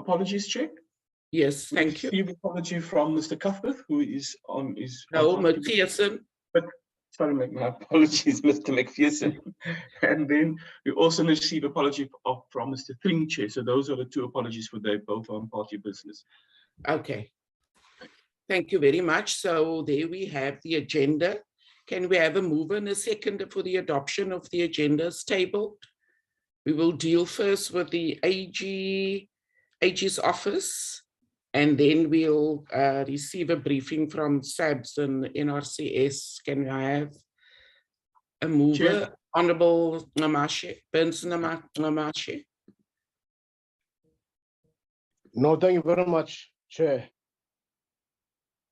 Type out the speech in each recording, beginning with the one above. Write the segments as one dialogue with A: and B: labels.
A: apologies, Chair.
B: Yes, thank you.
A: Received apology from Mr. Cuthbert, who is on
B: No, McPherson.
A: But sorry, my apologies, Mr. McPherson. And then we also receive apology from Mr. Thling, Chair. So those are the two apologies for they both on party business.
B: Okay. Thank you very much. So there we have the agenda. Can we have a mover and a seconder for the adoption of the agendas tabled? We will deal first with the AG's office, and then we'll receive a briefing from SABS and NRCS. Can I have a mover?
A: Chair.
B: Honorable Namashe, Burns Namashe.
C: No, thank you very much, Chair.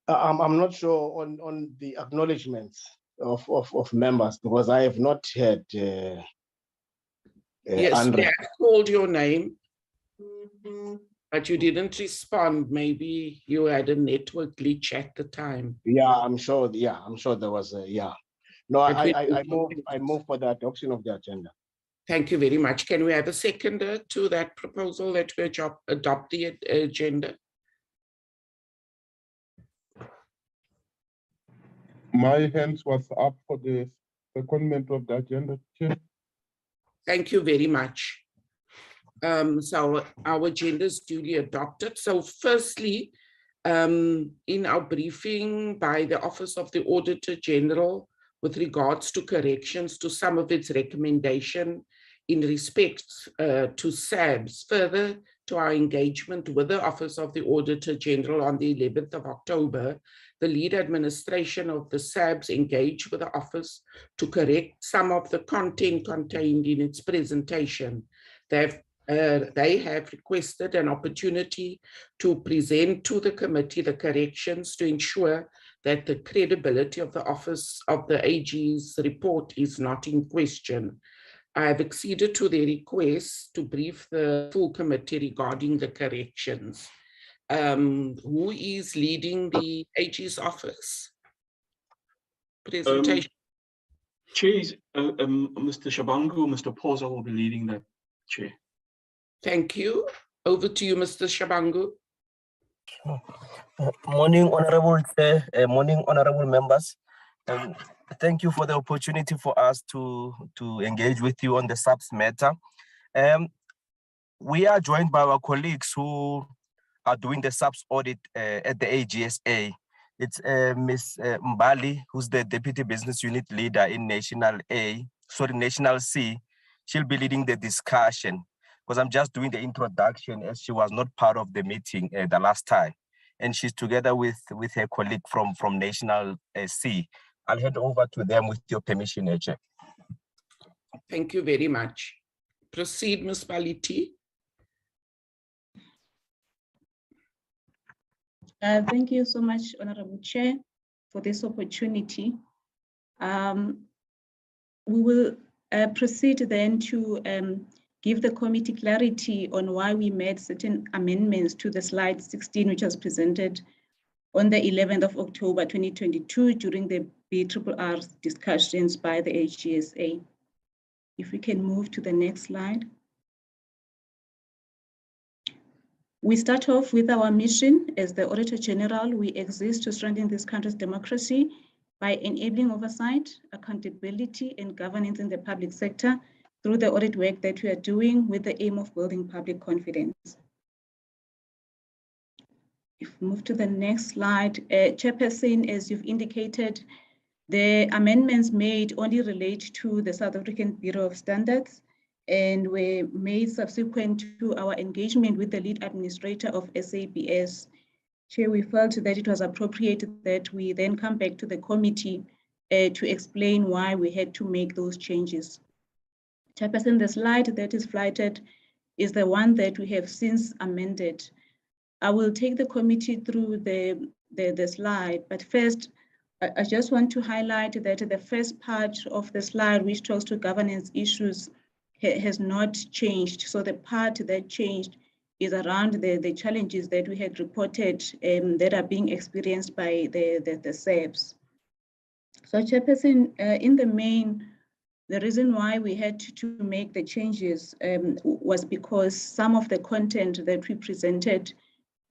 C: I'm not sure on the acknowledgements of members, because I have not had
B: yes, we have called your name, but you didn't respond. Maybe you had a network glitch at the time.
C: Yeah, I'm sure. Yeah, I'm sure there was a No, I move for the adoption of the agenda.
B: Thank you very much. Can we have a seconder to that proposal that we adopt the agenda?
D: My hands was up for the secondment of the agenda, Chair.
B: Thank you very much. So our agenda is duly adopted. So firstly, in our briefing by the Office of the Auditor General with regards to corrections to some of its recommendation in respect to SABS, further to our engagement with the Office of the Auditor General on the 11th of October, the lead administration of the SABS engaged with the office to correct some of the content contained in its presentation. They have requested an opportunity to present to the committee the corrections to ensure that the credibility of the Office of the AG's report is not in question. I have acceded to their request to brief the full committee regarding the corrections. Who is leading the AG's office presentation?
A: Chair, Mr. Shabangu, Mr. Posa will be leading that, Chair.
B: Thank you. Over to you, Mr. Shabangu.
E: Morning, Honorable Chair. Morning, Honorable members. Thank you for the opportunity for us to engage with you on the SABS matter. We are joined by our colleagues who are doing the SABS audit at the AGSA. It's Ms. Mbali, who's the Deputy Business Unit Leader in National C. She'll be leading the discussion, because I'm just doing the introduction as she was not part of the meeting the last time. And she's together with her colleague from National C. I'll hand over to them with your permission, Chair.
B: Thank you very much. Proceed, Ms. Baliti.
F: Thank you so much, Honorable Chair, for this opportunity. We will proceed then to give the committee clarity on why we made certain amendments to the slide 16, which was presented on the 11th of October 2022 during the BRRR discussions by the HGSA. If we can move to the next slide. We start off with our mission as the Auditor General. We exist to strengthen this country's democracy by enabling oversight, accountability, and governance in the public sector through the audit work that we are doing with the aim of building public confidence. If we move to the next slide, Chairperson, as you've indicated, the amendments made only relate to the South African Bureau of Standards and were made subsequent to our engagement with the lead administrator of SABS. Chair, we felt that it was appropriate that we then come back to the committee to explain why we had to make those changes. Chairperson, the slide that is flighted is the one that we have since amended. I will take the committee through the slide, but first, I just want to highlight that the first part of the slide, which talks to governance issues, has not changed. So the part that changed is around the challenges that we had reported that are being experienced by the SABS. So Chairperson, in the main, The reason why we had to make the changes was because some of the content that we presented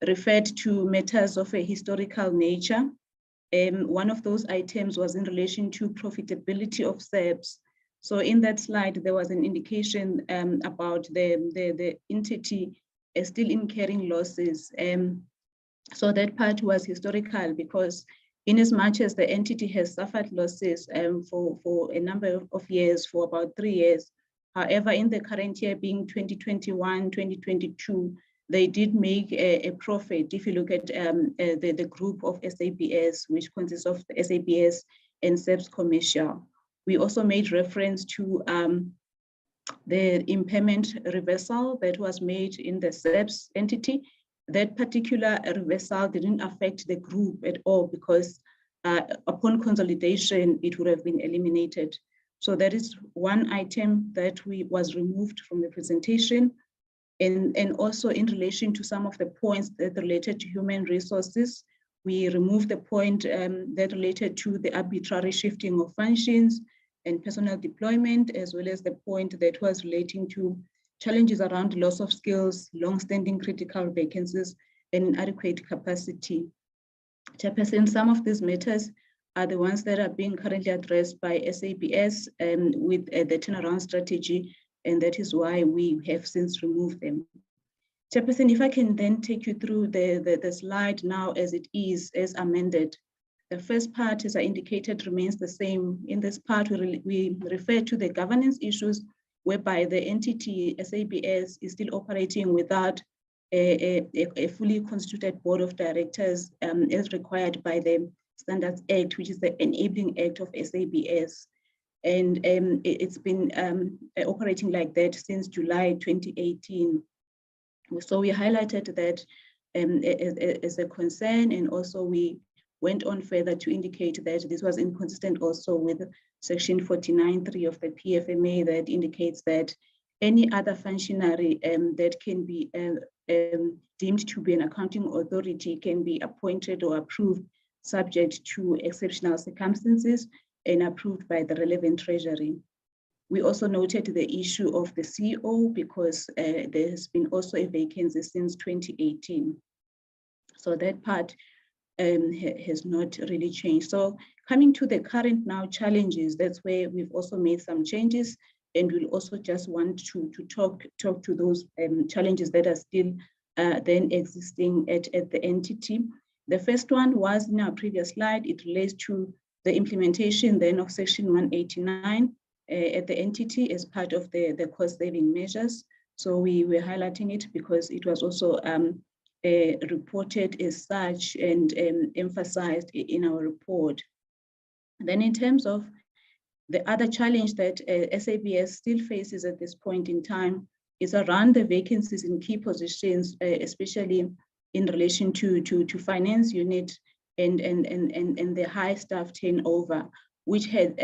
F: referred to matters of a historical nature. One of those items was in relation to profitability of SABS. So in that slide, there was an indication about the entity still incurring losses. So that part was historical because in as much as the entity has suffered losses for a number of years, for about 3 years. However, in the current year being 2021, 2022, they did make a profit. If you look at the group of SABS, which consists of the SABS and SABS Commercial. We also made reference to the impairment reversal that was made in the SABS entity. That particular reversal didn't affect the group at all because upon consolidation, it would have been eliminated. So that is one item that was removed from the presentation. And also in relation to some of the points that related to human resources, we removed the point that related to the arbitrary shifting of functions and personnel deployment, as well as the point that was relating to challenges around loss of skills, long-standing critical vacancies, and inadequate capacity. Chairperson, some of these matters are the ones that are being currently addressed by SABS with the turnaround strategy, and that is why we have since removed them. Chairperson, if I can then take you through the slide now as it is, as amended. The first part, as I indicated, remains the same. In this part, we refer to the governance issues whereby the entity SABS is still operating without a fully constituted board of directors as required by the Standards Act, which is the enabling act of SABS. And it's been operating like that since July 2018. So we highlighted that as a concern, and also we went on further to indicate that this was inconsistent also with Section 49.3 of the PFMA that indicates that any other functionary that can be deemed to be an accounting authority can be appointed or approved subject to exceptional circumstances and approved by the relevant treasury. We also noted the issue of the CEO because there has been also a vacancy since 2018. So that part has not really changed. So coming to the current now challenges, that's where we've also made some changes, and we'll also just want to talk to those challenges that are still then existing at the entity. The first one was in our previous slide. It relates to the implementation then of Section 189 at the entity as part of the cost saving measures. So we were highlighting it because it was also reported as such and emphasized in our report. Then in terms of the other challenge that SABS still faces at this point in time is around the vacancies in key positions, especially in relation to finance unit and the high staff turnover, which had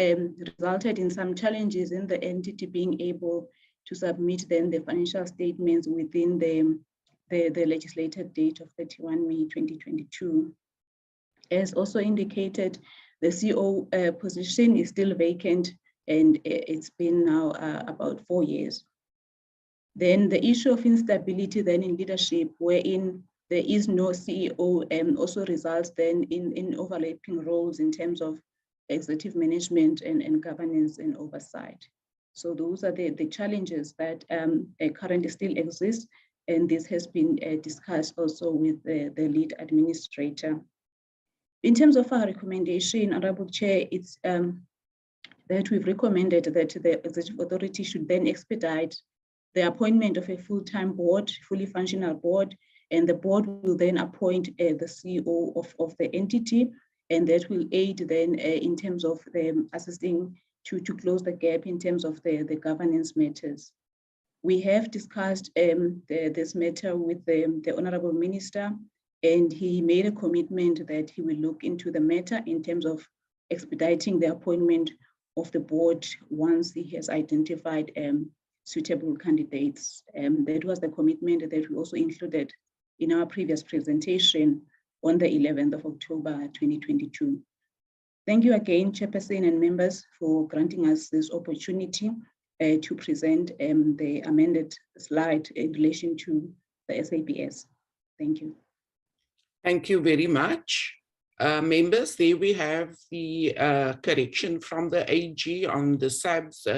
F: resulted in some challenges in the entity being able to submit then the financial statements within the legislated date of 31 May 2022. As also indicated, the CEO position is still vacant, and it's been now about 4 years. Then the issue of instability then in leadership, wherein there is no CEO, also results then in overlapping roles in terms of executive management and governance and oversight. So those are the challenges that currently still exist, and this has been discussed also with the lead administrator. In terms of our recommendation, Honorable Chair, it's that we've recommended that the executive authority should then expedite the appointment of a full-time board, fully functional board, and the board will then appoint the CEO of the entity, and that will aid then in terms of assisting to close the gap in terms of the governance matters. We have discussed this matter with the Honorable Minister, and he made a commitment that he will look into the matter in terms of expediting the appointment of the board once he has identified suitable candidates. That was the commitment that we also included in our previous presentation on the 11th of October 2022. Thank you again, Chairperson and members, for granting us this opportunity to present the amended slide in relation to the SABS. Thank you.
B: Thank you very much. Members, there we have the correction from the AG on the SABS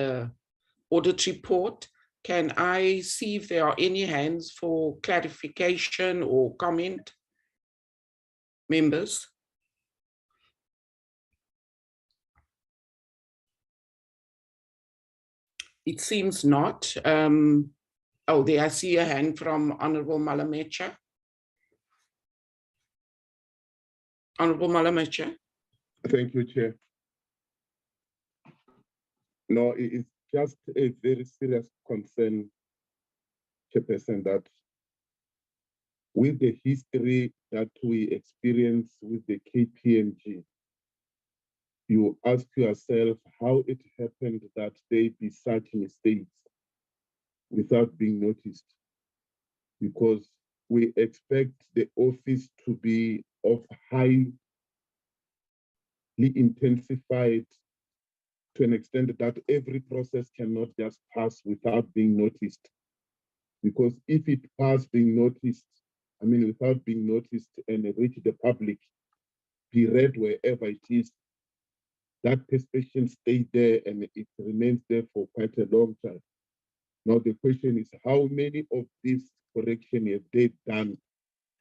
B: audit report. Can I see if there are any hands for clarification or comment? Members? It seems not. Oh, there I see a hand from Honorable Malamecha. Honorable Malamecha.
D: Thank you, Chair. No, it is just a very serious concern, Chairperson, that with the history that we experience with the KPMG, you ask yourself how it happened that they be such mistakes without being noticed, because we expect the office to be of highly intensified to an extent that every process cannot just pass without being noticed. Because if it pass being noticed, I mean, without being noticed and reach the public, be read wherever it is, that perception stays there and it remains there for quite a long time. Now the question is, how many of these corrections have they done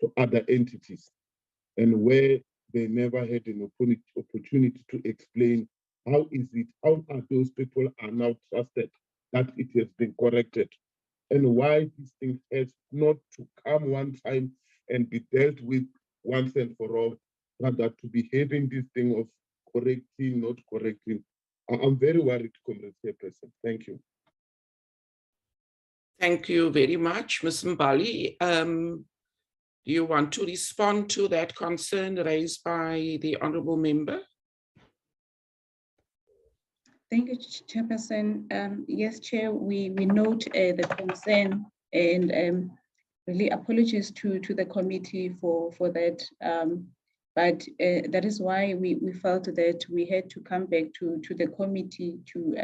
D: to other entities, and where they never had an opportunity to explain how are those people are now trusted that it has been corrected, and why this thing has not to come one time and be dealt with once and for all, rather to be having this thing of correcting, not correcting. I'm very worried, Comrade Chairperson. Thank you.
B: Thank you very much, Ms. Mbali. Do you want to respond to that concern raised by the Honourable Member?
F: Thank you, Chairperson. Yes, Chair, we note the concern, and really apologies to the committee for that. But that is why we felt that we had to come back to the committee to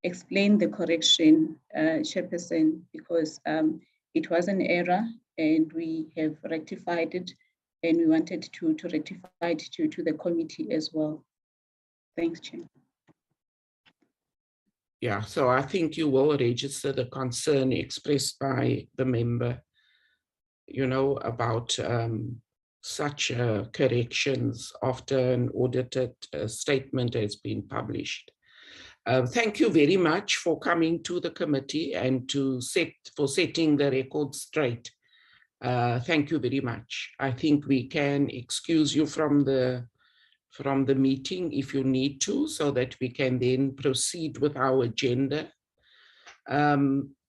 F: explain the correction, Chairperson, because it was an error and we have rectified it, and we wanted to rectify it to the committee as well. Thanks, Chair.
B: Yeah, so I think you will register the concern expressed by the member, you know, about such corrections after an audited statement has been published. Thank you very much for coming to the committee and for setting the record straight. Thank you very much. I think we can excuse you from the meeting if you need to, so that we can then proceed with our agenda.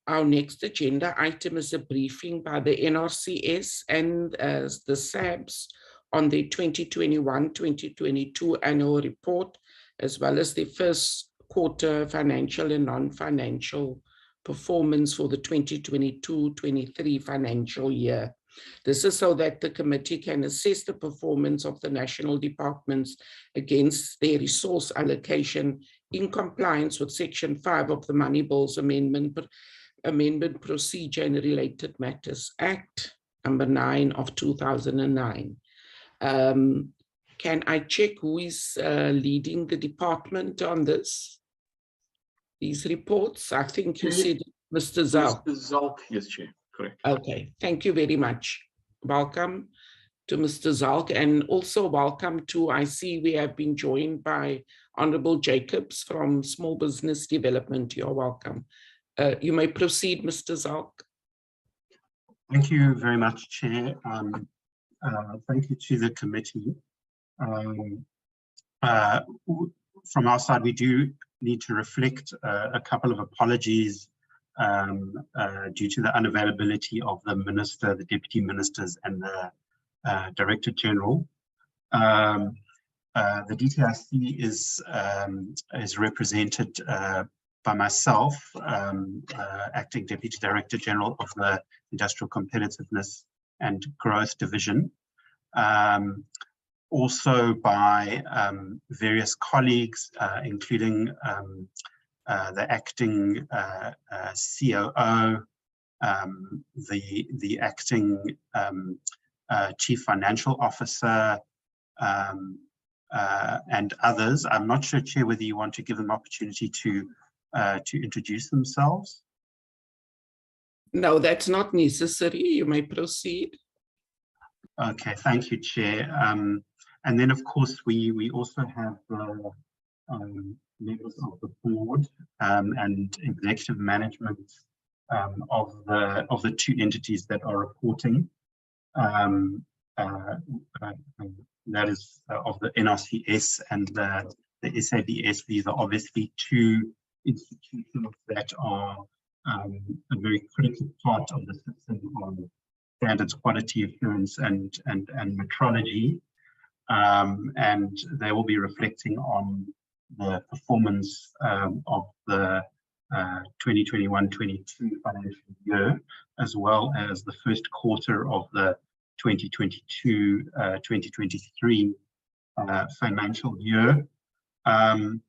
B: Our next agenda item is a briefing by the NRCS and the SABS on the 2021-2022 annual report, as well as the first quarter financial and non-financial performance for the 2022-23 financial year. This is so that the committee can assess the performance of the national departments against their resource allocation in compliance with Section 5 of the Money Bills Amendment Procedure and Related Matters Act, number 9 of 2009. Can I check who is leading the department on these reports? I think you said Mr. Zalk.
A: Mr. Zalk, yes, Chair, correct.
B: Okay, thank you very much. Welcome to Mr. Zalk, and also welcome to, I see we have been joined by Honourable Jacobs from Small Business Development. You're welcome. You may proceed, Mr. Zalk.
G: Thank you very much, Chair. Thank you to the committee. From our side, we do need to reflect a couple of apologies due to the unavailability of the Minister, the Deputy Ministers and the Director General. The DTIC is represented by myself, Acting Deputy Director General of the Industrial Competitiveness and Growth Division. also by various colleagues, including the acting COO, the acting Chief Financial Officer, and others. I'm not sure, Chair, whether you want to give them opportunity to introduce themselves.
B: No, that's not necessary. You may proceed.
G: Okay, thank you, Chair. And then, of course, we also have members of the board and executive management of the two entities that are reporting. That is of the NRCS and the SABS. These are obviously two institutions that are a very critical part of the system on standards, quality assurance, and metrology. And they will be reflecting on the performance of the 2021-22 financial year, as well as the first quarter of the 2022-2023 financial year. I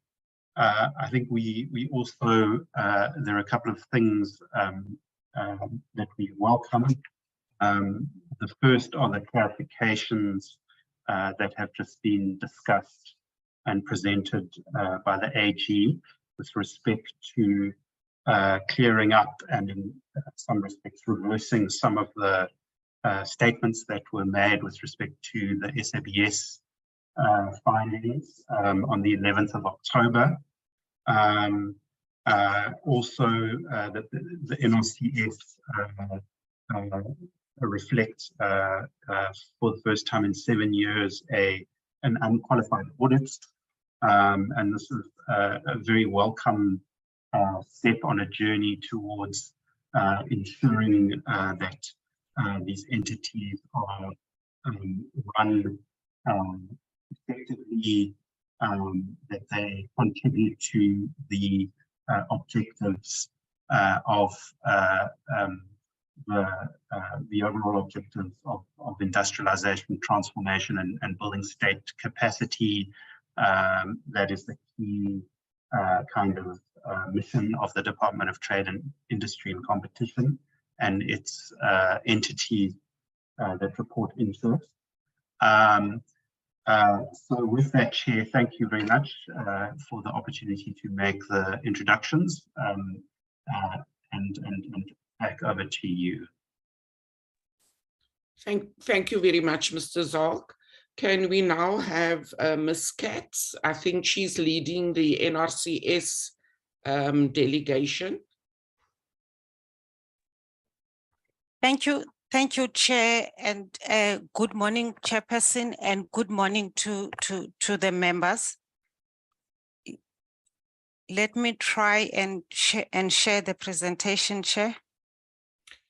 G: think we also, there are a couple of things that we welcome. The first are the clarifications that have just been discussed and presented by the AG with respect to clearing up and in some respects reversing some of the statements that were made with respect to the SABS findings on the 11th of October. Also, the NRCS reflects for the first time in 7 years an unqualified audit, and this is a very welcome step on a journey towards ensuring that these entities are run effectively, that they contribute to the objectives of the overall objectives of industrialization, transformation, and building state capacity. That is the key kind of mission of the Department of Trade and Industry and Competition and its entities that report into it. So with that, Chair, thank you very much for the opportunity to make the introductions, and back over to you.
B: Thank you very much, Mr. Zalk. Can we now have Ms. Katz? I think she's leading the NRCS delegation.
H: Thank you, Chair, and good morning, Chairperson, and good morning to the members. Let me try and share the presentation, Chair.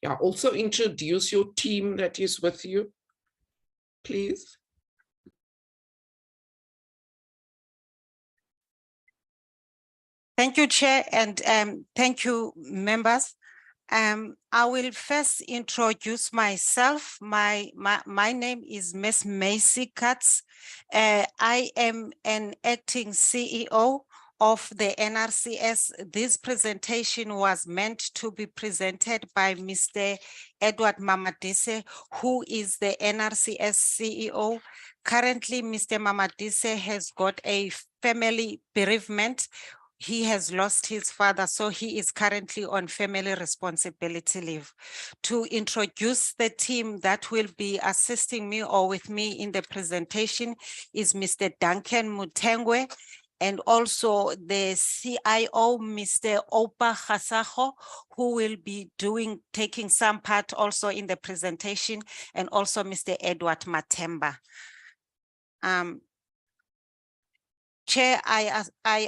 B: Yeah, also introduce your team that is with you, please.
H: Thank you, Chair, and thank you, members. I will first introduce myself. My name is Ms. Macy Katz. I am an acting CEO of the NRCS. This presentation was meant to be presented by Mr. Edward Mamadise, who is the NRCS CEO. Currently, Mr. Mamadise has got a family bereavement. He has lost his father, so he is currently on family responsibility leave. To introduce the team that will be assisting me or with me in the presentation is Mr. Duncan Mutengwe, and also the CIO, Mr. Opa Hasaho, who will be taking some part also in the presentation, and also Mr. Edward Matemba. Chair, I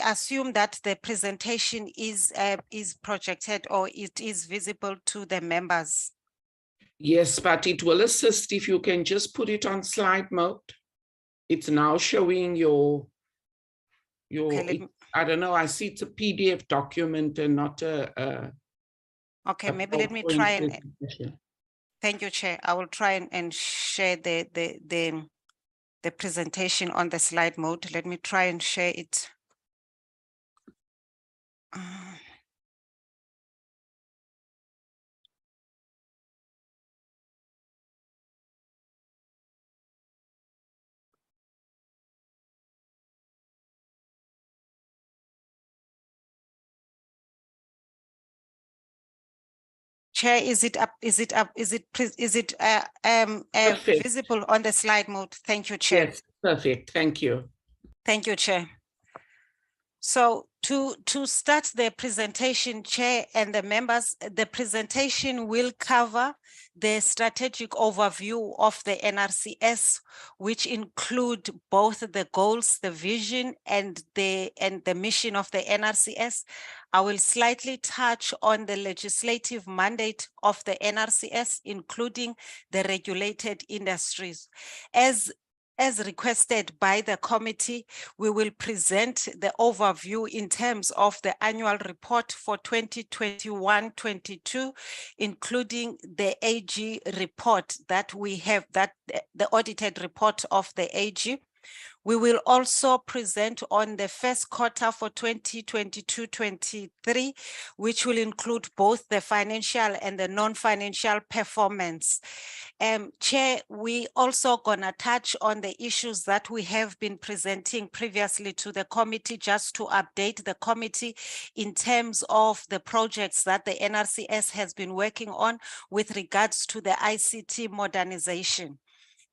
H: assume that the presentation is projected or it is visible to the members.
B: Yes, but it will assist if you can just put it on slide mode. It's now showing your okay, I don't know, I see it's a PDF document and not a
H: okay, maybe let me try and thank you, Chair. I will try and share the the presentation on the slide mode. Let me try and share it. Chair, is it up? Is it up? Is it
B: Perfect.
H: visible on the slide mode? Thank you, Chair.
B: Yes, perfect. Thank you.
H: Thank you, Chair. So to start the presentation, Chair and the members, the presentation will cover the strategic overview of the NRCS, which include both the goals, the vision, and the mission of the NRCS. I will slightly touch on the legislative mandate of the NRCS, including the regulated industries. As requested by the committee, we will present the overview in terms of the annual report for 2021-22, including the AG report that we have, that the audited report of the AG. We will also present on the first quarter for 2022-23, which will include both the financial and the non-financial performance. Chair, we also gonna touch on the issues that we have been presenting previously to the committee, just to update the committee in terms of the projects that the NRCS has been working on with regards to the ICT modernization.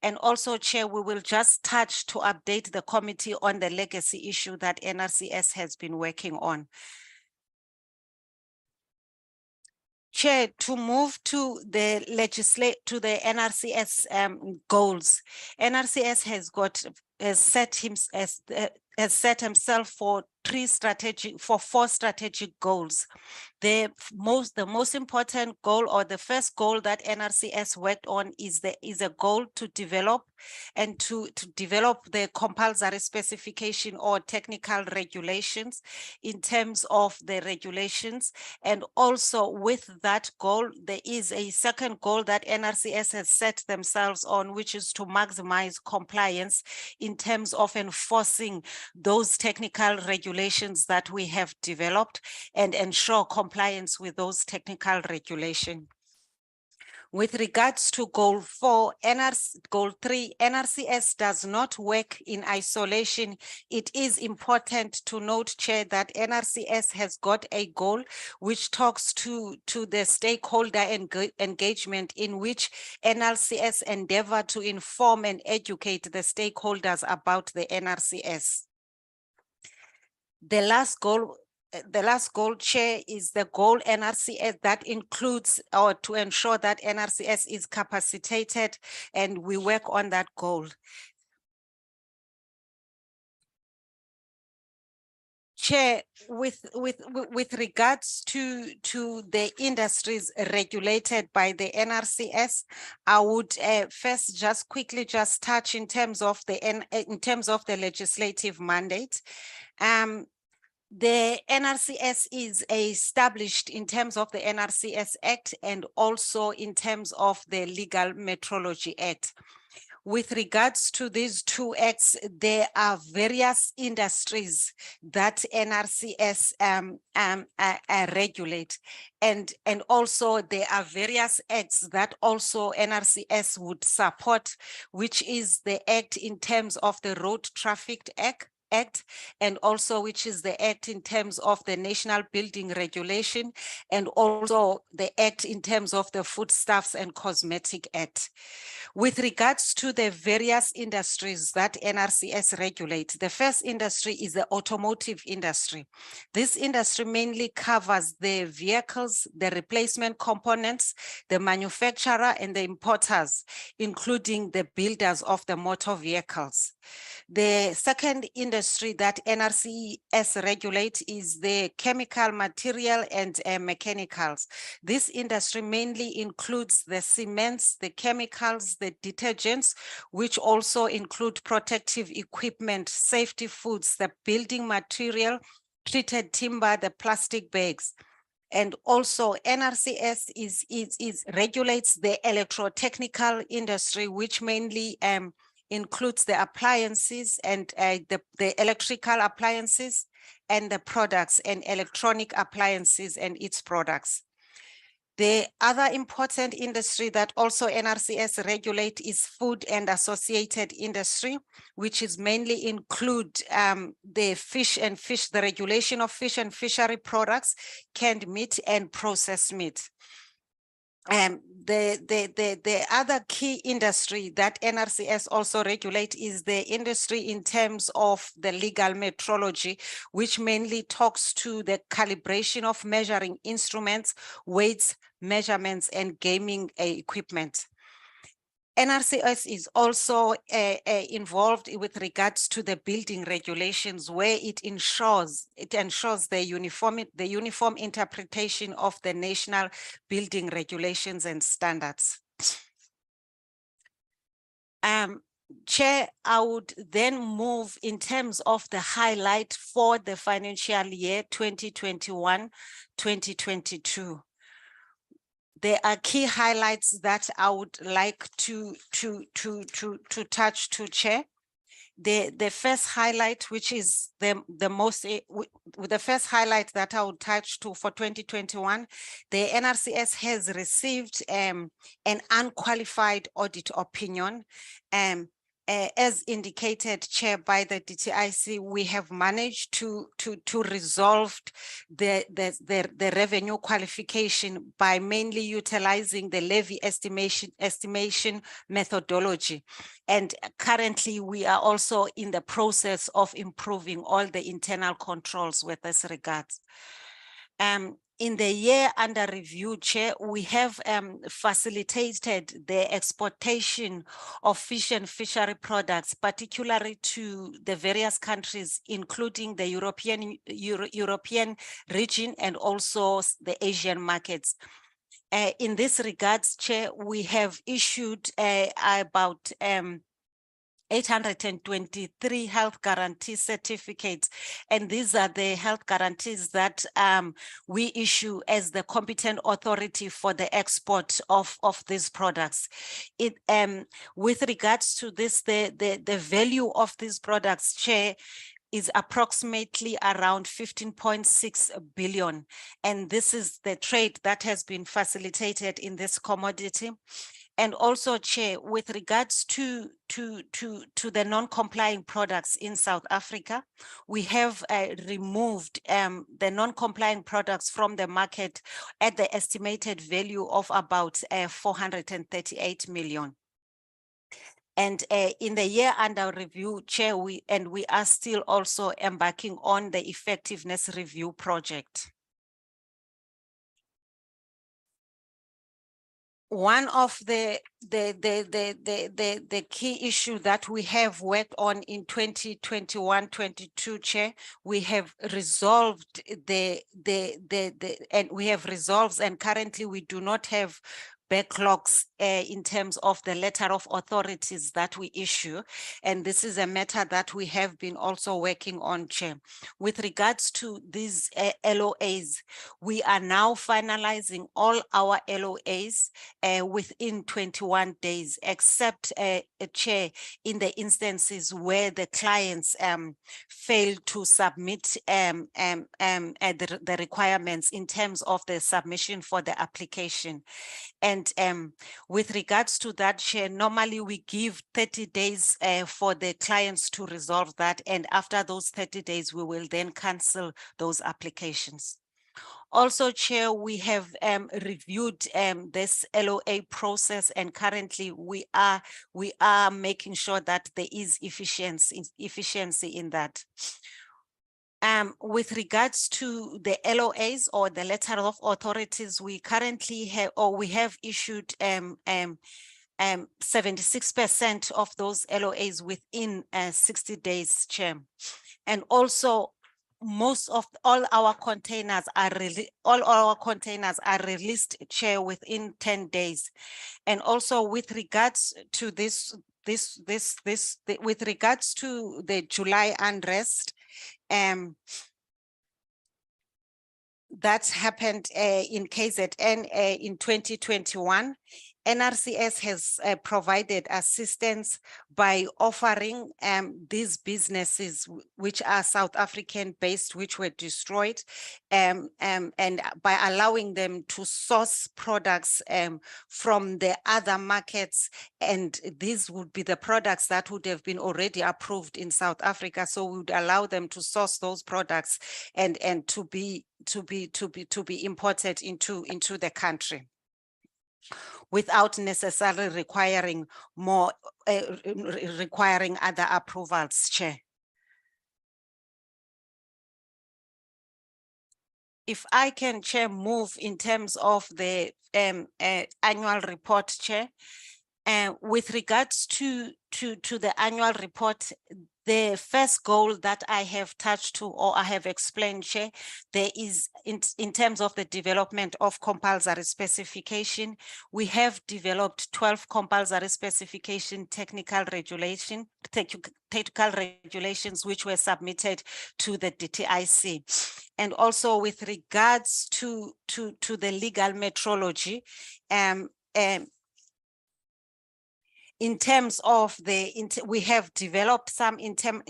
H: And also, Chair, we will just touch to update the committee on the legacy issue that NRCS has been working on. Chair, to move to the NRCS goals, NRCS has set himself for four strategic goals. The most important goal, or the first goal that NRCS worked on, is a goal to develop the compulsory specification or technical regulations in terms of the regulations. And also with that goal, there is a second goal that NRCS has set themselves on, which is to maximize compliance in terms of enforcing those technical regulations that we have developed and ensure compliance with those technical regulations. With regards to goal 4, goal 3, NRCS does not work in isolation. It is important to note, Chair, that NRCS has got a goal which talks to the stakeholder engagement, in which NRCS endeavor to inform and educate the stakeholders about the NRCS. The last goal, Chair, is the goal NRCS that includes, or to ensure that NRCS is capacitated, and we work on that goal. Chair, with regards to the industries regulated by the NRCS, I would first just quickly touch in terms of the legislative mandate. The NRCS is established in terms of the NRCS Act and also in terms of the Legal Metrology Act. With regards to these two acts, there are various industries that NRCS regulate, and also there are various acts that also NRCS would support, which is the act in terms of the Road Traffic Act, and also which is the act in terms of the National Building Regulation, and also the act in terms of the Foodstuffs and Cosmetic Act. With regards to the various industries that NRCS regulates, the first industry is the automotive industry. This industry mainly covers the vehicles, the replacement components, the manufacturer and the importers, including the builders of the motor vehicles. The second industry that NRCS regulates is the chemical, material and mechanicals. This industry mainly includes the cements, the chemicals, the detergents, which also include protective equipment, safety foods, the building material, treated timber, the plastic bags. And also NRCS regulates the electrotechnical industry, which mainly includes the appliances and the electrical appliances and the products and electronic appliances and its products. The other important industry that also NRCS regulate is food and associated industry, which is mainly include the regulation of fish and fishery products, canned meat and processed meat. The other key industry that NRCS also regulate is the industry in terms of the legal metrology, which mainly talks to the calibration of measuring instruments, weights, measurements, and gaming equipment. NRCS is also involved with regards to the building regulations, where it ensures the uniform interpretation of the national building regulations and standards. Chair, I would then move in terms of the highlight for the financial year 2021-2022. There are key highlights that I would like to touch to, Chair. The first highlight, which is the first highlight that I would touch to for 2021, the NRCS has received an unqualified audit opinion. As indicated, Chair, by the DTIC, we have managed to resolve the revenue qualification by mainly utilizing the levy estimation methodology. And currently, we are also in the process of improving all the internal controls with this regards. In the year under review, Chair, we have facilitated the exportation of fish and fishery products, particularly to the various countries, including the European region and also the Asian markets. In this regards, Chair, we have issued about 823 health guarantee certificates, and these are the health guarantees that we issue as the competent authority for the export of these products. With regards to this, the value of these products, Chair, is approximately around 15.6 billion, and this is the trade that has been facilitated in this commodity. And also, Chair, with regards to the non-complying products in South Africa, we have removed the non-complying products from the market at the estimated value of about 438 million. And in the year under review, Chair, we are still also embarking on the effectiveness review project. One of the key issue that we have worked on in 2021-22, Chair, we have resolved and currently we do not have backlogs in terms of the letter of authorities that we issue. And this is a matter that we have been also working on, Chair. With regards to these LOAs, we are now finalizing all our LOAs within 21 days, except Chair, in the instances where the clients fail to submit the requirements in terms of the submission for the application. And with regards to that, Chair, normally we give 30 days for the clients to resolve that. And after those 30 days, we will then cancel those applications. Also, Chair, we have reviewed this LOA process, and currently we are making sure that there is efficiency in that. With regards to the LOAs or the letter of authorities, we currently have, or we have issued 76% of those LOAs within 60 days, Chair. And also, most of all our containers are released, Chair, within 10 days. And also with regards to with regards to the July unrest, that happened in KZN in 2021, NRCS has provided assistance by offering these businesses, which are South African based, which were destroyed, and by allowing them to source products from the other markets. And these would be the products that would have been already approved in South Africa. So we would allow them to source those products and to be imported into the country, without necessarily requiring requiring other approvals, Chair. If I can, Chair, move in terms of the annual report, Chair. With regards to the annual report, the first goal that I have touched to, or I have explained, Chair, there is in terms of the development of compulsory specification, we have developed 12 compulsory specification technical regulations, which were submitted to the DTIC. And also with regards to the legal metrology, in terms of we have developed some interim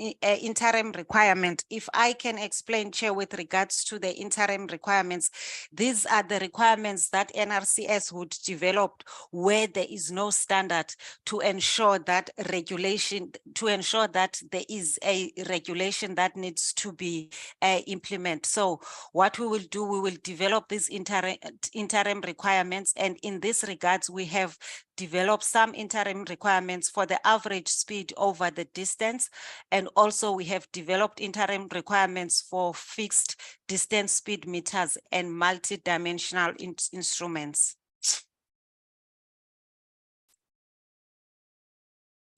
H: requirement. If I can explain, Chair, with regards to the interim requirements, these are the requirements that NRCS would develop where there is no standard, to ensure that there is a regulation that needs to be implemented. So what we will do, we will develop these interim requirements, and in this regards, we have develop some interim requirements for the average speed over the distance. And also we have developed interim requirements for fixed distance speed meters and multi-dimensional instruments.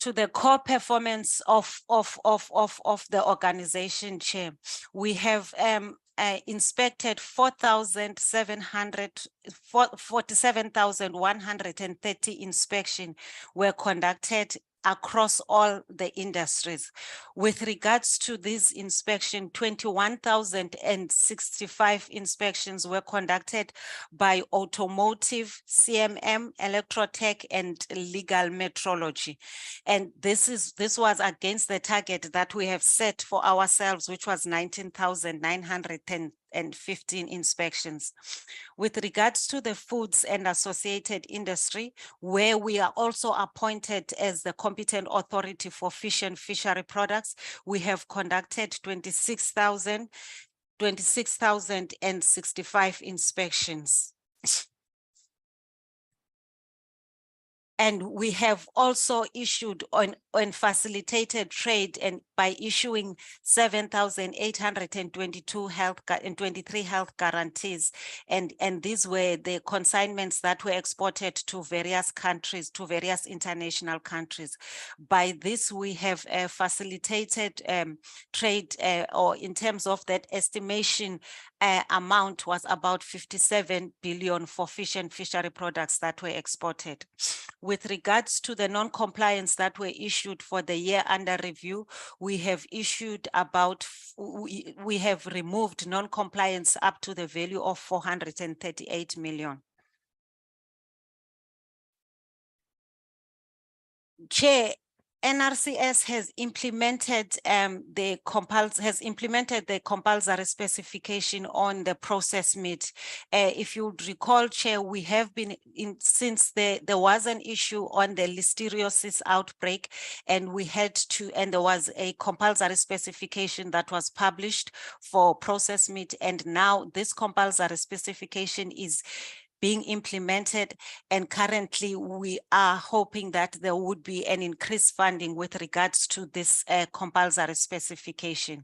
H: To the core performance of the organization, Chair, we have inspected 47,130 inspections were conducted across all the industries. With regards to this inspection, 21,065 inspections were conducted by automotive, CMM, electrotech, and legal metrology. And this was against the target that we have set for ourselves, which was 19,915 inspections. With regards to the foods and associated industry, where we are also appointed as the competent authority for fish and fishery products, we have conducted 26,065 inspections. And we have also issued on facilitated trade, and by issuing 7,822 health and 23 health guarantees. And these were the consignments that were exported to various countries, to various international countries. By this, we have facilitated trade, or in terms of that estimation, amount was about 57 billion for fish and fishery products that were exported. With regards to the non-compliance that were issued for the year under review, we have issued we have removed non-compliance up to the value of 438 million. Chair, NRCS has implemented the compulsory specification on the process meat. If you recall, Chair, we have been since there was an issue on the listeriosis outbreak, and there was a compulsory specification that was published for process meat, and now this compulsory specification is being implemented, and currently we are hoping that there would be an increased funding with regards to this compulsory specification.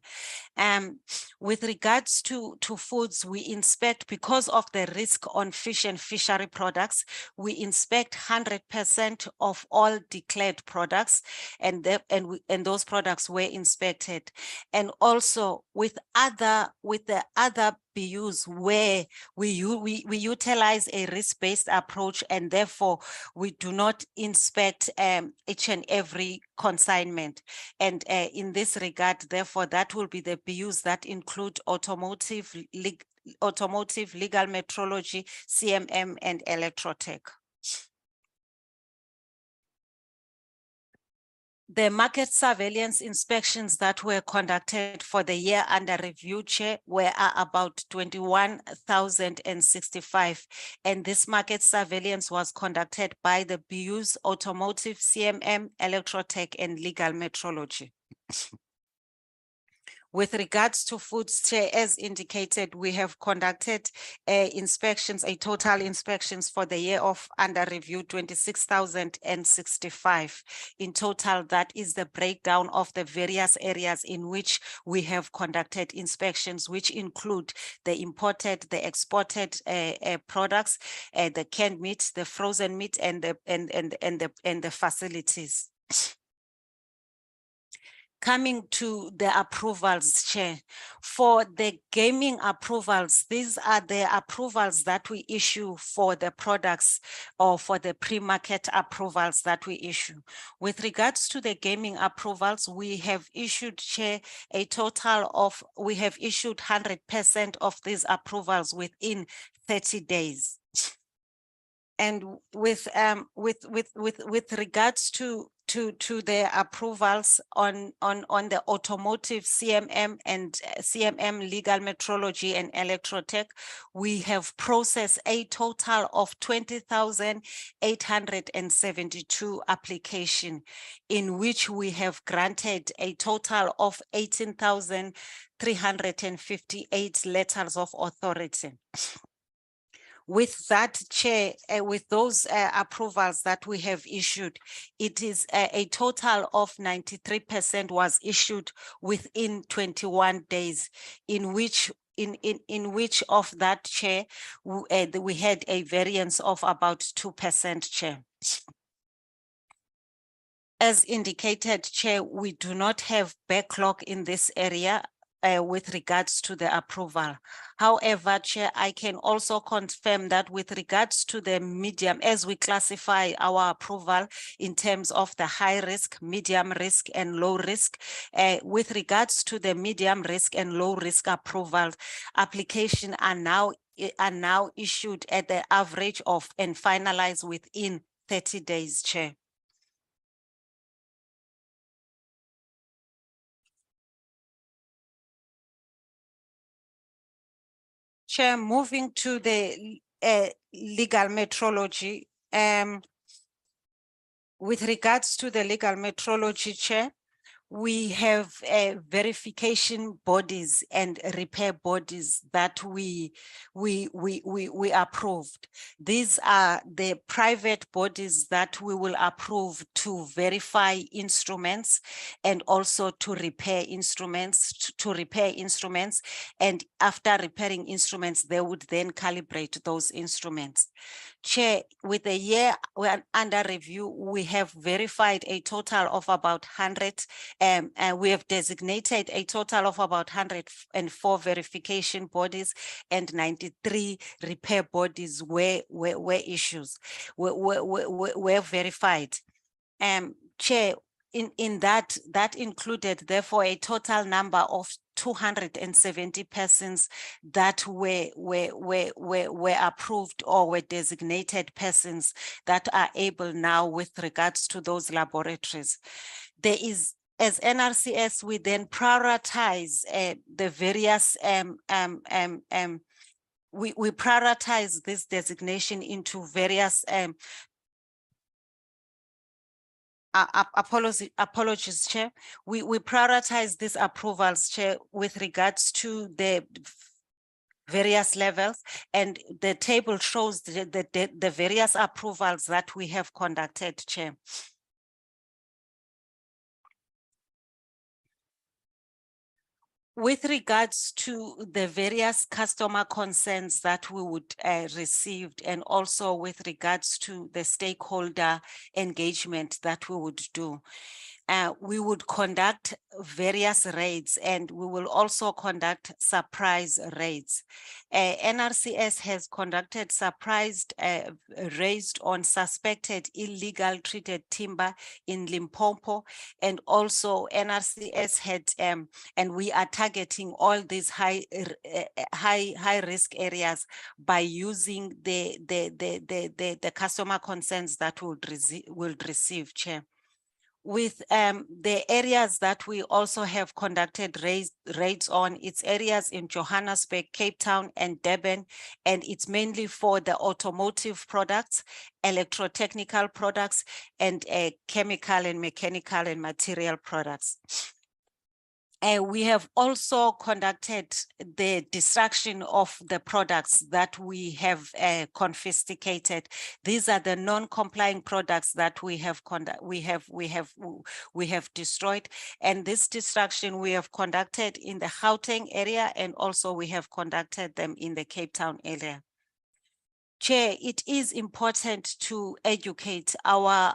H: With regards to foods, we inspect, because of the risk on fish and fishery products, we inspect 100% of all declared products, and those products were inspected. And also with the other BUs, where we utilize a risk-based approach, and therefore we do not inspect each and every consignment. And in this regard, therefore, that will be the BUs that include automotive, legal metrology, CMM, and electrotech. The market surveillance inspections that were conducted for the year under review, Chair, were about 21,065. And this market surveillance was conducted by the BUs, Automotive, CMM, Electrotech, and Legal Metrology. With regards to foods, Chair, as indicated, we have conducted inspections, a total inspections for the year of under review 26,065. In total, that is the breakdown of the various areas in which we have conducted inspections, which include the imported, the exported products, the canned meat, the frozen meat, and the facilities. Coming to the approvals, Chair, for the gaming approvals, these are the approvals that we issue for the products or for the pre-market approvals that we issue. With regards to the gaming approvals, we have issued, Chair, a total of, we have issued 100% of these approvals within 30 days. And with regards to the approvals on the automotive, CMM and CMM, legal metrology and electrotech, we have processed a total of 20,872 applications, in which we have granted a total of 18,358 letters of authority. With that, Chair, with those approvals that we have issued, it is a total of 93% was issued within 21 days, in which of that, Chair, we had a variance of about 2%, Chair. As indicated, Chair, we do not have backlog in this area with regards to the approval. However, Chair, I can also confirm that with regards to the medium, as we classify our approval in terms of the high risk, medium risk, and low risk, with regards to the medium risk and low risk approval, applications are now issued at the average of and finalized within 30 days, Chair. Chair, moving to the legal metrology, with regards to the legal metrology, Chair, we have verification bodies and repair bodies that we approved. These are the private bodies that we will approve to verify instruments and also to repair instruments, and after repairing instruments, they would then calibrate those instruments. Chair, with the year under review, we have verified a total of about 100, and we have designated a total of about 104 verification bodies and 93 repair bodies were verified. Chair, in that included therefore a total number of 270 persons that were approved or were designated persons that are able now with regards to those laboratories. There is, as NRCS, we then prioritize the various we prioritize this designation into various apologies, Chair. We prioritize these approvals, Chair, with regards to the various levels, and the table shows the various approvals that we have conducted, Chair. With regards to the various customer concerns that we would receive, and also with regards to the stakeholder engagement that we would do, we would conduct various raids, and we will also conduct surprise raids. NRCS has conducted surprise raids on suspected illegal treated timber in Limpopo, and also NRCS had, and we are targeting all these high risk areas by using the customer concerns that we'll receive, Chair. with the areas that we also have conducted raids on, it's areas in Johannesburg, Cape Town, and Durban, and it's mainly for the automotive products, electrotechnical products, and chemical and mechanical and material products. We have also conducted the destruction of the products that we have confiscated. These are the non-complying products that we have destroyed, and this destruction we have conducted in the Gauteng area, and also we have conducted them in the Cape Town area. Chair, it is important to educate our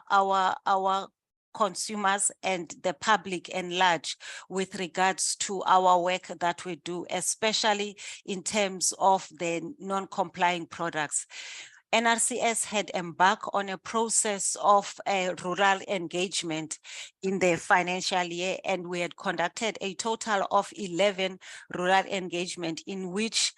H: consumers and the public at large with regards to our work that we do, especially in terms of the non-complying products. NRCS had embarked on a process of rural engagement in the financial year, and we had conducted a total of 11 rural engagement in which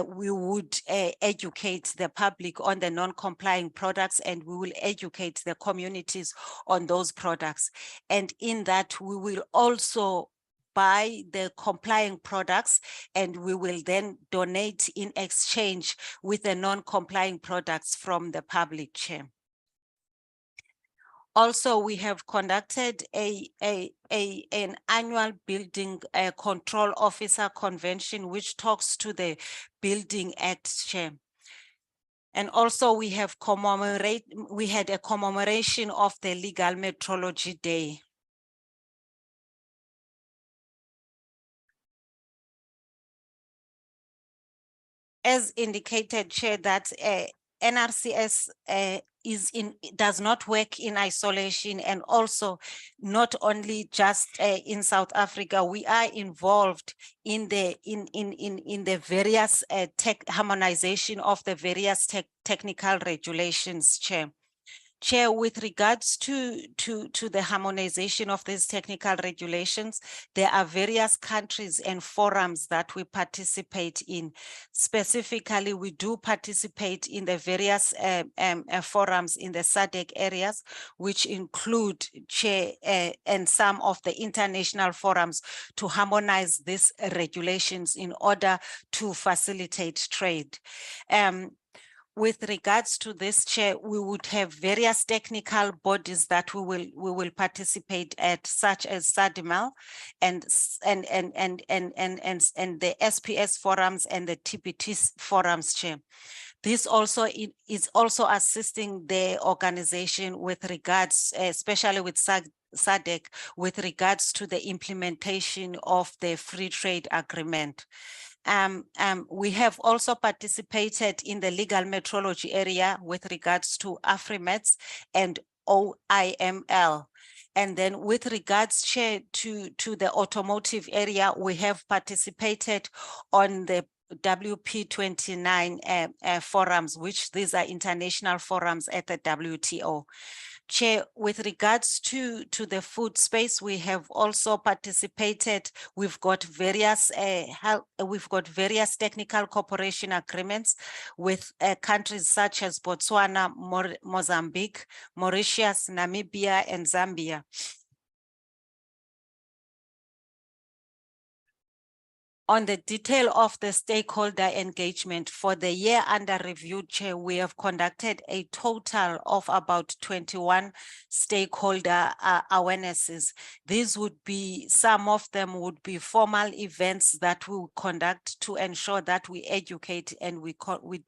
H: we would educate the public on the non-complying products, and we will educate the communities on those products. And in that, we will also buy the complying products, and we will then donate in exchange with the non-complying products from the public, Chair. Also, we have conducted an annual building control officer convention, which talks to the Building Act, Chair. And also we had a commemoration of the Legal Metrology Day. As indicated, Chair, that NRCS does not work in isolation, and also not only just in South Africa, we are involved in the various harmonization of the various technical regulations, Chair. Chair, with regards to the harmonization of these technical regulations, there are various countries and forums that we participate in. Specifically, we do participate in the various forums in the SADC areas, which include, Chair, and some of the international forums to harmonize these regulations in order to facilitate trade. With regards to this, Chair, we would have various technical bodies that we will participate at, such as SADML and the SPS forums and the TPT forums, Chair. This also is also assisting the organization with regards, especially with SADC, with regards to the implementation of the free trade agreement. We have also participated in the legal metrology area with regards to AfriMets and OIML. And then with regards, Chair, to the automotive area, we have participated on the WP29 forums, which these are international forums at the WTO. Chair, with regards to the food space, we have also participated. We've got various technical cooperation agreements with countries such as Botswana, Mozambique, Mauritius, Namibia, and Zambia. On the detail of the stakeholder engagement for the year under review, Chair, we have conducted a total of about 21 stakeholder awarenesses. These would be, some of them would be formal events that we will conduct to ensure that we educate and we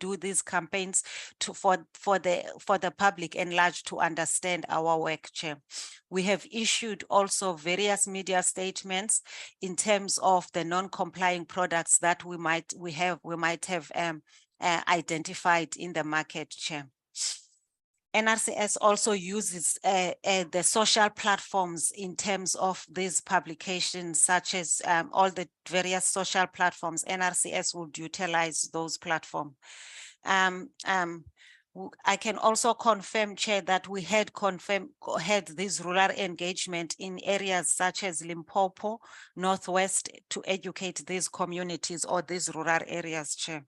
H: do these campaigns for the public at large to understand our work, Chair. We have issued also various media statements in terms of the non-compliant products that we might have identified in the market, Chair. NRCS also uses the social platforms in terms of these publications, such as all the various social platforms. NRCS would utilize those platforms. I can also confirm, Chair, that we had this rural engagement in areas such as Limpopo, Northwest, to educate these communities or these rural areas, Chair.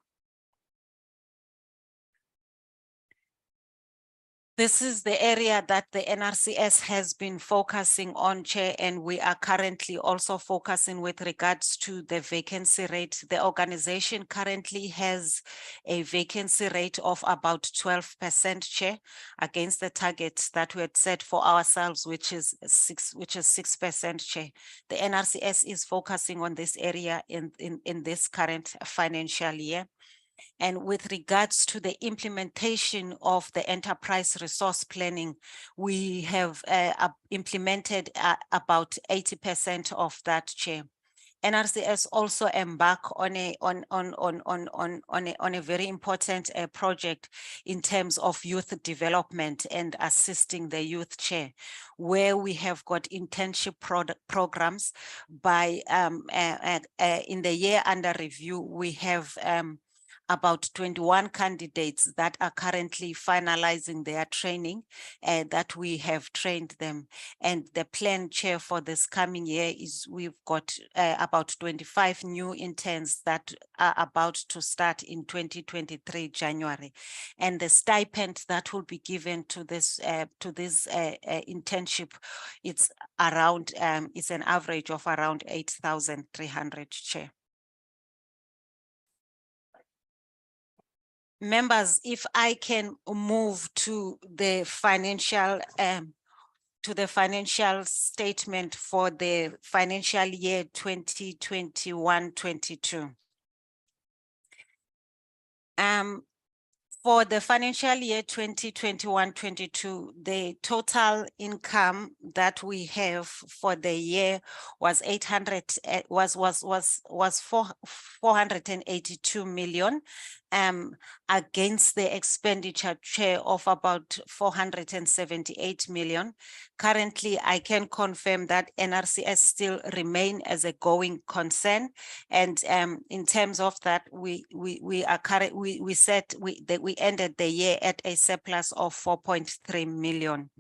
H: This is the area that the NRCS has been focusing on, Chair, and we are currently also focusing with regards to the vacancy rate. The organization currently has a vacancy rate of about 12%, Chair, against the target that we had set for ourselves, which is 6%, Chair. The NRCS is focusing on this area in this current financial year. And with regards to the implementation of the enterprise resource planning, we have implemented about 80% of that, Chair. NRCS also embark on a very important project in terms of youth development and assisting the youth, Chair, where we have got internship programs by in the year under review. We have about 21 candidates that are currently finalizing their training that we have trained them. And the plan, Chair, for this coming year is we've got about 25 new interns that are about to start in 2023 January. And the stipend that will be given to this internship, it's around, it's an average of around 8,300, Chair. Members, if I can move to the financial statement for the financial year 2021-22. For the financial year 2021-22, the total income that we have for the year was 482 million. Against the expenditure, Chair, of about 478 million. Currently, I can confirm that NRCS still remain as a going concern, and in terms of that, we ended the year at a surplus of 4.3 million.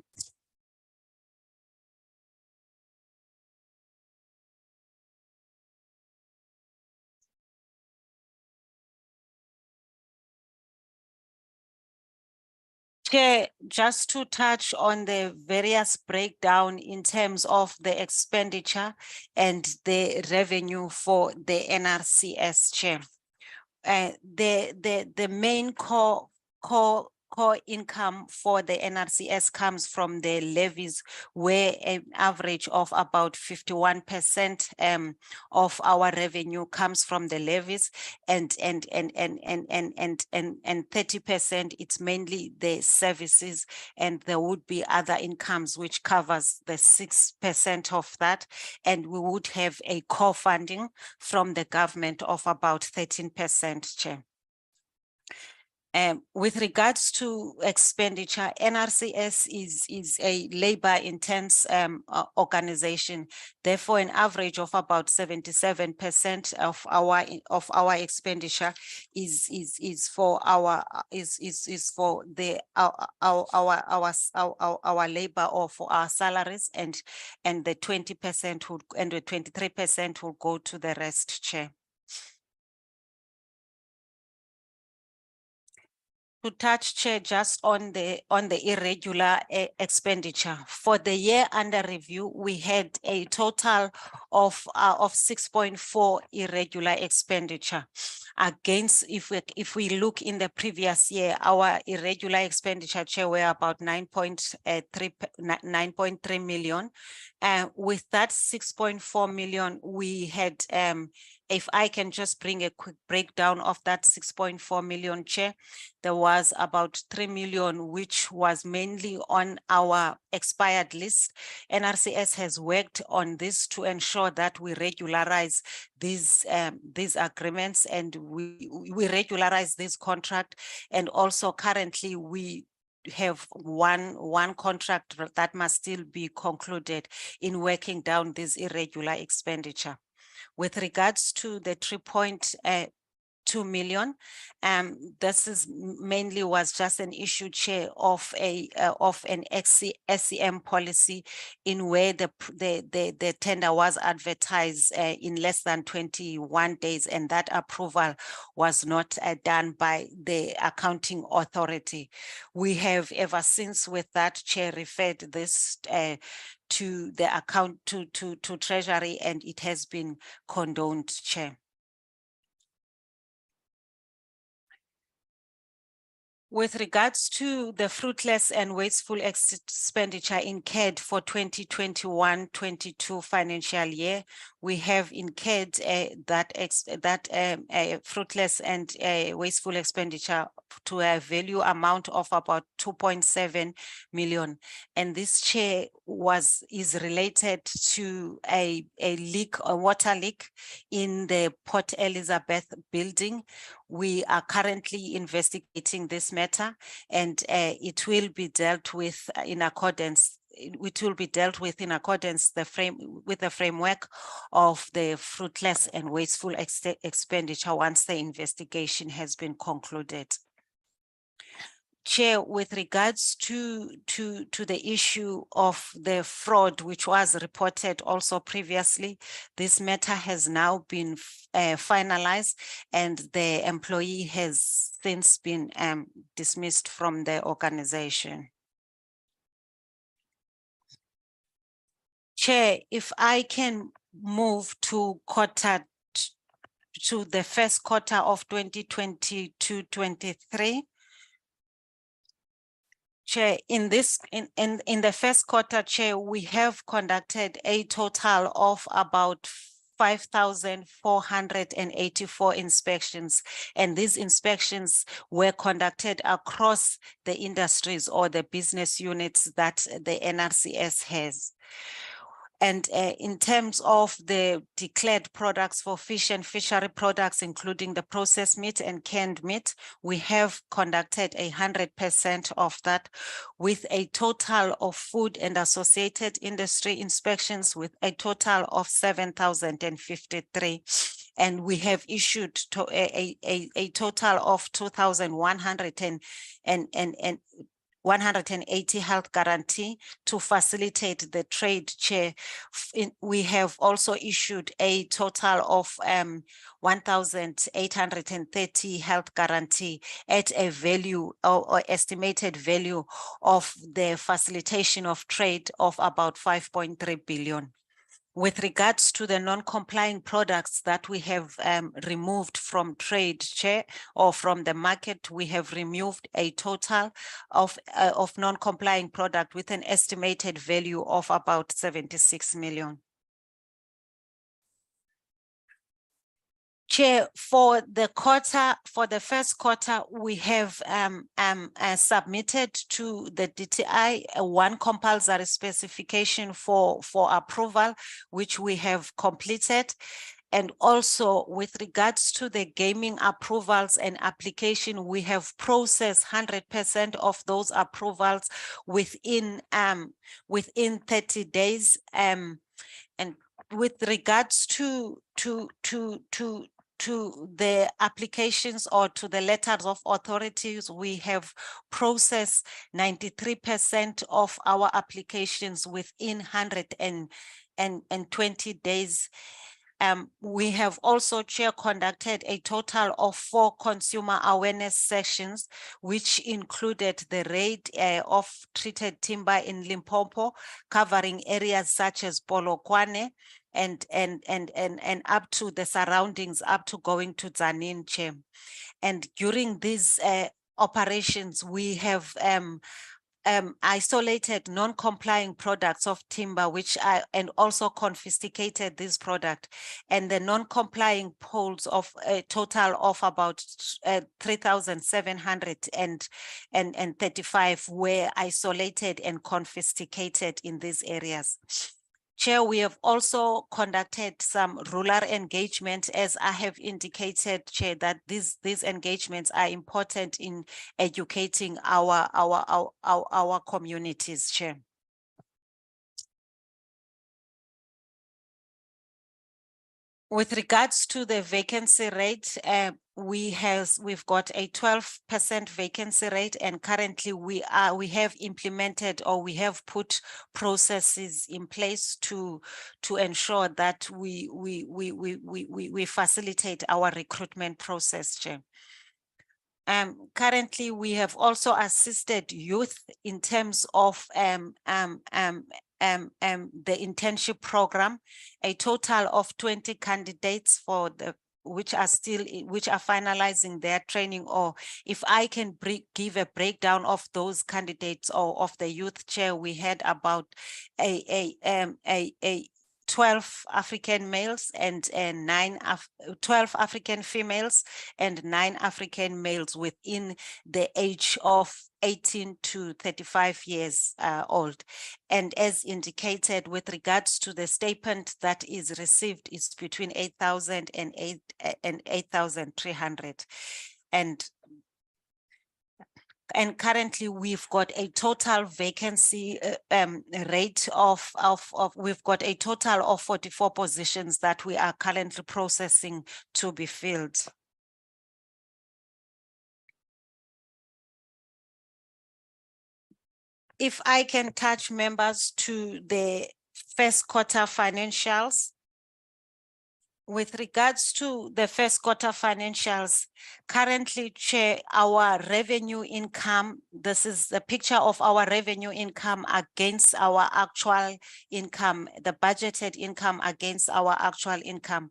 H: Chair, just to touch on the various breakdown in terms of the expenditure and the revenue for the NRCS, Chair. The main core income for the NRCS comes from the levies, where an average of about 51% of our revenue comes from the levies, and 30% it's mainly the services, and there would be other incomes which covers the 6% of that, and we would have a core funding from the government of about 13%, Chair. With regards to expenditure, NRCS is a labor-intense organization. Therefore, an average of about 77% of our expenditure is for our labor or for our salaries, and the 20% would, and the 23% will go to the rest, Chair. To touch, Chair, just on the irregular expenditure. For the year under review, we had a total of 6.4 irregular expenditure. Against, if we look in the previous year, our irregular expenditure, Chair, were about 9.3 million. With that 6.4 million, we had, if I can just bring a quick breakdown of that 6.4 million, Chair, there was about 3 million, which was mainly on our expired list. NRCS has worked on this to ensure that we regularize these agreements, and we regularize this contract. And also currently we have one contract that must still be concluded in working down this irregular expenditure. With regards to the 3 2 million. This is mainly was just an issue, Chair, of an SEM policy in where the tender was advertised in less than 21 days, and that approval was not done by the accounting authority. We have ever since with that, Chair, referred this to the account to Treasury, and it has been condoned, Chair. With regards to the fruitless and wasteful expenditure incurred for 2021-22 financial year, we have incurred fruitless and wasteful expenditure to a value amount of about 2.7 million. And this, Chair, is related to a water leak in the Port Elizabeth building. We are currently investigating this matter, and it will be dealt with in accordance. It will be dealt with in accordance with the framework of the fruitless and wasteful expenditure once the investigation has been concluded. Chair, with regards to the issue of the fraud, which was reported also previously, this matter has now been finalized, and the employee has since been dismissed from the organization. Chair, if I can move to the first quarter of 2022-23. Chair, in the first quarter, Chair, we have conducted a total of about 5,484 inspections, and these inspections were conducted across the industries or the business units that the NRCS has. And in terms of the declared products for fish and fishery products, including the processed meat and canned meat, we have conducted 100% of that, with a total of food and associated industry inspections with a total of 7,053. And we have issued a total of 2,180 health guarantee to facilitate the trade, Chair. We have also issued a total of 1,830 health guarantee at a value or estimated value of the facilitation of trade of about 5.3 billion. With regards to the non-complying products that we have removed from trade, Chair, or from the market, we have removed a total of non-complying product with an estimated value of about 76 million. Chair, for the first quarter, we have submitted to the DTI one compulsory specification for approval, which we have completed. And also with regards to the gaming approvals and application, we have processed 100% of those approvals within 30 days. And with regards to the applications or to the letters of authorities, we have processed 93% of our applications within 120 days. We have also, Chair, conducted a total of 4 consumer awareness sessions, which included the raid of treated timber in Limpopo, covering areas such as Polokwane and up to the surroundings, up to going to Tzaneen, Chair. And during these operations, we have isolated non-complying products of timber, and also confiscated this product. And the non-complying poles of a total of about 3,735 were isolated and confiscated in these areas. Chair, we have also conducted some rural engagement, as I have indicated, Chair, that these engagements are important in educating our communities, Chair. With regards to the vacancy rate, we've got a 12% vacancy rate, and currently we have implemented, or we have put processes in place to ensure that we facilitate our recruitment process, Chair. Currently, we have also assisted youth in terms of the internship program, a total of 20 candidates for the which are finalizing their training. Or if I can give a breakdown of those candidates or of the youth, Chair, we had about 12 African males and 12 African females and 9 African males within the age of 18 to 35 years old. And as indicated, with regards to the stipend that is received, is between 8,000 and 8,300. And currently we've got a total vacancy rate of we've got a total of 44 positions that we are currently processing to be filled. If I can touch members to the first quarter financials. With regards to the first quarter financials, currently, Chair, our revenue income, this is the picture of our revenue income against our actual income, the budgeted income against our actual income.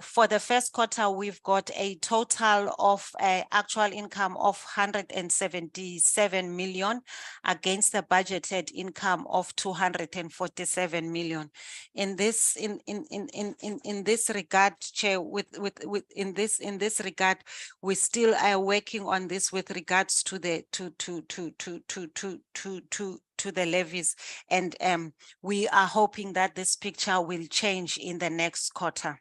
H: For the first quarter, we've got a total of actual income of 177 million against the budgeted income of 247 million. In this regard, Chair, in this regard, we still are working on this with regards to the to the levies, and we are hoping that this picture will change in the next quarter.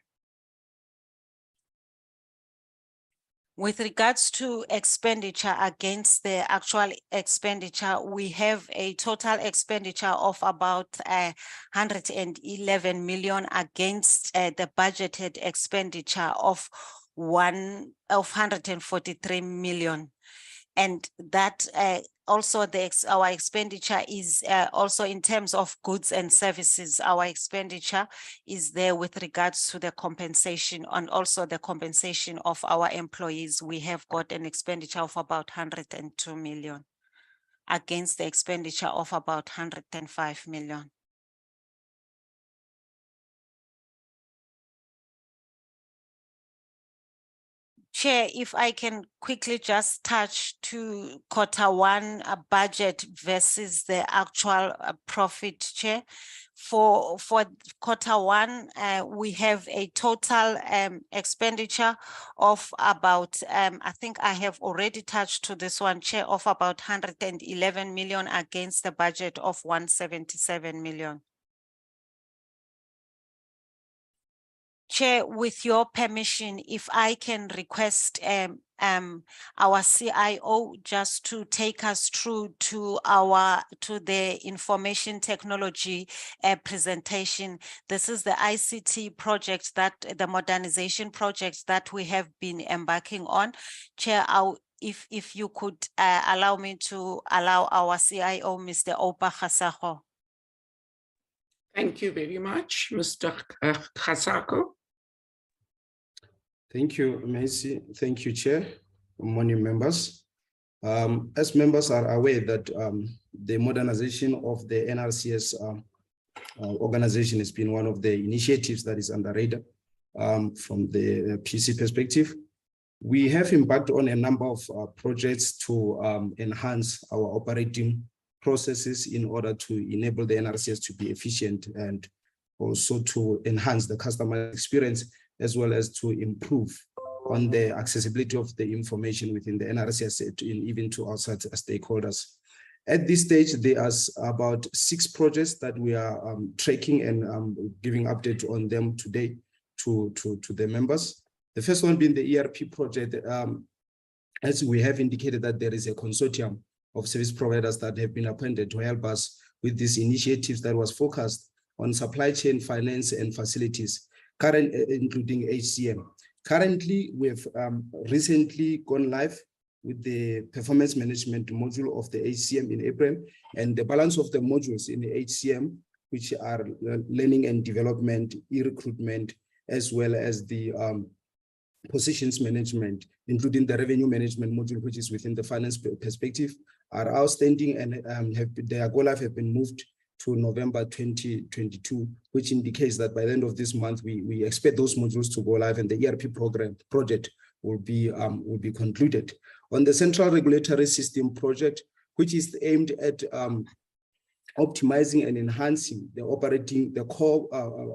H: With regards to expenditure against the actual expenditure, we have a total expenditure of about 111 million against the budgeted expenditure of 143 million. And that also our expenditure is also in terms of goods and services. Our expenditure is there with regards to the compensation and also the compensation of our employees. We have got an expenditure of about 102 million against the expenditure of about 105 million. Chair, if I can quickly just touch to quarter one budget versus the actual profit, Chair. For quarter one, we have a total expenditure of about, I think I have already touched to this one, Chair, of about 111 million against the budget of 177 million. Chair, with your permission, if I can request our CIO just to take us through to the information technology presentation. This is the ICT project, that the modernization project that we have been embarking on. Chair, if you could allow me to allow our CIO, Mr. Opa Khasako.
B: Thank you very much, Mr. Khasako.
I: Thank you, Macy. Thank you, Chair. Good morning, members. As members are aware that the modernization of the NRCS organization has been one of the initiatives that is under radar from the PC perspective. We have embarked on a number of projects to enhance our operating processes in order to enable the NRCS to be efficient and also to enhance the customer experience, as well as to improve on the accessibility of the information within the NRCS even to outside stakeholders. At this stage, there are about 6 projects that we are tracking and giving update on them today to the members. The first one being the ERP project, as we have indicated that there is a consortium of service providers that have been appointed to help us with these initiatives that was focused on supply chain, finance, and facilities. including HCM. Currently, we have recently gone live with the performance management module of the HCM in April, and the balance of the modules in the HCM, which are learning and development, e-recruitment, as well as the positions management, including the revenue management module, which is within the finance perspective, are outstanding and their go live have been moved to November 2022, which indicates that by the end of this month, we expect those modules to go live and the ERP project will be concluded. On the central regulatory system project, which is aimed at optimizing and enhancing the core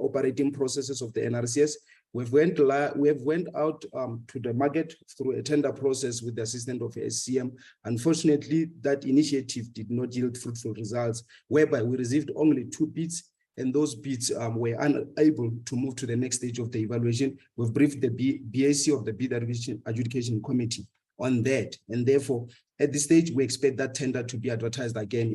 I: operating processes of the NRCS, we have went out to the market through a tender process with the assistance of SCM. Unfortunately, that initiative did not yield fruitful results, whereby we received only 2 bids, and those bids were unable to move to the next stage of the evaluation. We've briefed the BAC of the Bid Adjudication Committee on that, and therefore, at this stage, we expect that tender to be advertised again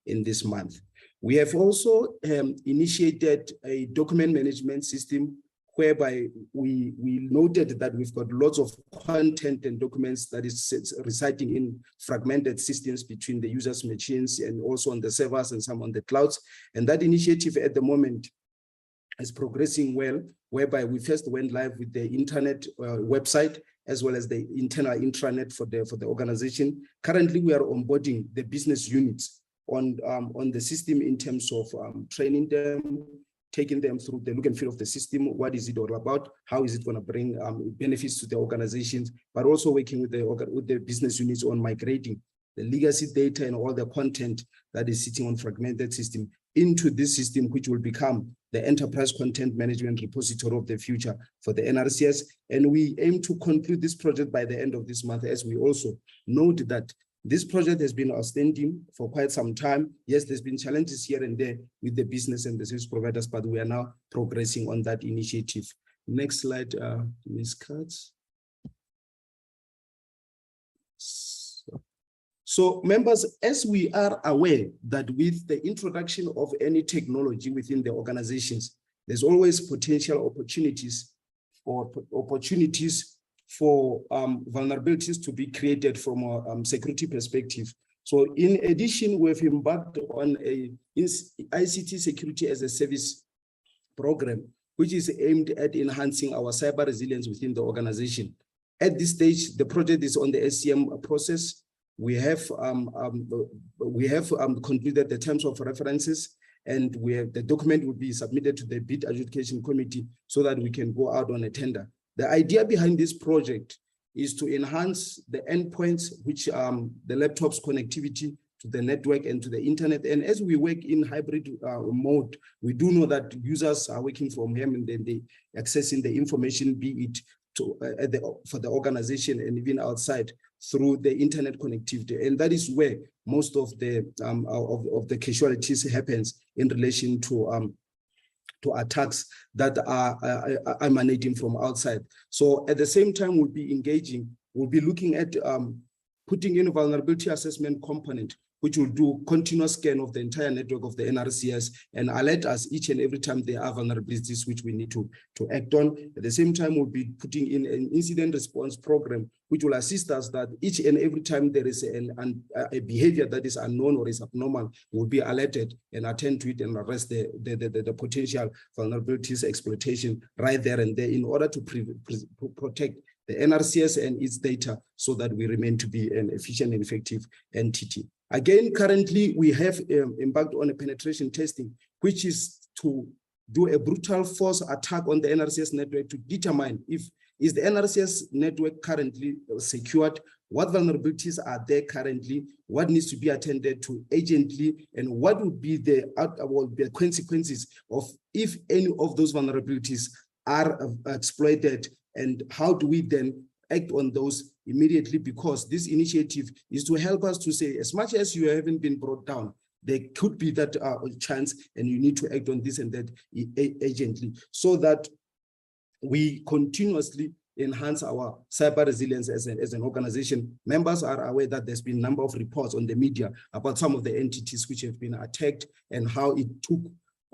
I: in this month. We have also initiated a document management system whereby we noted that we've got lots of content and documents that is residing in fragmented systems between the users' machines and also on the servers and some on the clouds. And that initiative at the moment is progressing well, whereby we first went live with the internet website as well as the internal intranet for the organization. Currently, we are onboarding the business units on the system in terms of training them, taking them through the look and feel of the system. What is it all about? How is it going to bring benefits to the organizations, but also working with the business units on migrating the legacy data and all the content that is sitting on fragmented system into this system, which will become the enterprise content management repository of the future for the NRCS. And we aim to conclude this project by the end of this month, as we also note that this project has been outstanding for quite some time. Yes, there's been challenges here and there with the business and the service providers, but we are now progressing on that initiative. Next slide, Ms. Katz. So members, as we are aware that with the introduction of any technology within the organizations, there's always potential opportunities for vulnerabilities to be created from a security perspective. So in addition, we've embarked on a ICT security as a service program, which is aimed at enhancing our cyber resilience within the organization. At this stage, the project is on the SCM process. We have concluded the terms of references, and the document will be submitted to the Bid Adjudication Committee so that we can go out on a tender. The idea behind this project is to enhance the endpoints, which the laptop's connectivity to the network and to the internet. And as we work in hybrid mode, we do know that users are working from home and then they accessing the information, be it for the organization and even outside through the internet connectivity. And that is where most of the casualties happens in relation to attacks that are emanating from outside. So at the same time, we'll be looking at putting in a vulnerability assessment component, which will do continuous scan of the entire network of the NRCS and alert us each and every time there are vulnerabilities which we need to act on. At the same time, we'll be putting in an incident response program, which will assist us that each and every time there is a behavior that is unknown or is abnormal, we'll be alerted and attend to it and arrest the potential vulnerabilities exploitation right there and there in order to protect the NRCS and its data so that we remain to be an efficient and effective entity. Again, currently, we have embarked on a penetration testing, which is to do a brutal force attack on the NRCS network to determine is the NRCS network currently secured, what vulnerabilities are there currently, what needs to be attended to urgently, and what would be the consequences of if any of those vulnerabilities are exploited, and how do we then act on those immediately, because this initiative is to help us to say, as much as you haven't been brought down, there could be that chance and you need to act on this and that urgently, so that we continuously enhance our cyber resilience as an organization. Members are aware that there's been a number of reports on the media about some of the entities which have been attacked and how it took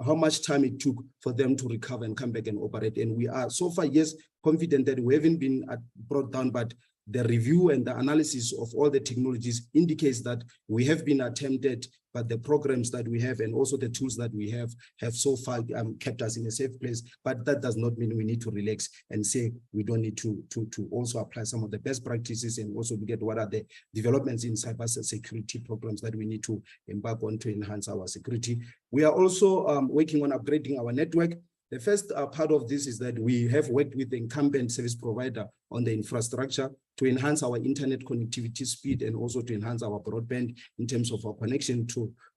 I: how much time it took for them to recover and come back and operate. And we are so far, yes, confident that we haven't been brought down, but the review and the analysis of all the technologies indicates that we have been attempted, but the programs that we have and also the tools that we have so far kept us in a safe place. But that does not mean we need to relax and say we don't need to also apply some of the best practices and also look at what are the developments in cyber security programs that we need to embark on to enhance our security. We are also working on upgrading our network. The first part of this is that we have worked with the incumbent service provider on the infrastructure to enhance our internet connectivity speed and also to enhance our broadband in terms of our connection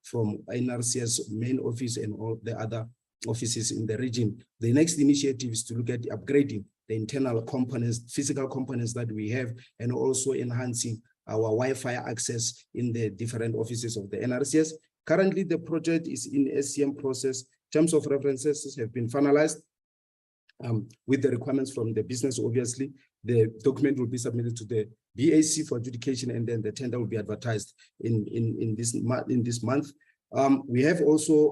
I: from NRCS main office and all the other offices in the region. The next initiative is to look at upgrading the internal components, physical components that we have, and also enhancing our Wi-Fi access in the different offices of the NRCS. Currently, the project is in SCM process. Terms of references have been finalized with the requirements from the business. Obviously, the document will be submitted to the BAC for adjudication, and then the tender will be advertised in this month. We have also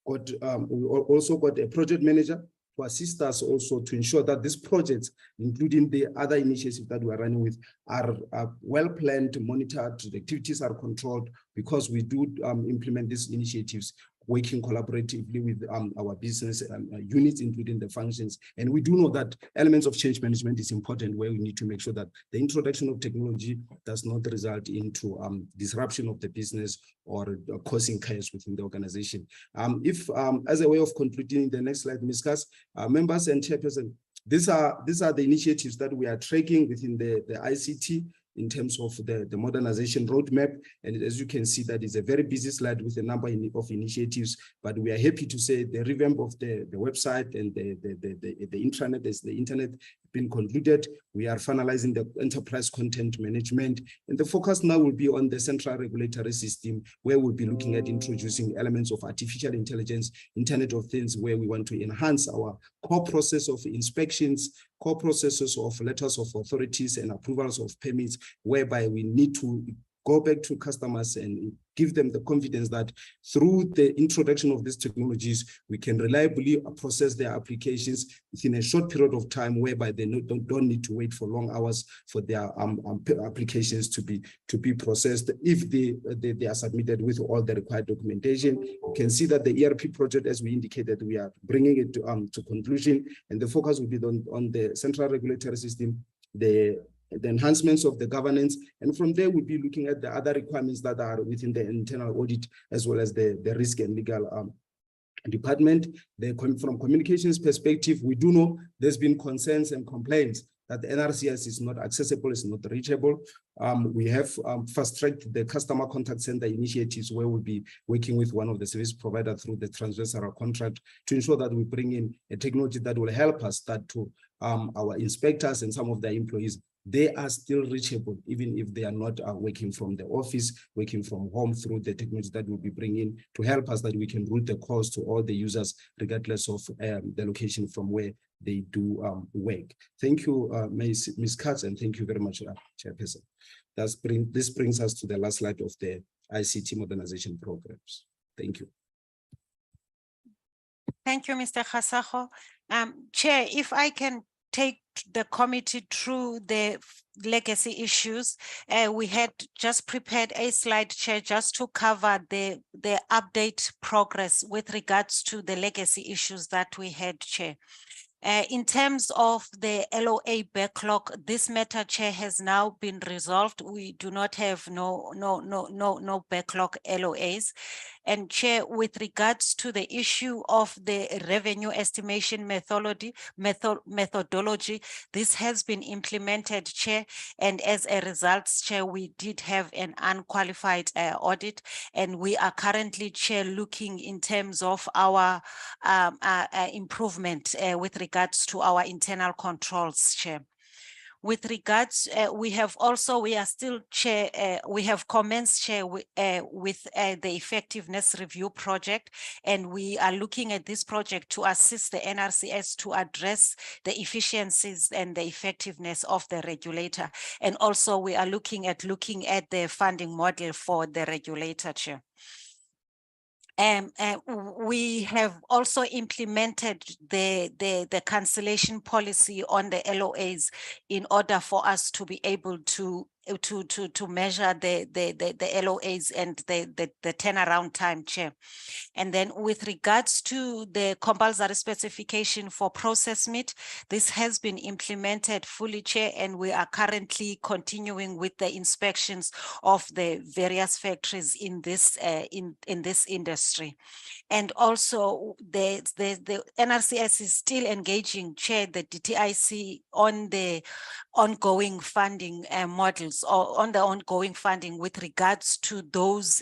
I: got a project manager to assist us also to ensure that these projects, including the other initiatives that we are running with, are well planned, monitored, the activities are controlled, because we do implement these initiatives working collaboratively with our business units, including the functions. And we do know that elements of change management is important, where we need to make sure that the introduction of technology does not result into disruption of the business or causing chaos within the organization. As a way of concluding, the next slide, Ms. Kass, members and chairperson, these are the initiatives that we are tracking within the ICT in terms of the modernization roadmap. And as you can see, that is a very busy slide with a number of initiatives, but we are happy to say the revamp of the website and the intranet, as the internet been concluded. We are finalizing the enterprise content management, and the focus now will be on the central regulatory system, where we'll be looking at introducing elements of artificial intelligence, Internet of Things, where we want to enhance our core process of inspections, core processes of letters of authorities and approvals of permits, whereby we need to go back to customers and give them the confidence that through the introduction of these technologies, we can reliably process their applications within a short period of time, whereby they don't need to wait for long hours for their applications to be processed if they are submitted with all the required documentation. You can see that the ERP project, as we indicated, we are bringing it to conclusion, and the focus will be on the central regulatory system, the enhancements of the governance, and from there we'll be looking at the other requirements that are within the internal audit, as well as the risk and legal department. From communications perspective, we do know there's been concerns and complaints that the NRCS is not accessible, is not reachable. We have fast-tracked the customer contact center initiatives, where we'll be working with one of the service providers through the transversal contract to ensure that we bring in a technology that will help us start to our inspectors and some of their employees. They are still reachable, even if they are not working from the office, working from home, through the technology that we'll be bringing to help us, that we can route the calls to all the users, regardless of the location from where they do work. Thank you, Ms. Katz, and thank you very much, Chairperson. This brings us to the last slide of the ICT modernization programs. Thank you.
H: Thank you, Mr. Khasaho. Chair, if I can take the committee through the legacy issues. We had just prepared a slide, Chair, just to cover the update progress with regards to the legacy issues that we had, Chair. In terms of the LOA backlog, this matter, Chair, has now been resolved. We do not have no backlog LOAs. And Chair, with regards to the issue of the revenue estimation methodology, this has been implemented, Chair. And as a result, Chair, we did have an unqualified audit, and we are currently, Chair, looking in terms of our improvement with regards to our internal controls, Chair. With regards, we are still, Chair, we have commenced, Chair, with the effectiveness review project, and we are looking at this project to assist the NRCS to address the efficiencies and the effectiveness of the regulator. And also we are looking at the funding model for the regulator, Chair. We have also implemented the cancellation policy on the LOAs in order for us to be able to measure the LOAs and the turnaround time, Chair. And then with regards to the compulsory specification for process meat, this has been implemented fully, Chair, and we are currently continuing with the inspections of the various factories in this industry. And also the NRCS is still engaging, Chair, the DTIC on the ongoing funding models, or on the ongoing funding with regards to those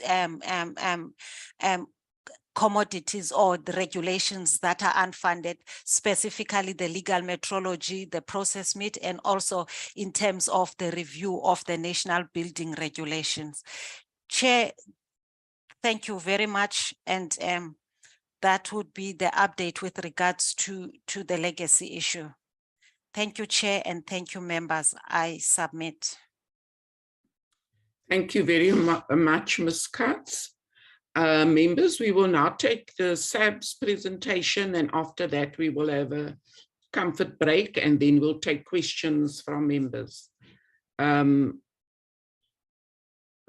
H: commodities or the regulations that are unfunded, specifically the legal metrology, the process meat, and also in terms of the review of the national building regulations. Chair, thank you very much. And that would be the update with regards to the legacy issue. Thank you, Chair, and thank you, members. I submit.
B: Thank you very much, Ms. Katz. Members, we will now take the SABS presentation, and after that we will have a comfort break, and then we'll take questions from members. Ms.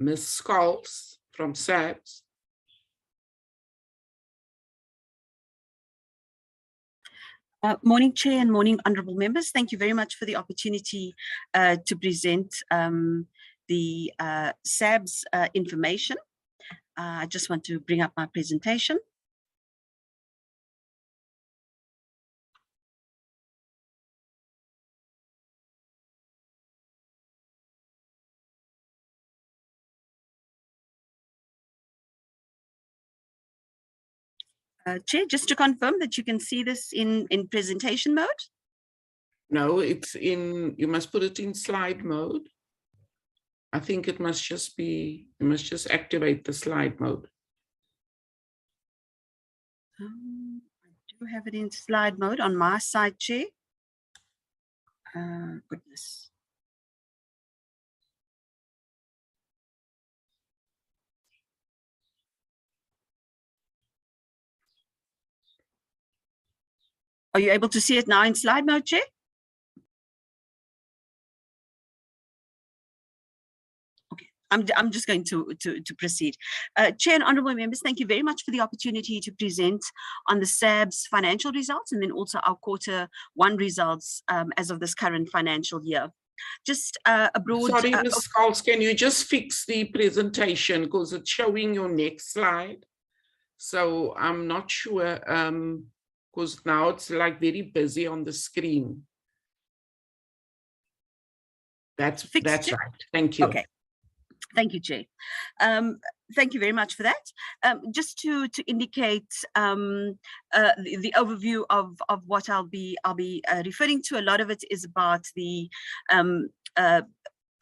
B: Scholes from SABS.
J: Morning, Chair, and morning, honourable members. Thank you very much for the opportunity to present the SABS information. I just want to bring up my presentation. Chair, just to confirm that you can see this in presentation mode?
B: No, it's in, you must put it in slide mode. I think it must just be, you must just activate the slide mode.
J: I do have it in slide mode on my side, Chair. Goodness. Are you able to see it now in slide mode, Chair? I'm just going to proceed. Chair and honourable members, thank you very much for the opportunity to present on the SABS financial results, and then also our Q1 results as of this current financial year. Just a broad...
B: Sorry, Ms. Scholes, can you just fix the presentation, because it's showing your next slide. So I'm not sure, because now it's like very busy on the screen. That's right. Thank you.
J: Okay. Thank you, Chair. Thank you very much for that. Just to indicate the overview of what I'll be referring to, a lot of it is about the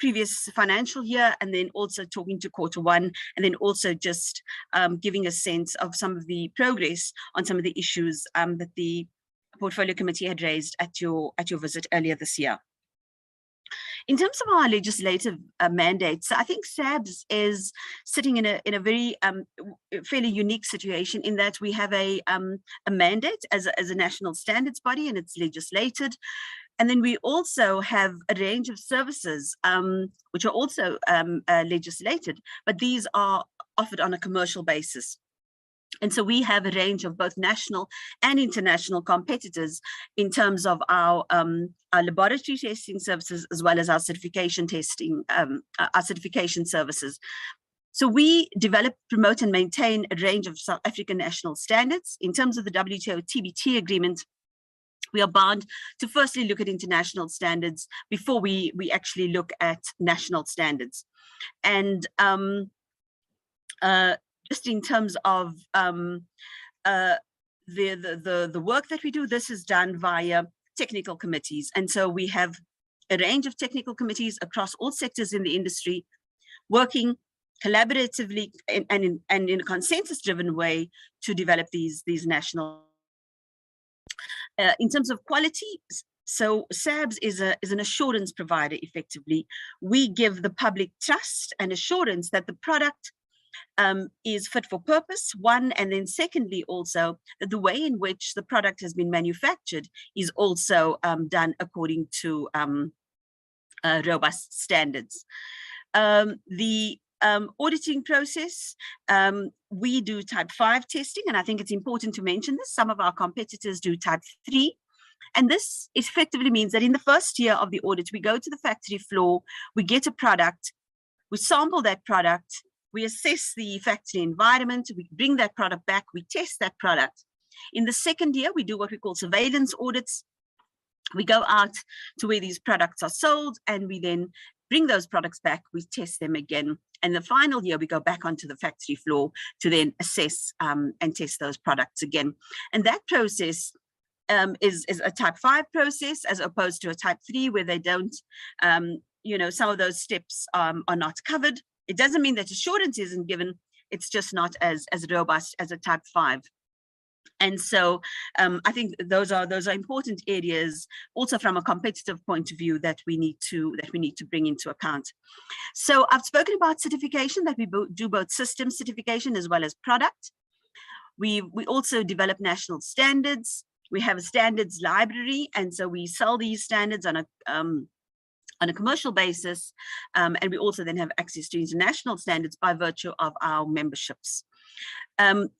J: previous financial year, and then also talking to Q1, and then also just giving a sense of some of the progress on some of the issues that the Portfolio Committee had raised at your visit earlier this year. In terms of our legislative mandates, I think SABS is sitting in a very fairly unique situation in that we have a mandate as a national standards body, and it's legislated. And then we also have a range of services which are also legislated, but these are offered on a commercial basis. And so we have a range of both national and international competitors in terms of our laboratory testing services, as well as our certification testing, our certification services. So we develop, promote, and maintain a range of South African national standards. In terms of the WTO TBT agreement, we are bound to firstly look at international standards before we actually look at national standards. And just in terms of the work that we do, this is done via technical committees. And so we have a range of technical committees across all sectors in the industry, working collaboratively and in a consensus-driven way to develop these national. In terms of quality, so SABS is an assurance provider, effectively. We give the public trust and assurance that the product is fit for purpose, one, and then secondly also that the way in which the product has been manufactured is also done according to robust standards. The auditing process, we do type 5 testing, and I think it's important to mention this. Some of our competitors do type 3. And this effectively means that in the first year of the audit, we go to the factory floor, we get a product, we sample that product, we assess the factory environment, we bring that product back, we test that product. In the second year, we do what we call surveillance audits. We go out to where these products are sold, and we then bring those products back, we test them again. And the final year, we go back onto the factory floor to then assess and test those products again. And that process is a type 5 process as opposed to a type 3 where they don't, some of those steps are not covered. It doesn't mean that assurance isn't given, it's just not as robust as a type 5. And so I think those are important areas also from a competitive point of view that we need to bring into account. So I've spoken about certification, that we do both system certification as well as product. We also develop national standards. We have a standards library, and so we sell these standards on a commercial basis, and we also then have access to international standards by virtue of our memberships.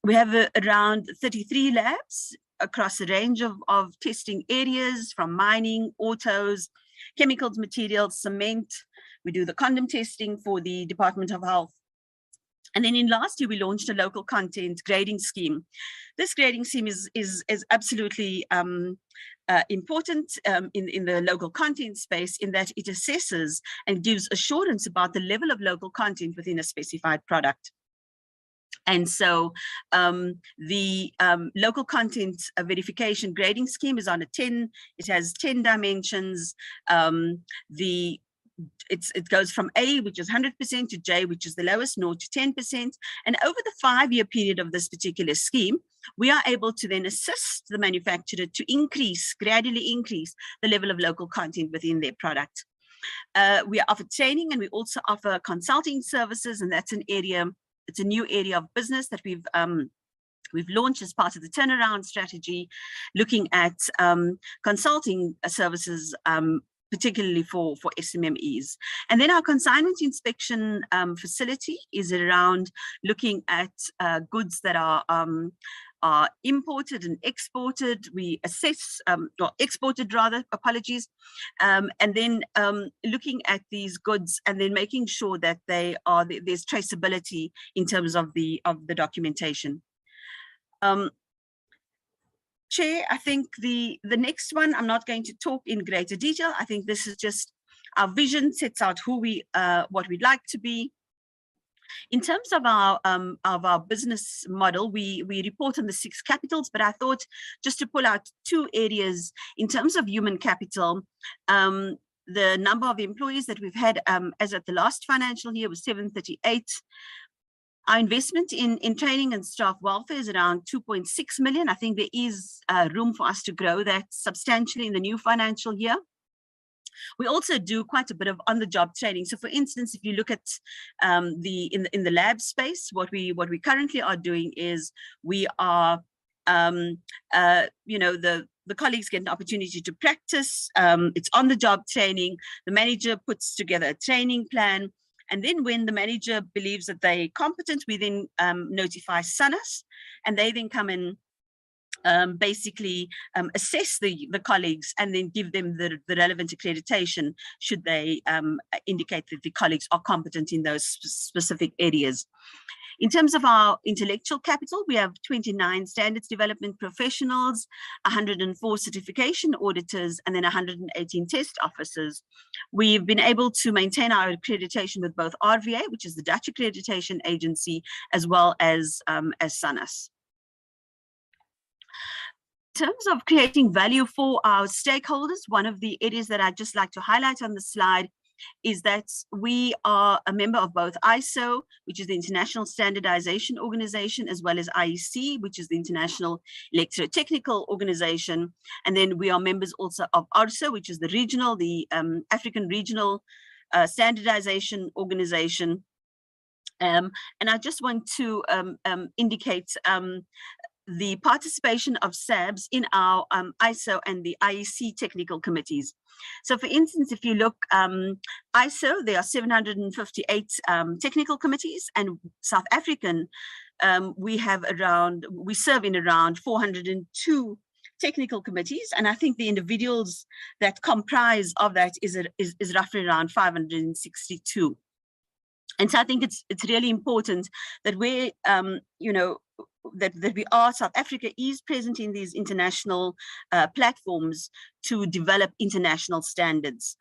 J: We have around 33 labs across a range of testing areas, from mining, autos, chemicals, materials, cement. We do the condom testing for the Department of Health. And then in last year, we launched a local content grading scheme. This grading scheme is absolutely important in the local content space, in that it assesses and gives assurance about the level of local content within a specified product. And so the local content verification grading scheme is on it has 10 dimensions. It goes from A, which is 100%, to J, which is the lowest, 0 to 10%. And over the 5-year period of this particular scheme, we are able to then assist the manufacturer to gradually increase the level of local content within their product. We offer training, and we also offer consulting services, and that's it's a new area of business that we've launched as part of the turnaround strategy, looking at consulting services, particularly for SMMEs. And then our consignment inspection facility is around looking at goods that are imported and exported. We assess, or exported rather, apologies, and then looking at these goods and then making sure that there's traceability in terms of the documentation. Chair, I think the next one, I'm not going to talk in greater detail. I think this is just our vision, sets out who what we'd like to be. In terms of our business model, we report on the 6 capitals, but I thought just to pull out 2 areas in terms of human capital. The number of employees that we've had as at the last financial year was 738. Our investment in training and staff welfare is around 2.6 million. I think there is room for us to grow that substantially in the new financial year. We also do quite a bit of on-the-job training. So, for instance, if you look at in the lab space, what we currently are doing is we are, the colleagues get an opportunity to practice. It's on-the-job training. The manager puts together a training plan. And then when the manager believes that they're competent, we then notify SANAS, and they then come in, basically assess the colleagues and then give them the relevant accreditation should they indicate that the colleagues are competent in those specific areas. In terms of our intellectual capital, we have 29 standards development professionals, 104 certification auditors, and then 118 test officers. We've been able to maintain our accreditation with both RVA, which is the Dutch accreditation agency, as well as SANAS. In terms of creating value for our stakeholders, one of the areas that I'd just like to highlight on the slide is that we are a member of both ISO, which is the International Standardization Organization, as well as IEC, which is the International Electrotechnical Organization. And then we are members also of ARSO, which is the African Regional Standardization Organization. And I just want to indicate the participation of SABS in our ISO and the IEC technical committees. So for instance, if you look, ISO, there are 758 technical committees, and South African, we serve in around 402 technical committees, and I think the individuals that comprise of that is roughly around 562. And so I think it's really important that we, you know, that we are, South Africa is present in these international platforms to develop international standards.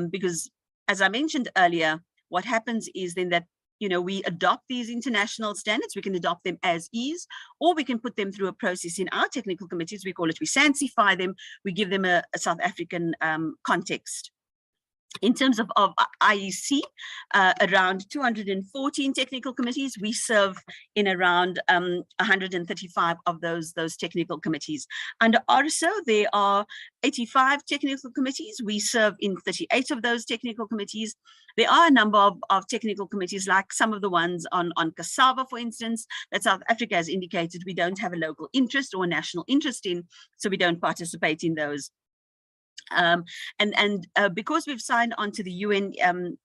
J: Because as I mentioned earlier, what happens is then that, you know, we adopt these international standards, we can adopt them as is, or we can put them through a process in our technical committees, we call it, we sanctify them, we give them a South African context. In terms of IEC, around 214 technical committees, we serve in around 135 of those technical committees. Under RSO, there are 85 technical committees. We serve in 38 of those technical committees. There are a number of technical committees, like some of the ones on cassava, for instance, that South Africa has indicated we don't have a local interest or a national interest in, so we don't participate in those. Because we've signed on to the UN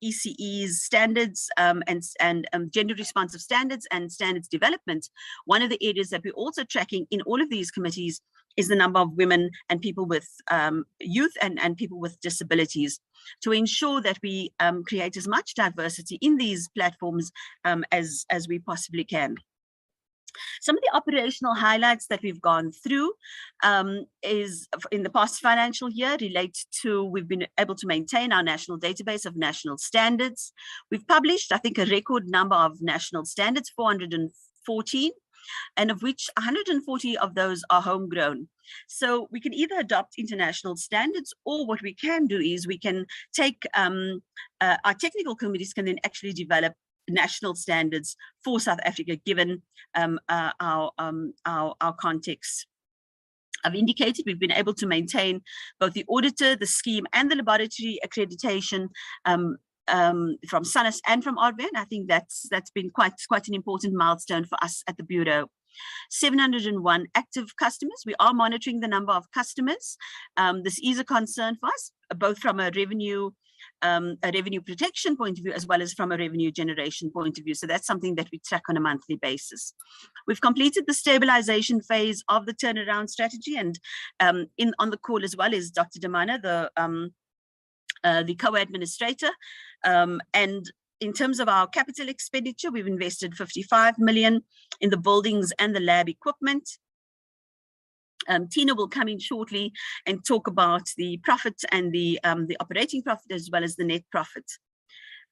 J: ECE's standards and gender responsive standards and standards development, one of the areas that we're also tracking in all of these committees is the number of women and people with youth and people with disabilities, to ensure that we create as much diversity in these platforms as we possibly can. Some of the operational highlights that we've gone through is in the past financial year relate to, we've been able to maintain our national database of national standards. We've published, I think, a record number of national standards, 414, and of which 140 of those are homegrown. So we can either adopt international standards, or what we can do is we can take, our technical committees can then actually develop national standards for South Africa, given our context. I've indicated we've been able to maintain both the auditor, the scheme, and the laboratory accreditation from SANUS and from ARDBEN. I think that's been quite an important milestone for us at the Bureau. 701 active customers. We are monitoring the number of customers. This is a concern for us, both from a revenue protection point of view, as well as from a revenue generation point of view. So that's something that we track on a monthly basis. We've completed the stabilization phase of the turnaround strategy, and on the call as well is Dr. Damana, the co-administrator. And in terms of our capital expenditure, we've invested 55 million in the buildings and the lab equipment. Tina will come in shortly and talk about the profit and the operating profit, as well as the net profit.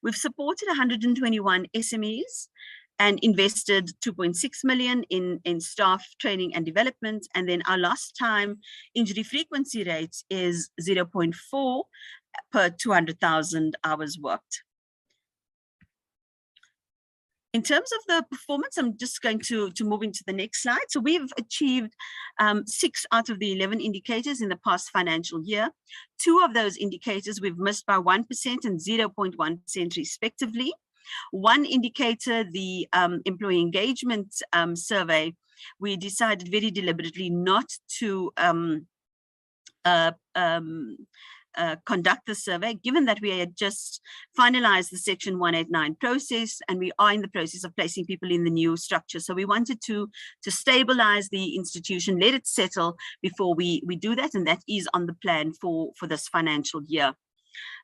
J: We've supported 121 SMEs and invested 2.6 million in staff training and development. And then our lost time injury frequency rate is 0.4 per 200,000 hours worked. In terms of the performance, I'm just going to move into the next slide. So we've achieved 6 out of the 11 indicators in the past financial year. 2 of those indicators we've missed by 1% and 0.1% respectively. One indicator, the employee engagement survey, we decided very deliberately not to conduct the survey, given that we had just finalized the Section 189 process, and we are in the process of placing people in the new structure. So we wanted to stabilize the institution, let it settle before we do that, and that is on the plan for this financial year.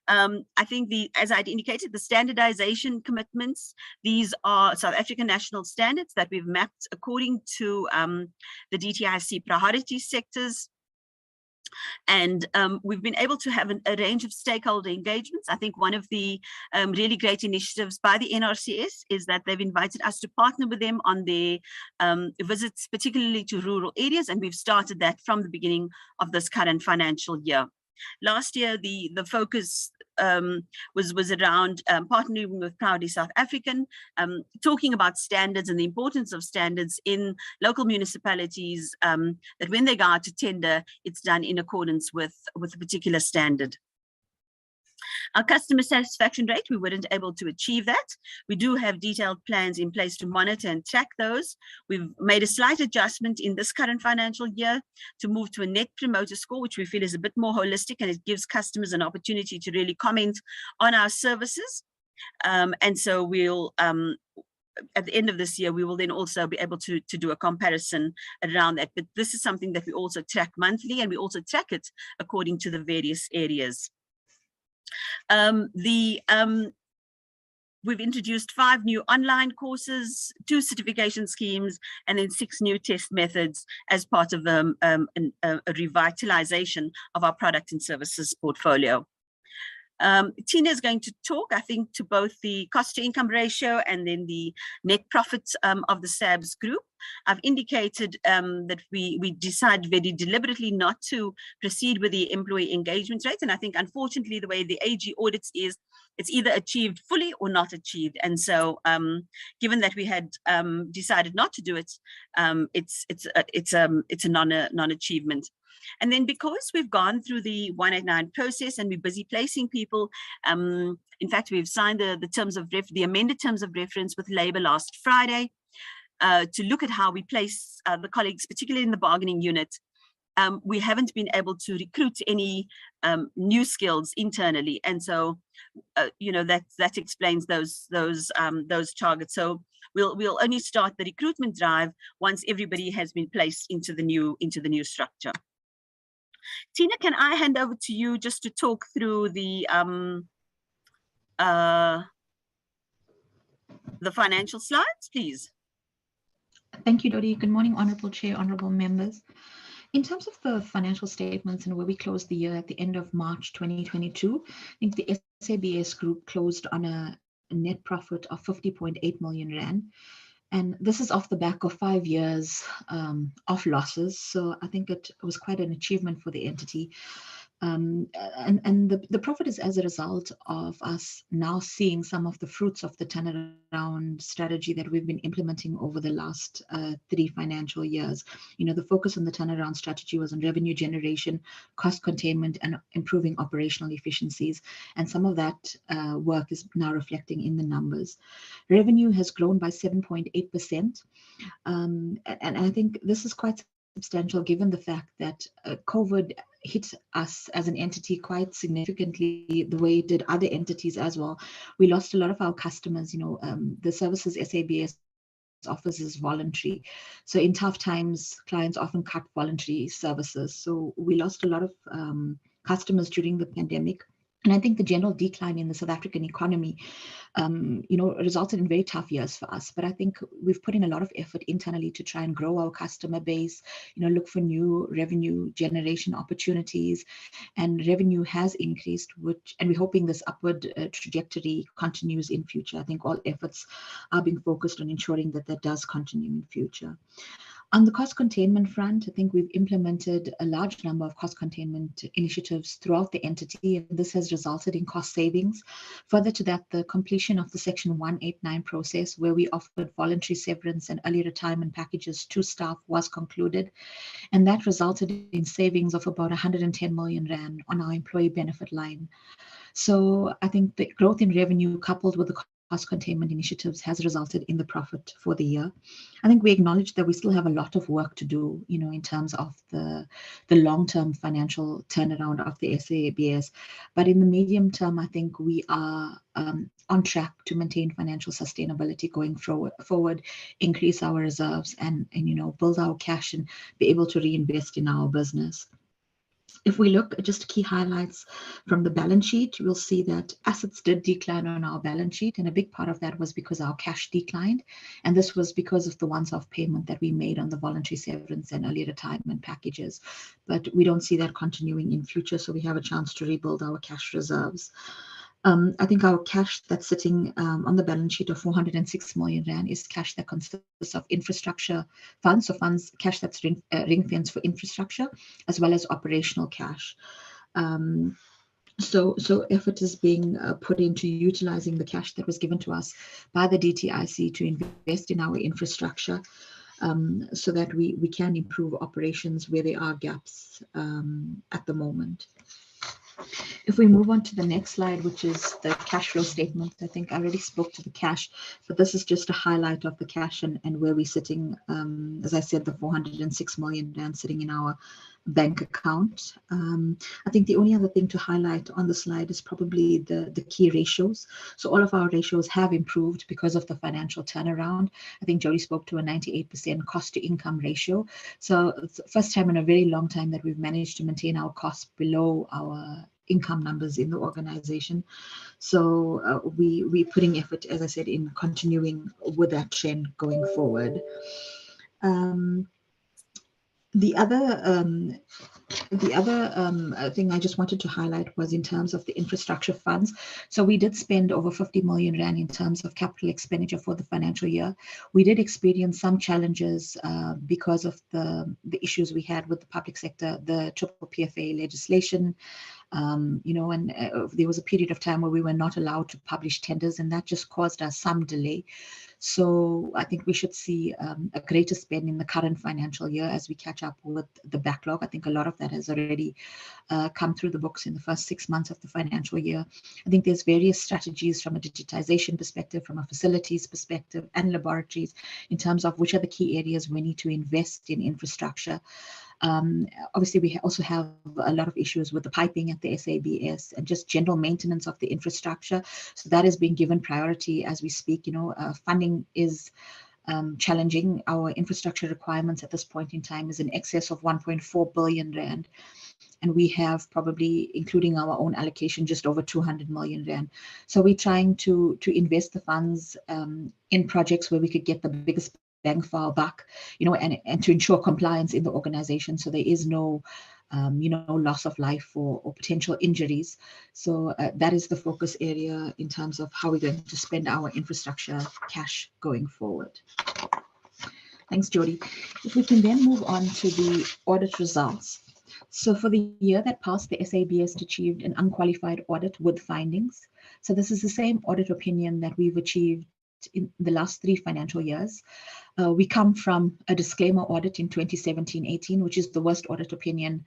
J: I think as I'd indicated, the standardization commitments, these are South African national standards that we've mapped according to the DTIC priority sectors. And we've been able to have a range of stakeholder engagements. I think one of the really great initiatives by the NRCS is that they've invited us to partner with them on their visits, particularly to rural areas, and we've started that from the beginning of this current financial year. Last year, the focus was around partnering with Proudly South African, talking about standards and the importance of standards in local municipalities, that when they go out to tender, it's done in accordance with a particular standard. Our customer satisfaction rate, we weren't able to achieve that. We do have detailed plans in place to monitor and track those. We've made a slight adjustment in this current financial year to move to a net promoter score, which we feel is a bit more holistic, and it gives customers an opportunity to really comment on our services. And so we'll, at the end of this year, we will then also be able to do a comparison around that. But this is something that we also track monthly, and we also track it according to the various areas. We've introduced 5 new online courses, 2 certification schemes, and then 6 new test methods as part of a revitalization of our product and services portfolio. Tina is going to talk, I think, to both the cost to income ratio and then the net profits of the SABS group. I've indicated that we decided very deliberately not to proceed with the employee engagement rate. And I think, unfortunately, the way the AG audits is, it's either achieved fully or not achieved. And so given that we had decided not to do it, it's a non-achievement. And then because we've gone through the 189 process and we're busy placing people, in fact, we've signed the amended terms of reference with Labour last Friday to look at how we place the colleagues, particularly in the bargaining unit. We haven't been able to recruit any new skills internally. And so, that explains those targets. So we'll only start the recruitment drive once everybody has been placed into the new structure. Tina, can I hand over to you just to talk through the financial slides, please?
K: Thank you, Dodi. Good morning, Honorable Chair, Honorable members. In terms of the financial statements and where we closed the year at the end of March 2022, I think the SABS group closed on a net profit of 50.8 million rand. And this is off the back of 5 years of losses. So I think it was quite an achievement for the entity. And the profit is as a result of us now seeing some of the fruits of the turnaround strategy that we've been implementing over the last 3 financial years. The focus on the turnaround strategy was on revenue generation, cost containment, and improving operational efficiencies. And some of that work is now reflecting in the numbers. Revenue has grown by 7.8%. And I think this is quite substantial given the fact that COVID hit us as an entity quite significantly, the way it did other entities as well. We lost a lot of our customers. The services SABS offers is voluntary. So in tough times, clients often cut voluntary services. So we lost a lot of customers during the pandemic. And I think the general decline in the South African economy, resulted in very tough years for us. But I think we've put in a lot of effort internally to try and grow our customer base, look for new revenue generation opportunities. And revenue has increased, and we're hoping this upward trajectory continues in future. I think all efforts are being focused on ensuring that that does continue in future. On the cost containment front, I think we've implemented a large number of cost containment initiatives throughout the entity, and this has resulted in cost savings. Further to that, the completion of the Section 189 process, where we offered voluntary severance and early retirement packages to staff, was concluded, and that resulted in savings of about 110 million rand on our employee benefit line. So I think the growth in revenue coupled with the cost containment initiatives has resulted in the profit for the year. I think we acknowledge that we still have a lot of work to do, in terms of the long-term financial turnaround of the SABS. But in the medium term, I think we are on track to maintain financial sustainability going forward, increase our reserves, and build our cash and be able to reinvest in our business. If we look at just key highlights from the balance sheet, we'll see that assets did decline on our balance sheet, and a big part of that was because our cash declined, and this was because of the once-off payment that we made on the voluntary severance and early retirement packages. But we don't see that continuing in future, so we have a chance to rebuild our cash reserves. I think our cash that's sitting on the balance sheet of 406 million rand is cash that consists of infrastructure funds, so cash that's ring-fenced for infrastructure, as well as operational cash. So effort is being put into utilizing the cash that was given to us by the DTIC to invest in our infrastructure, so that we can improve operations where there are gaps at the moment. If we move on to the next slide, which is the cash flow statement, I think I already spoke to the cash, but this is just a highlight of the cash and where we're sitting. As I said, the 406 million rand sitting in our bank account. I think the only other thing to highlight on the slide is probably the key ratios. So all of our ratios have improved because of the financial turnaround. I think Jody spoke to a 98% cost to income ratio. So it's the first time in a very long time that we've managed to maintain our costs below our income numbers in the organization. So we're putting effort, as I said, in continuing with that trend going forward. The other thing I just wanted to highlight was in terms of the infrastructure funds. So we did spend over 50 million rand in terms of capital expenditure for the financial year. We did experience some challenges because of the issues we had with the public sector, the triple PFA legislation. And there was a period of time where we were not allowed to publish tenders, and that just caused us some delay. So I think we should see a greater spend in the current financial year as we catch up with the backlog. I think a lot of that has already come through the books in the first 6 months of the financial year. I think there's various strategies from a digitization perspective, from a facilities perspective, and laboratories in terms of which are the key areas we need to invest in infrastructure. Obviously, we also have a lot of issues with the piping at the SABS and just general maintenance of the infrastructure. So that is being given priority as we speak. Funding is challenging. Our infrastructure requirements at this point in time is in excess of 1.4 billion rand. And we have probably, including our own allocation, just over 200 million rand. So we're trying to invest the funds in projects where we could get the biggest bang for our buck, and to ensure compliance in the organization, so there is no loss of life or potential injuries. So that is the focus area in terms of how we're going to spend our infrastructure cash going forward. Thanks, Jody. If we can then move on to the audit results. So for the year that passed, the SABS achieved an unqualified audit with findings. So this is the same audit opinion that we've achieved in the last 3 financial years. We come from a disclaimer audit in 2017-18, which is the worst audit opinion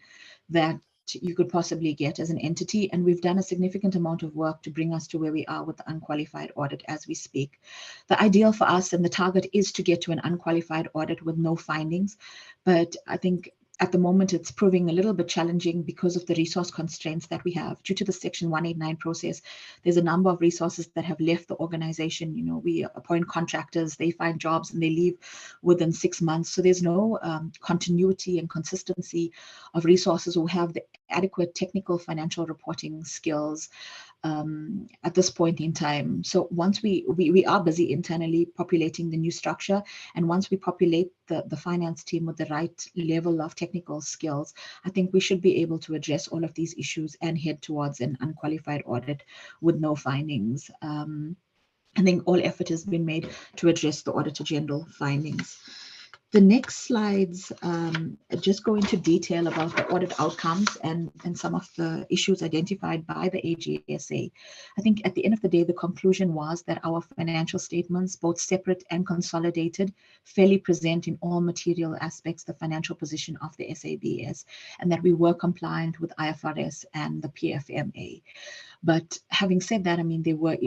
K: that you could possibly get as an entity. And we've done a significant amount of work to bring us to where we are with the unqualified audit as we speak. The ideal for us and the target is to get to an unqualified audit with no findings. But I think at the moment, it's proving a little bit challenging because of the resource constraints that we have. Due to the Section 189 process, there's a number of resources that have left the organization. We appoint contractors, they find jobs, and they leave within 6 months. So there's no continuity and consistency of resources who have the adequate technical financial reporting skills at this point in time. So once we are busy internally populating the new structure, and once we populate the finance team with the right level of technical skills, I think we should be able to address all of these issues and head towards an unqualified audit with no findings. I think all effort has been made to address the Auditor General findings. The next slides just go into detail about the audit outcomes and some of the issues identified by the AGSA. I think at the end of the day, the conclusion was that our financial statements, both separate and consolidated, fairly present in all material aspects the financial position of the SABS, and that we were compliant with IFRS and the PFMA. But having said that, I mean, there were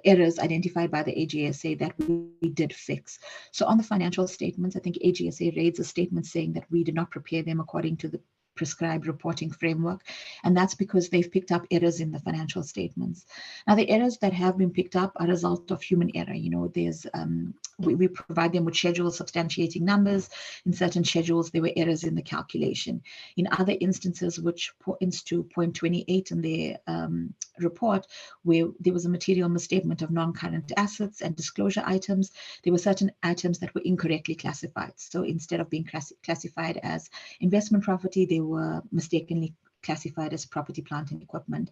K: errors identified by the AGSA that we did fix. So on the financial statements, I think AGSA raised a statement saying that we did not prepare them according to the prescribed reporting framework, and that's because they've picked up errors in the financial statements. Now, the errors that have been picked up are a result of human error. There's we provide them with schedules substantiating numbers. In certain schedules, there were errors in the calculation. In other instances, which points to point 28 in their report, where there was a material misstatement of non-current assets and disclosure items, there were certain items that were incorrectly classified. So instead of being classified as investment property, they were mistakenly classified as property, plant, and equipment.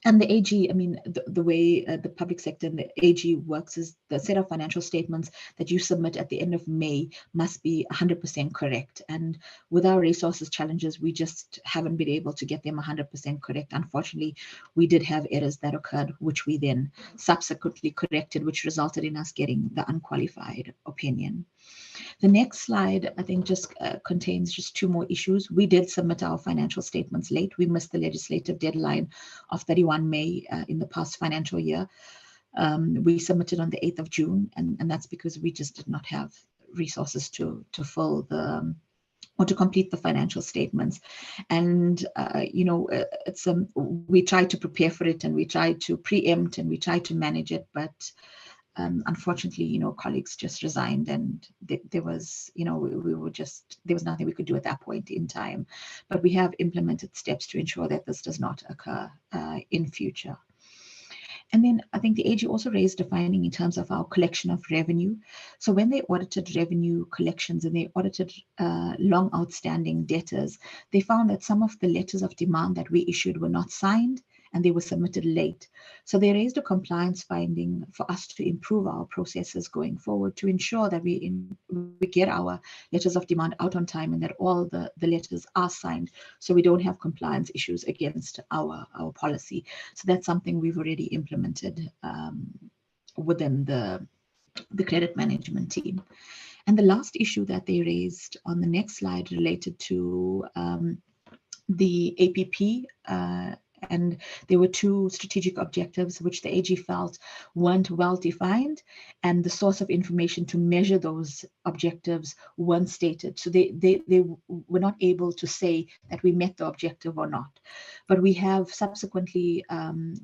K: And the AG, I mean, the way the public sector and the AG works is the set of financial statements that you submit at the end of May must be 100% correct. And with our resources challenges, we just haven't been able to get them 100% correct. Unfortunately, we did have errors that occurred, which we then subsequently corrected, which resulted in us getting the unqualified opinion. The next slide, I think, just contains just 2 more issues. We did submit our financial statements late. We missed the legislative deadline of 31 May in the past financial year. We submitted on the 8th of June, and that's because we just did not have resources to fill the or to complete the financial statements. And you know, it's we tried to prepare for it, and we tried to preempt, and we tried to manage it, but unfortunately, you know, colleagues just resigned, and there was, you know, we were just, there was nothing we could do at that point in time. But we have implemented steps to ensure that this does not occur in future. And then I think the AG also raised a finding in terms of our collection of revenue. So when they audited revenue collections and they audited long outstanding debtors, they found that some of the letters of demand that we issued were not signed, and they were submitted late. So they raised a compliance finding for us to improve our processes going forward to ensure that we get our letters of demand out on time, and that all the letters are signed, so we don't have compliance issues against our policy. So that's something we've already implemented within the credit management team. And the last issue that they raised on the next slide related to the APP, and there were 2 strategic objectives which the AG felt weren't well defined, and the source of information to measure those objectives weren't stated. So they were not able to say that we met the objective or not. But we have subsequently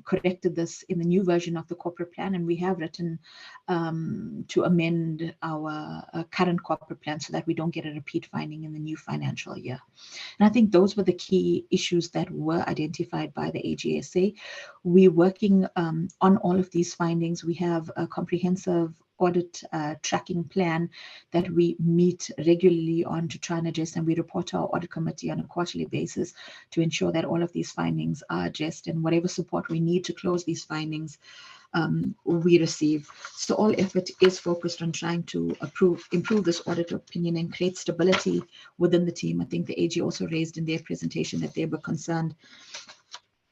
K: corrected this in the new version of the corporate plan, and we have written to amend our current corporate plan so that we don't get a repeat finding in the new financial year. And I think those were the key issues that were identified by the AGSA. We're working on all of these findings. We have a comprehensive audit tracking plan that we meet regularly on to try and address, and we report to our audit committee on a quarterly basis to ensure that all of these findings are addressed, and whatever support we need to close these findings we receive. So all effort is focused on trying to improve this audit opinion and create stability within the team. I think the AG also raised in their presentation that they were concerned,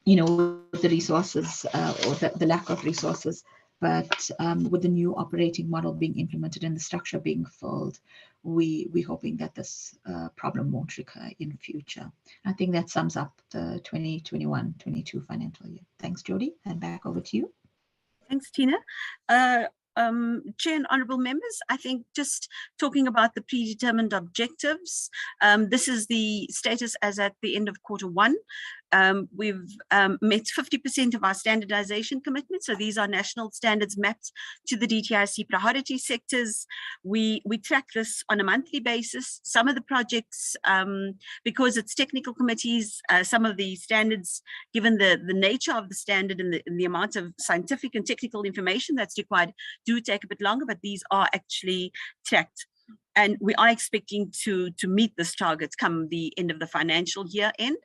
K: you know, with the resources or the lack of resources. But with the new operating model being implemented and the structure being filled, we're hoping that this problem won't recur in future. I think that sums up the 2021-22 financial year. Thanks, Jody, and back over to you.
J: Thanks, Tina. Chair and honourable members, I think just talking about the predetermined objectives, this is the status as at the end of Q1. We've met 50% of our standardization commitments. So these are national standards mapped to the DTIC priority sectors. We track this on a monthly basis. Some of the projects, because it's technical committees, some of the standards, given the nature of the standard and the amount of scientific and technical information that's required, do take a bit longer, but these are actually tracked. And we are expecting to meet this target come the end of the financial year end.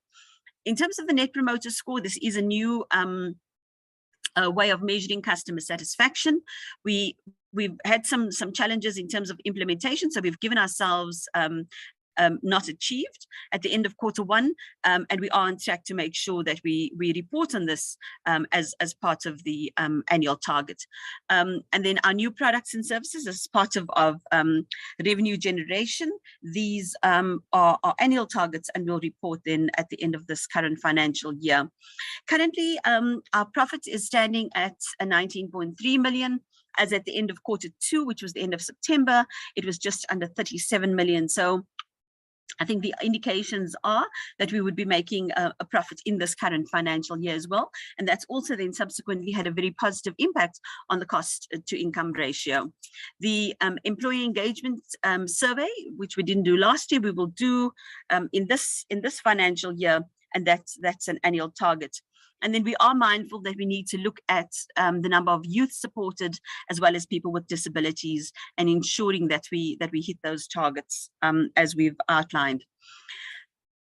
J: In terms of the Net Promoter Score, this is a new way of measuring customer satisfaction. We've had some challenges in terms of implementation, so we've given ourselves not achieved at the end of Q1, and we are on track to make sure that we report on this as part of the annual target. And then our new products and services as part of revenue generation, these are our annual targets, and we'll report then at the end of this current financial year. Currently, our profit is standing at 19.3 million. As at the end of Q2, which was the end of September, it was just under 37 million. So I think the indications are that we would be making a profit in this current financial year as well. And that's also then subsequently had a very positive impact on the cost to income ratio. The employee engagement survey, which we didn't do last year, we will do in this financial year, and that's an annual target. And then we are mindful that we need to look at the number of youth supported as well as people with disabilities, and ensuring that we hit those targets as we've outlined.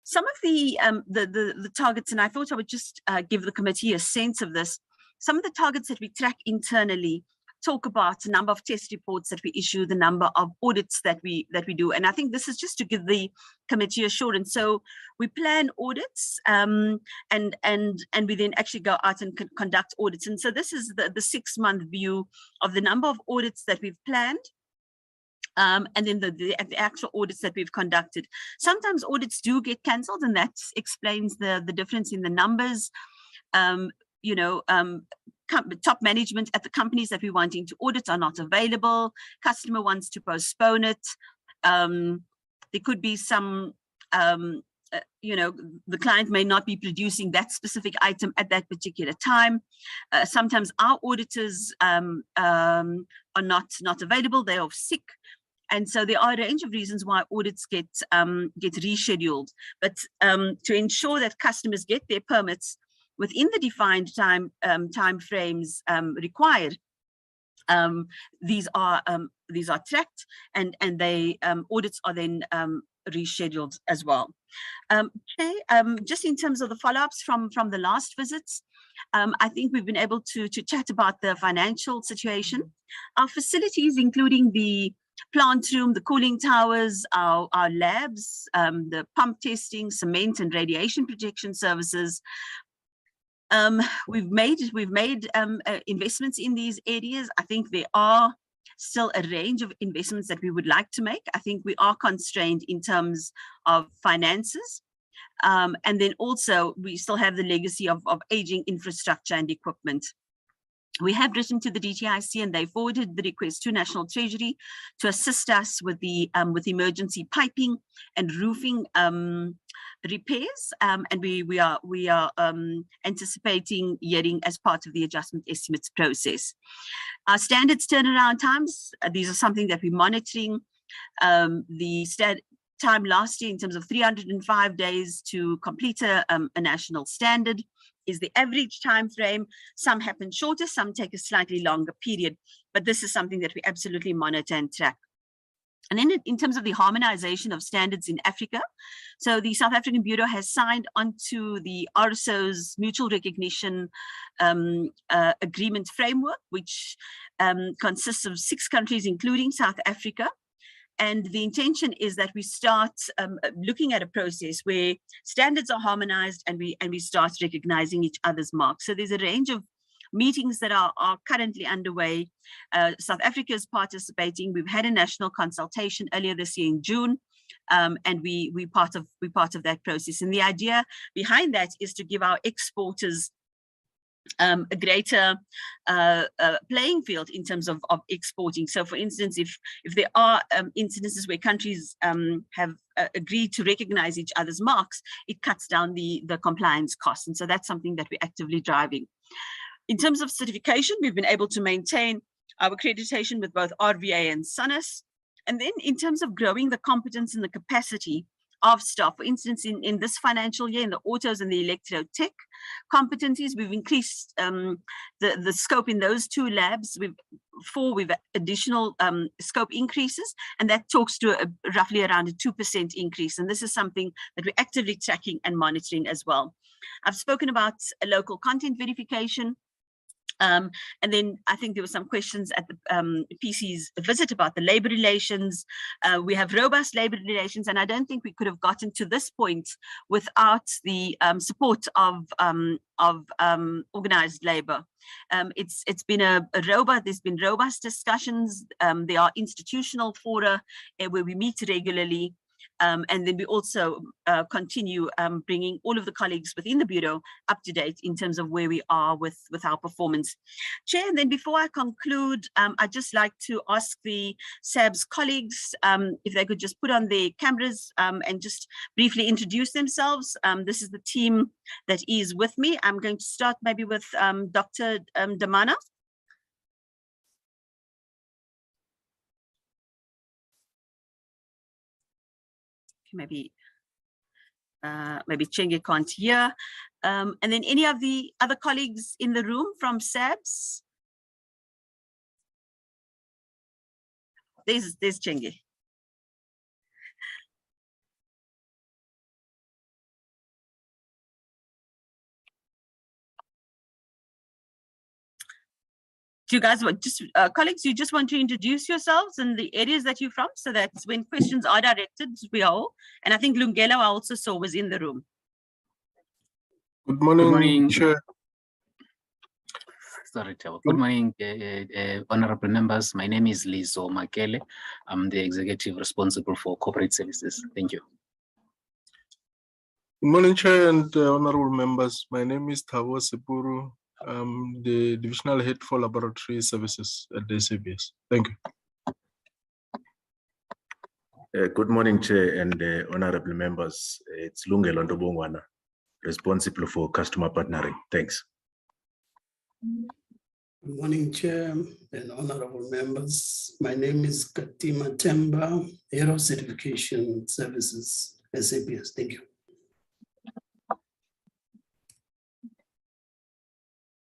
J: Some of the targets, and I thought I would just give the committee a sense of this. Some of the targets that we track internally talk about the number of test reports that we issue, the number of audits that we do, and I think this is just to give the committee assurance. So we plan audits, and we then actually go out and conduct audits. And so this is the 6-month view of the number of audits that we've planned. And then the actual audits that we've conducted. Sometimes audits do get cancelled, and that explains the difference in the numbers. Top management at the companies that we're wanting to audit are not available. Customer wants to postpone it. There could be some, the client may not be producing that specific item at that particular time. Sometimes our auditors are not available, they're off sick. And so there are a range of reasons why audits get rescheduled. But to ensure that customers get their permits within the defined time frames required, these are tracked, and they audits are then rescheduled as well. Just in terms of the follow-ups from the last visits, I think we've been able to chat about the financial situation. Our facilities, including the plant room, the cooling towers, our labs, the pump testing, cement and radiation protection services. We've made investments in these areas. I think there are still a range of investments that we would like to make. I think we are constrained in terms of finances. And then also we still have the legacy of aging infrastructure and equipment. We have written to the DTIC, and they forwarded the request to National Treasury to assist us with the emergency piping and roofing repairs, and we are anticipating hearing as part of the adjustment estimates process. Our standards turnaround times, these are something that we're monitoring. The time last year in terms of 305 days to complete a national standard is the average time frame. Some happen shorter, some take a slightly longer period, but this is something that we absolutely monitor and track. And then in terms of the harmonization of standards in Africa, so the South African Bureau has signed onto the RSO's mutual recognition agreement framework, which consists of 6 countries, including South Africa. And the intention is that we start looking at a process where standards are harmonized and we start recognizing each other's marks. So there's a range of meetings that are currently underway. South Africa is participating. We've had a national consultation earlier this year in June, and we're part of that process. And the idea behind that is to give our exporters a greater playing field in terms of exporting. So for instance, if there are incidences where countries have agreed to recognize each other's marks, it cuts down the compliance costs. And so that's something that we're actively driving. In terms of certification, we've been able to maintain our accreditation with both RVA and SANAS. And then in terms of growing the competence and the capacity of staff, for instance, in this financial year, in the autos and the electro-tech competencies, we've increased the scope in those 2 labs. We've additional scope increases, and that talks to roughly around a 2% increase. And this is something that we're actively tracking and monitoring as well. I've spoken about a local content verification. And then I think there were some questions at the PC's visit about the labor relations. We have robust labor relations, and I don't think we could have gotten to this point without the support of organized labor. It's been there's been robust discussions. There are institutional fora where we meet regularly. And then we also continue bringing all of the colleagues within the Bureau up to date in terms of where we are with our performance. Chair, and then before I conclude, I'd just like to ask the SABS colleagues if they could just put on their cameras and just briefly introduce themselves. This is the team that is with me. I'm going to start maybe with Dr. Damana. Maybe Chenge can't hear. And then any of the other colleagues in the room from SABS? There's Chenge. Do you guys want just colleagues? You just want to introduce yourselves and the areas that you're from, so that when questions are directed, we all. And I think Lungelo I also saw was in the room.
L: Good morning, Chair.
M: Sorry, Chair. Good morning, honorable members. My name is Lizo Makele. I'm the executive responsible for corporate services. Thank you.
L: Good morning, Chair and honorable members. My name is Thabo Sepuru. I'm the divisional head for laboratory services at the SABS. Thank you.
N: Good morning, Chair and honorable members. It's Lungelo Ndobongwana, responsible for customer partnering. Thanks.
O: Good morning, Chair and honorable members. My name is Katima Temba, Aero Certification Services, SABS. Thank you.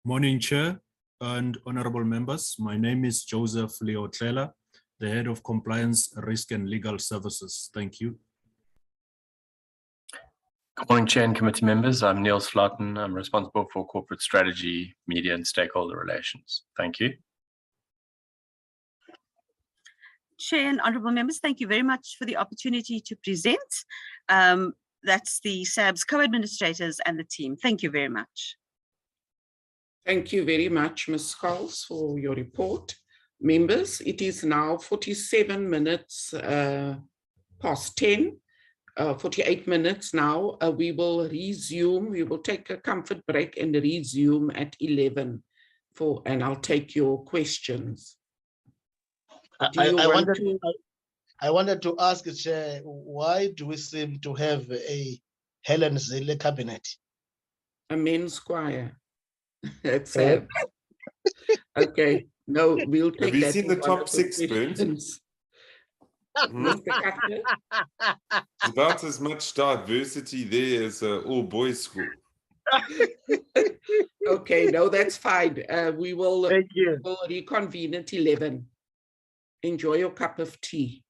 P: Morning, Chair and honorable members. My name is Joseph Leo Tlela, the head of compliance, risk and legal services. Thank you.
Q: Good morning, Chair and committee members. I'm Neil Slaughton. I'm responsible for corporate strategy, media and stakeholder relations. Thank you.
J: Chair and honorable members, thank you very much for the opportunity to present. That's the SABS co-administrators and the team. Thank you very much.
B: Thank you very much, Ms. Scholes, for your report. Members, it is now 47 minutes past 10. 48 minutes now. We will resume. We will take a comfort break and resume at 11 and I'll take your questions.
C: I wanted to ask, Chair, why do we seem to have a Helen Zille cabinet?
B: A men's choir. That's SABS. Okay, no, we'll take that.
R: Have you seen the top 6 spoons?
B: Mr. Captain?
R: It's about as much diversity there as an all-boys school.
B: Okay, no, that's fine. We will reconvene at 11. Enjoy your cup of tea.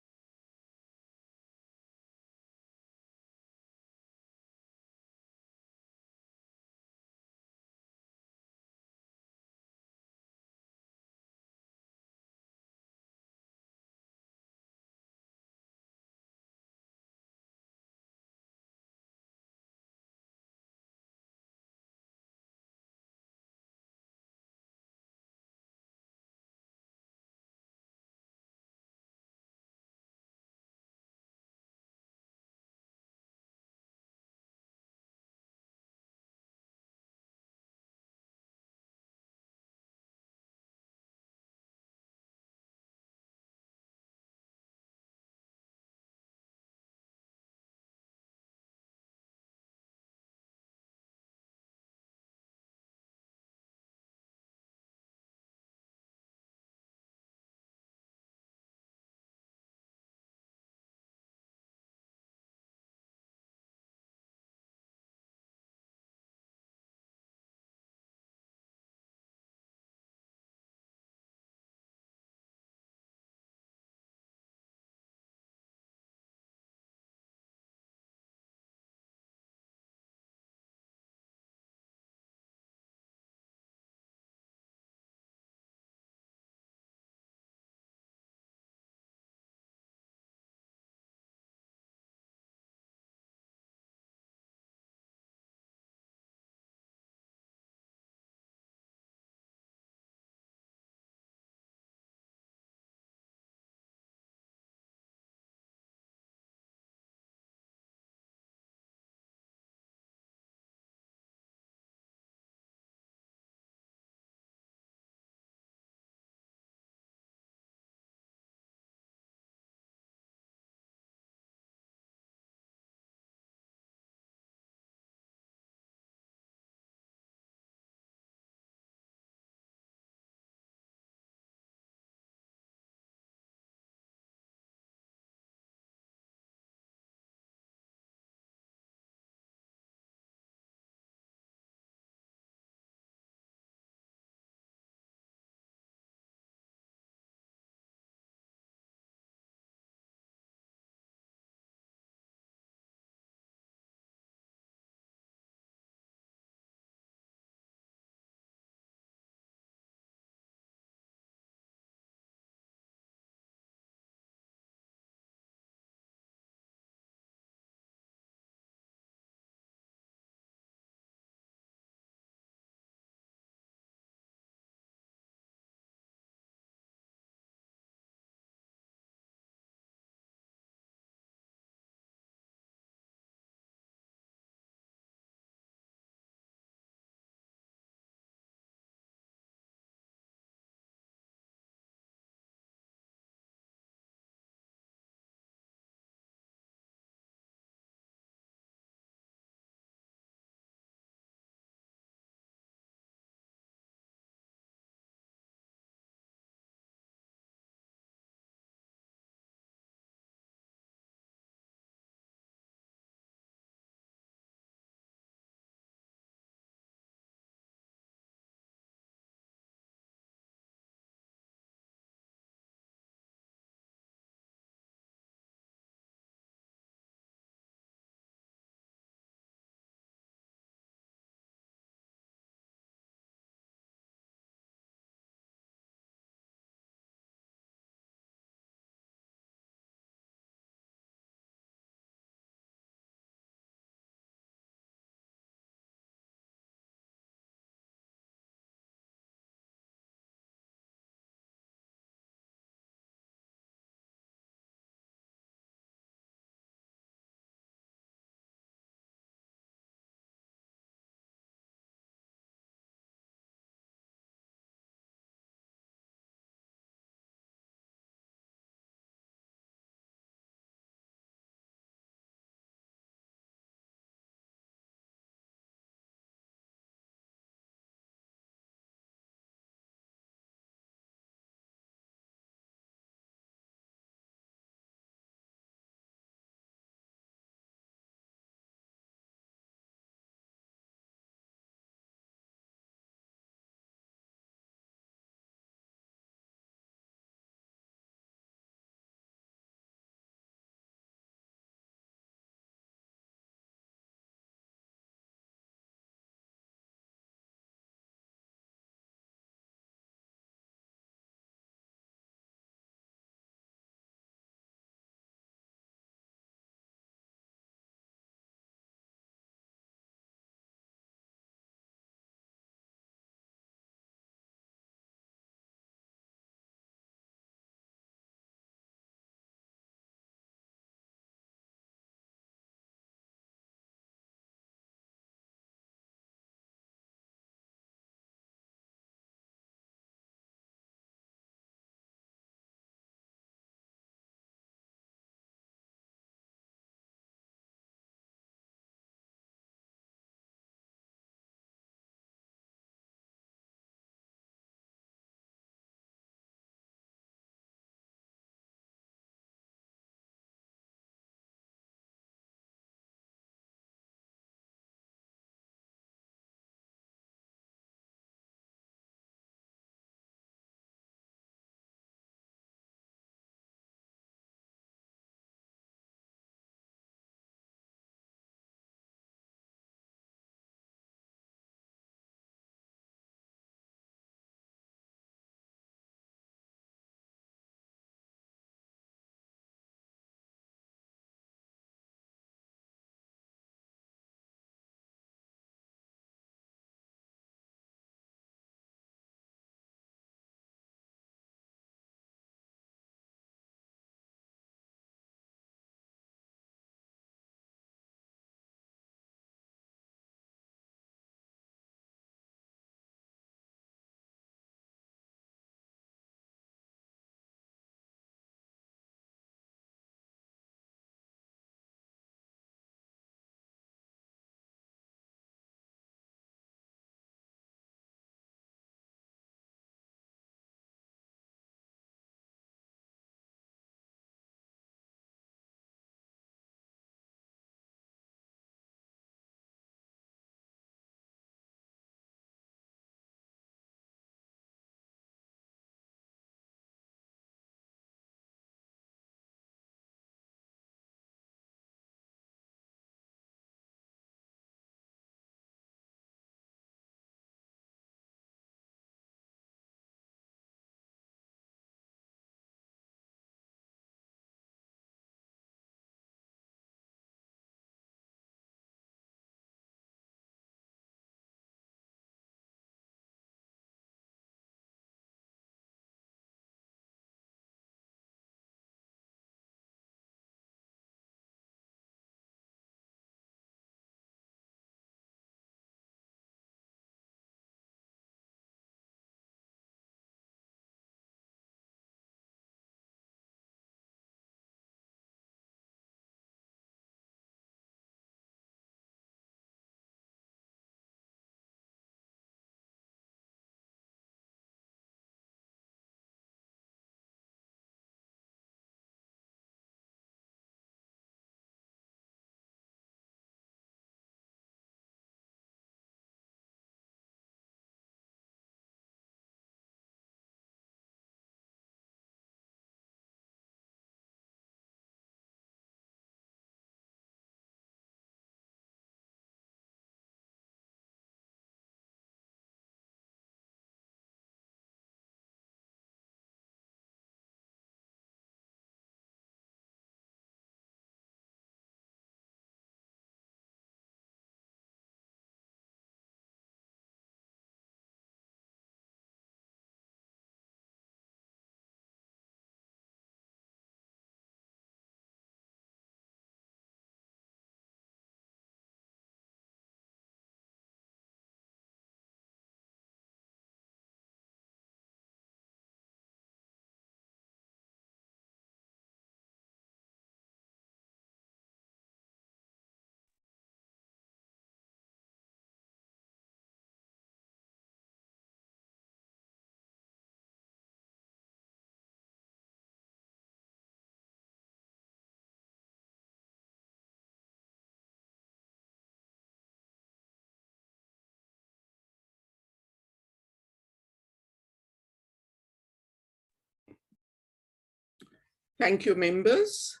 B: Thank you, members.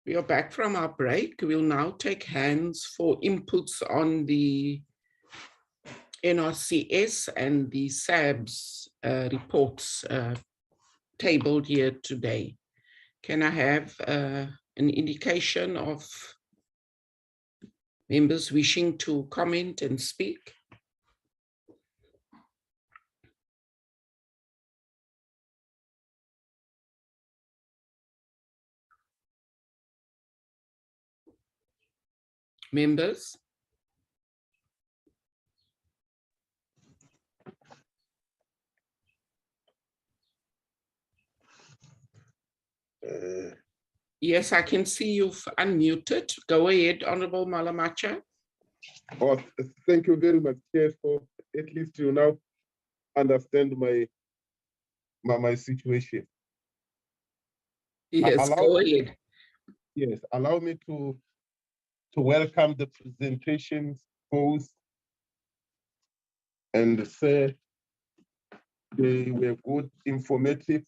B: We are back from our break. We'll now take hands for inputs on the NRCS and the SABS reports tabled here today. Can I have an indication of members wishing to comment and speak? Members? Yes, I can see you've unmuted. Go ahead, Honorable Malamacha.
D: Oh, thank you very much, Chair, for at least you now understand my situation.
B: Yes, go ahead.
D: Yes, allow me to welcome the presentations both and say they were good, informative.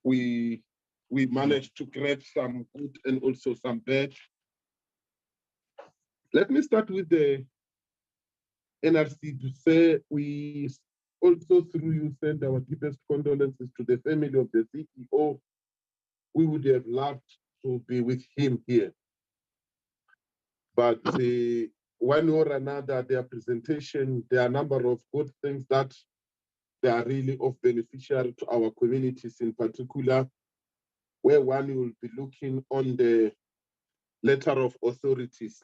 D: We managed to grab some good and also some bad. Let me start with the NRC to say we also through you send our deepest condolences to the family of the CEO. We would have loved to be with him here. But one or another, their presentation, there are a number of good things that they are really of beneficial to our communities in particular, where one will be looking on the letter of authorities.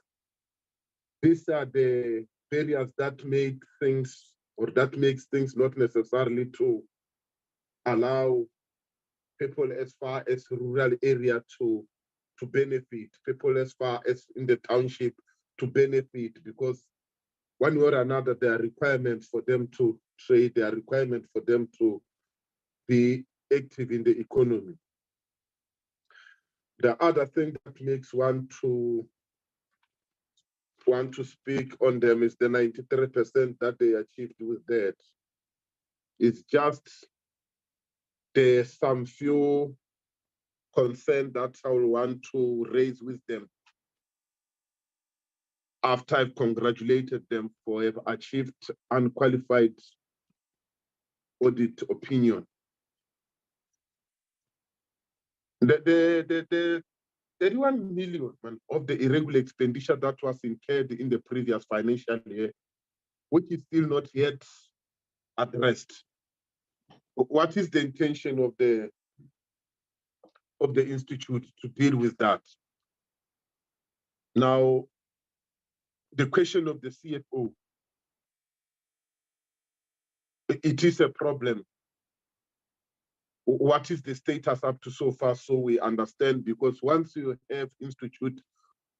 D: These are the barriers that make things, or that makes things not necessarily to allow people as far as rural area to benefit, people as far as in the township to benefit, because one way or another, there are requirements for them to trade, there are requirements for them to be active in the economy. The other thing that makes one to speak on them is the 93% that they achieved with that. It's just there's some few concerns that I will want to raise with them after I've congratulated them for have achieved unqualified audit opinion. The 31 million of the irregular expenditure that was incurred in the previous financial year, which is still not yet addressed. What is the intention of the institute to deal with that? Now, the question of the CFO, it is a problem. What is the status up to so far, so we understand? Because once you have institute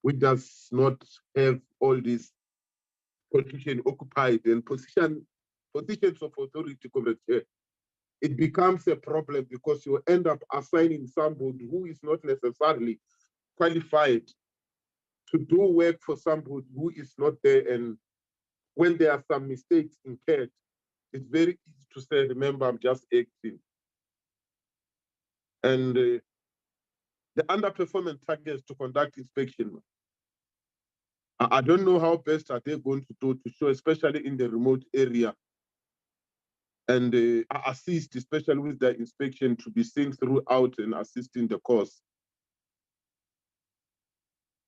D: which does not have all these positions occupied and positions of authority, it becomes a problem because you end up assigning somebody who is not necessarily qualified to do work for somebody who is not there. And when there are some mistakes incurred, it's very easy to say, remember, I'm just acting. And the underperformance targets to conduct inspection. I don't know how best are they going to do to show, especially in the remote area, and assist, especially with the inspection to be seen throughout and assisting the course.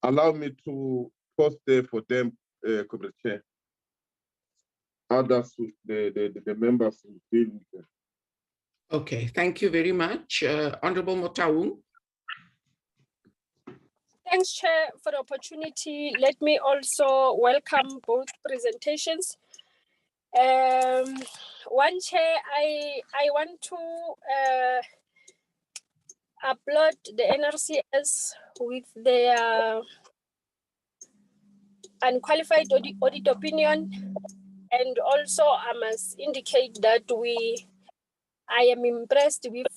D: Allow me to pause there for them, Comrade Chair. Others, the members will deal with them.
B: Okay, thank you very much. Honorable Motaung.
S: Thanks, Chair, for the opportunity. Let me also welcome both presentations. One, Chair, I want to applaud the NRCS with their unqualified audit opinion. And also, I must indicate that I am impressed with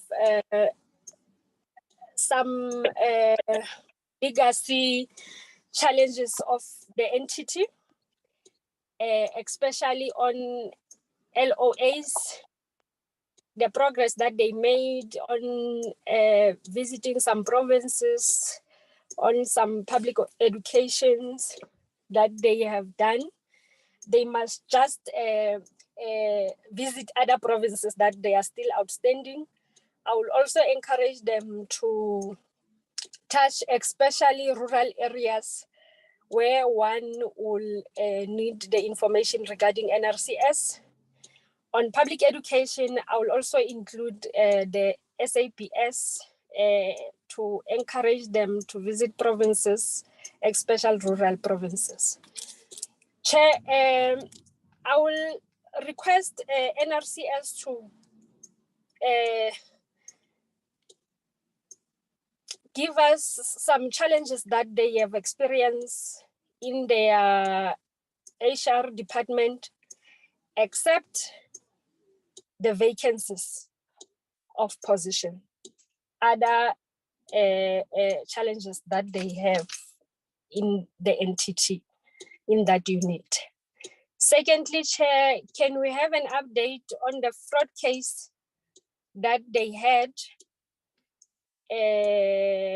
S: some legacy challenges of the entity, especially on LOAs the progress that they made on visiting some provinces, on some public educations that they have done. They must just visit other provinces that they are still outstanding. I will also encourage them to touch especially rural areas where one will need the information regarding NRCS. On public education, I will also include the SABS to encourage them to visit provinces, especially rural provinces. Chair, I will request NRCS to give us some challenges that they have experienced in their HR department, except the vacancies of position. Other challenges that they have in the entity, in that unit. Secondly, Chair, can we have an update on the fraud case that they had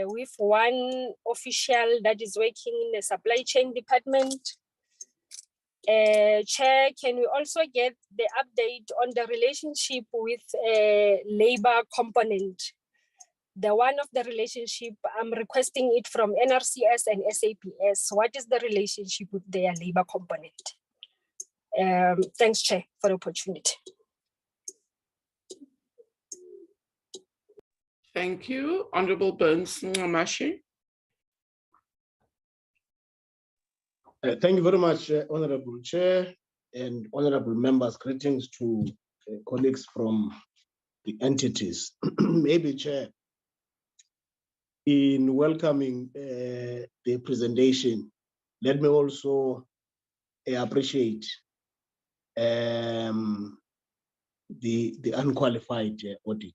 S: with one official that is working in the supply chain department? Chair, can we also get the update on the relationship with labor component? The one of the relationship, I'm requesting it from NRCS and SABS. What is the relationship with their labor component? Thanks, Chair, for the opportunity.
B: Thank you. Honorable Burns Ngamashi.
C: Thank you very much, Honorable Chair and honorable members. Greetings to colleagues from the entities. Maybe, Chair, in welcoming the presentation, let me also appreciate the unqualified audit.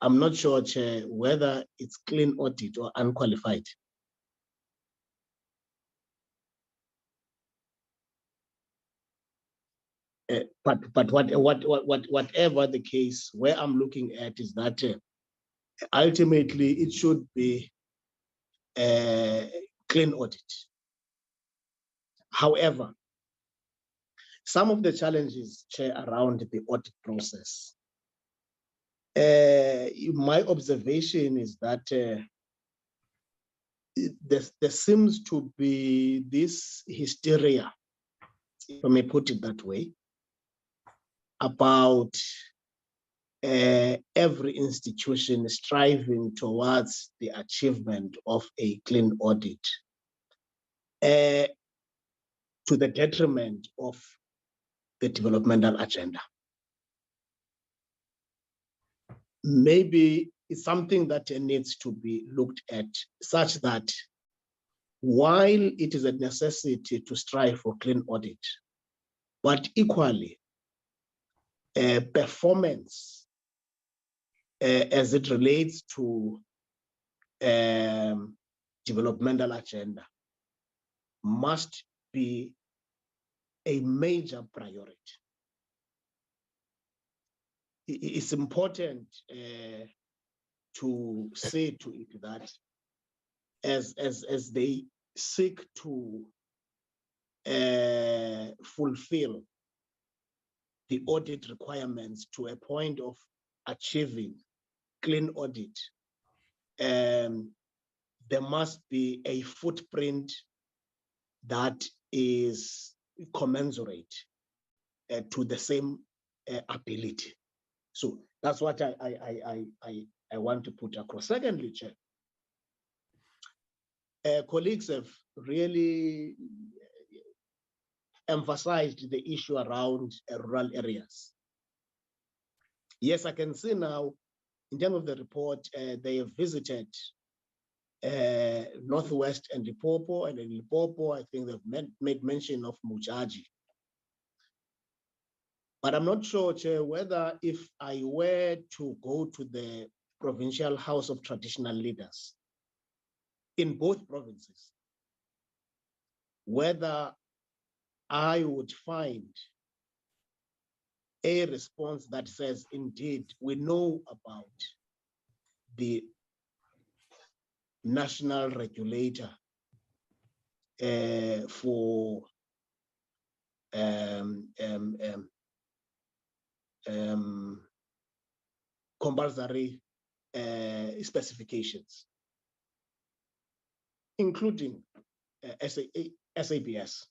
C: I'm not sure, Chair, whether it's clean audit or unqualified. But whatever the case, where I'm looking at is that ultimately it should be a clean audit. However, some of the challenges, Chair, around the audit process, my observation is that there seems to be this hysteria, if I may put it that way, about every institution striving towards the achievement of a clean audit to the detriment of the developmental agenda. Maybe it's something that needs to be looked at, such that while it is a necessity to strive for clean audit, but equally performance as it relates to developmental agenda must be a major priority. It's important to say to it that as they seek to fulfill the audit requirements to a point of achieving clean audit, there must be a footprint that is commensurate to the same ability. So that's what I want to put across. Secondly, Chair, colleagues have really emphasized the issue around rural areas. Yes, I can see now, in terms of the report, they have visited Northwest and Limpopo, and in Limpopo, I think they've made mention of Mujaji. But I'm not sure, Chair, whether if I were to go to the Provincial House of Traditional Leaders in both provinces, whether I would find a response that says, indeed, we know about the national regulator for compulsory specifications, including SABS.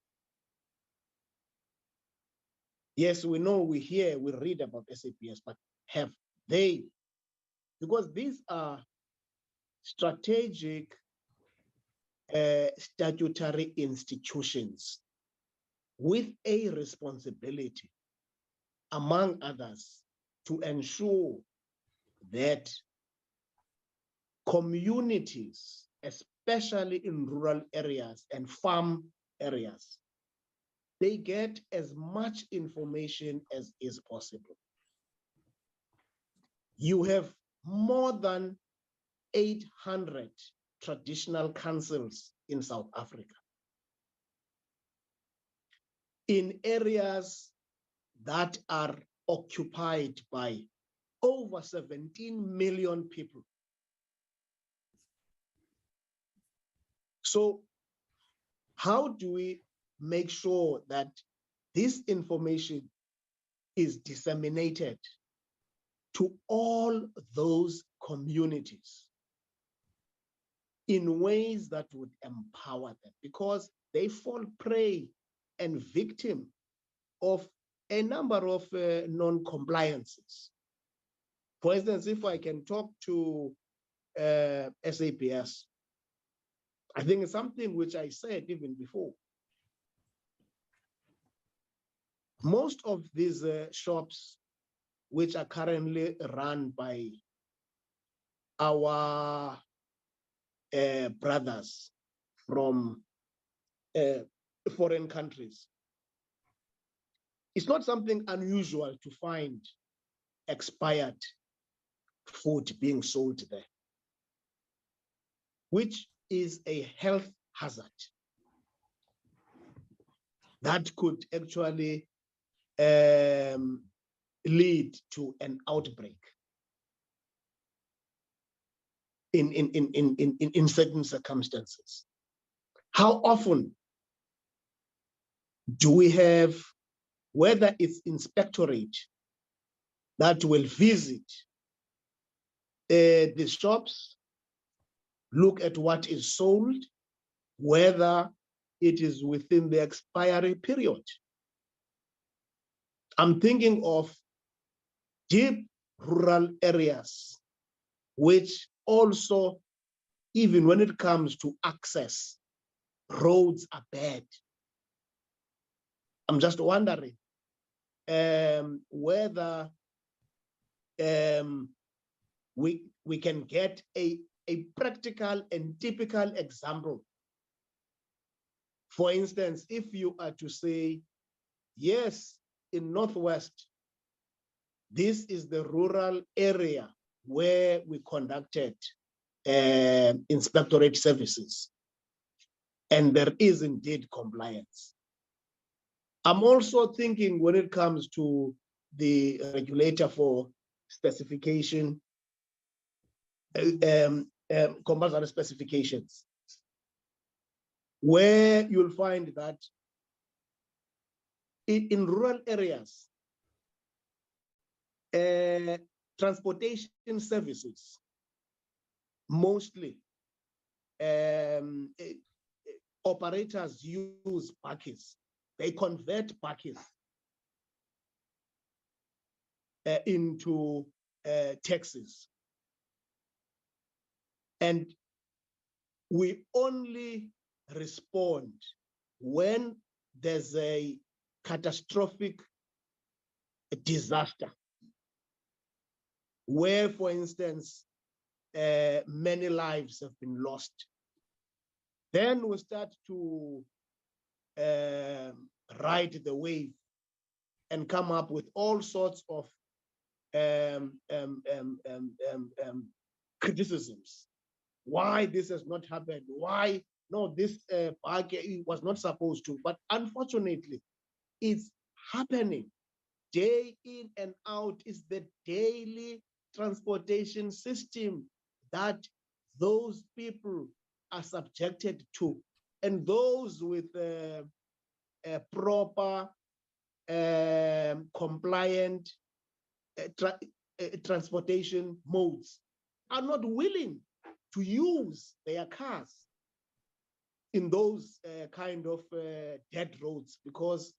C: Yes, we know, we hear, we read about SABS, but have they, because these are strategic statutory institutions with a responsibility, among others, to ensure that communities, especially in rural areas and farm areas, they get as much information as is possible. You have more than 800 traditional councils in South Africa, in areas that are occupied by over 17 million people. So how do we make sure that this information is disseminated to all those communities in ways that would empower them? Because they fall prey and victim of a number of non-compliances. For instance, if I can talk to SABS, I think it's something which I said even before. Most of these shops, which are currently run by our brothers from foreign countries, it's not something unusual to find expired food being sold there, which is a health hazard that could actually lead to an outbreak in certain circumstances. How often do we have, whether it's inspectorate that will visit the shops, look at what is sold, whether it is within the expiry period? I'm thinking of deep rural areas, which also, even when it comes to access, roads are bad. I'm just wondering whether we can get a practical and typical example. For instance, if you are to say, yes, in Northwest, this is the rural area where we conducted inspectorate services, and there is indeed compliance. I'm also thinking when it comes to the regulator for specification, compulsory specifications, where you'll find that in rural areas, transportation services, mostly operators use buckets. They convert buckets into taxis. And we only respond when there's a catastrophic disaster, where, for instance, many lives have been lost. Then we start to ride the wave and come up with all sorts of criticisms. Why this has not happened? Why no, this was not supposed to. But unfortunately, it's happening day in and out is the daily transportation system that those people are subjected to. And those with proper compliant transportation modes are not willing to use their cars in those kind of dead roads, because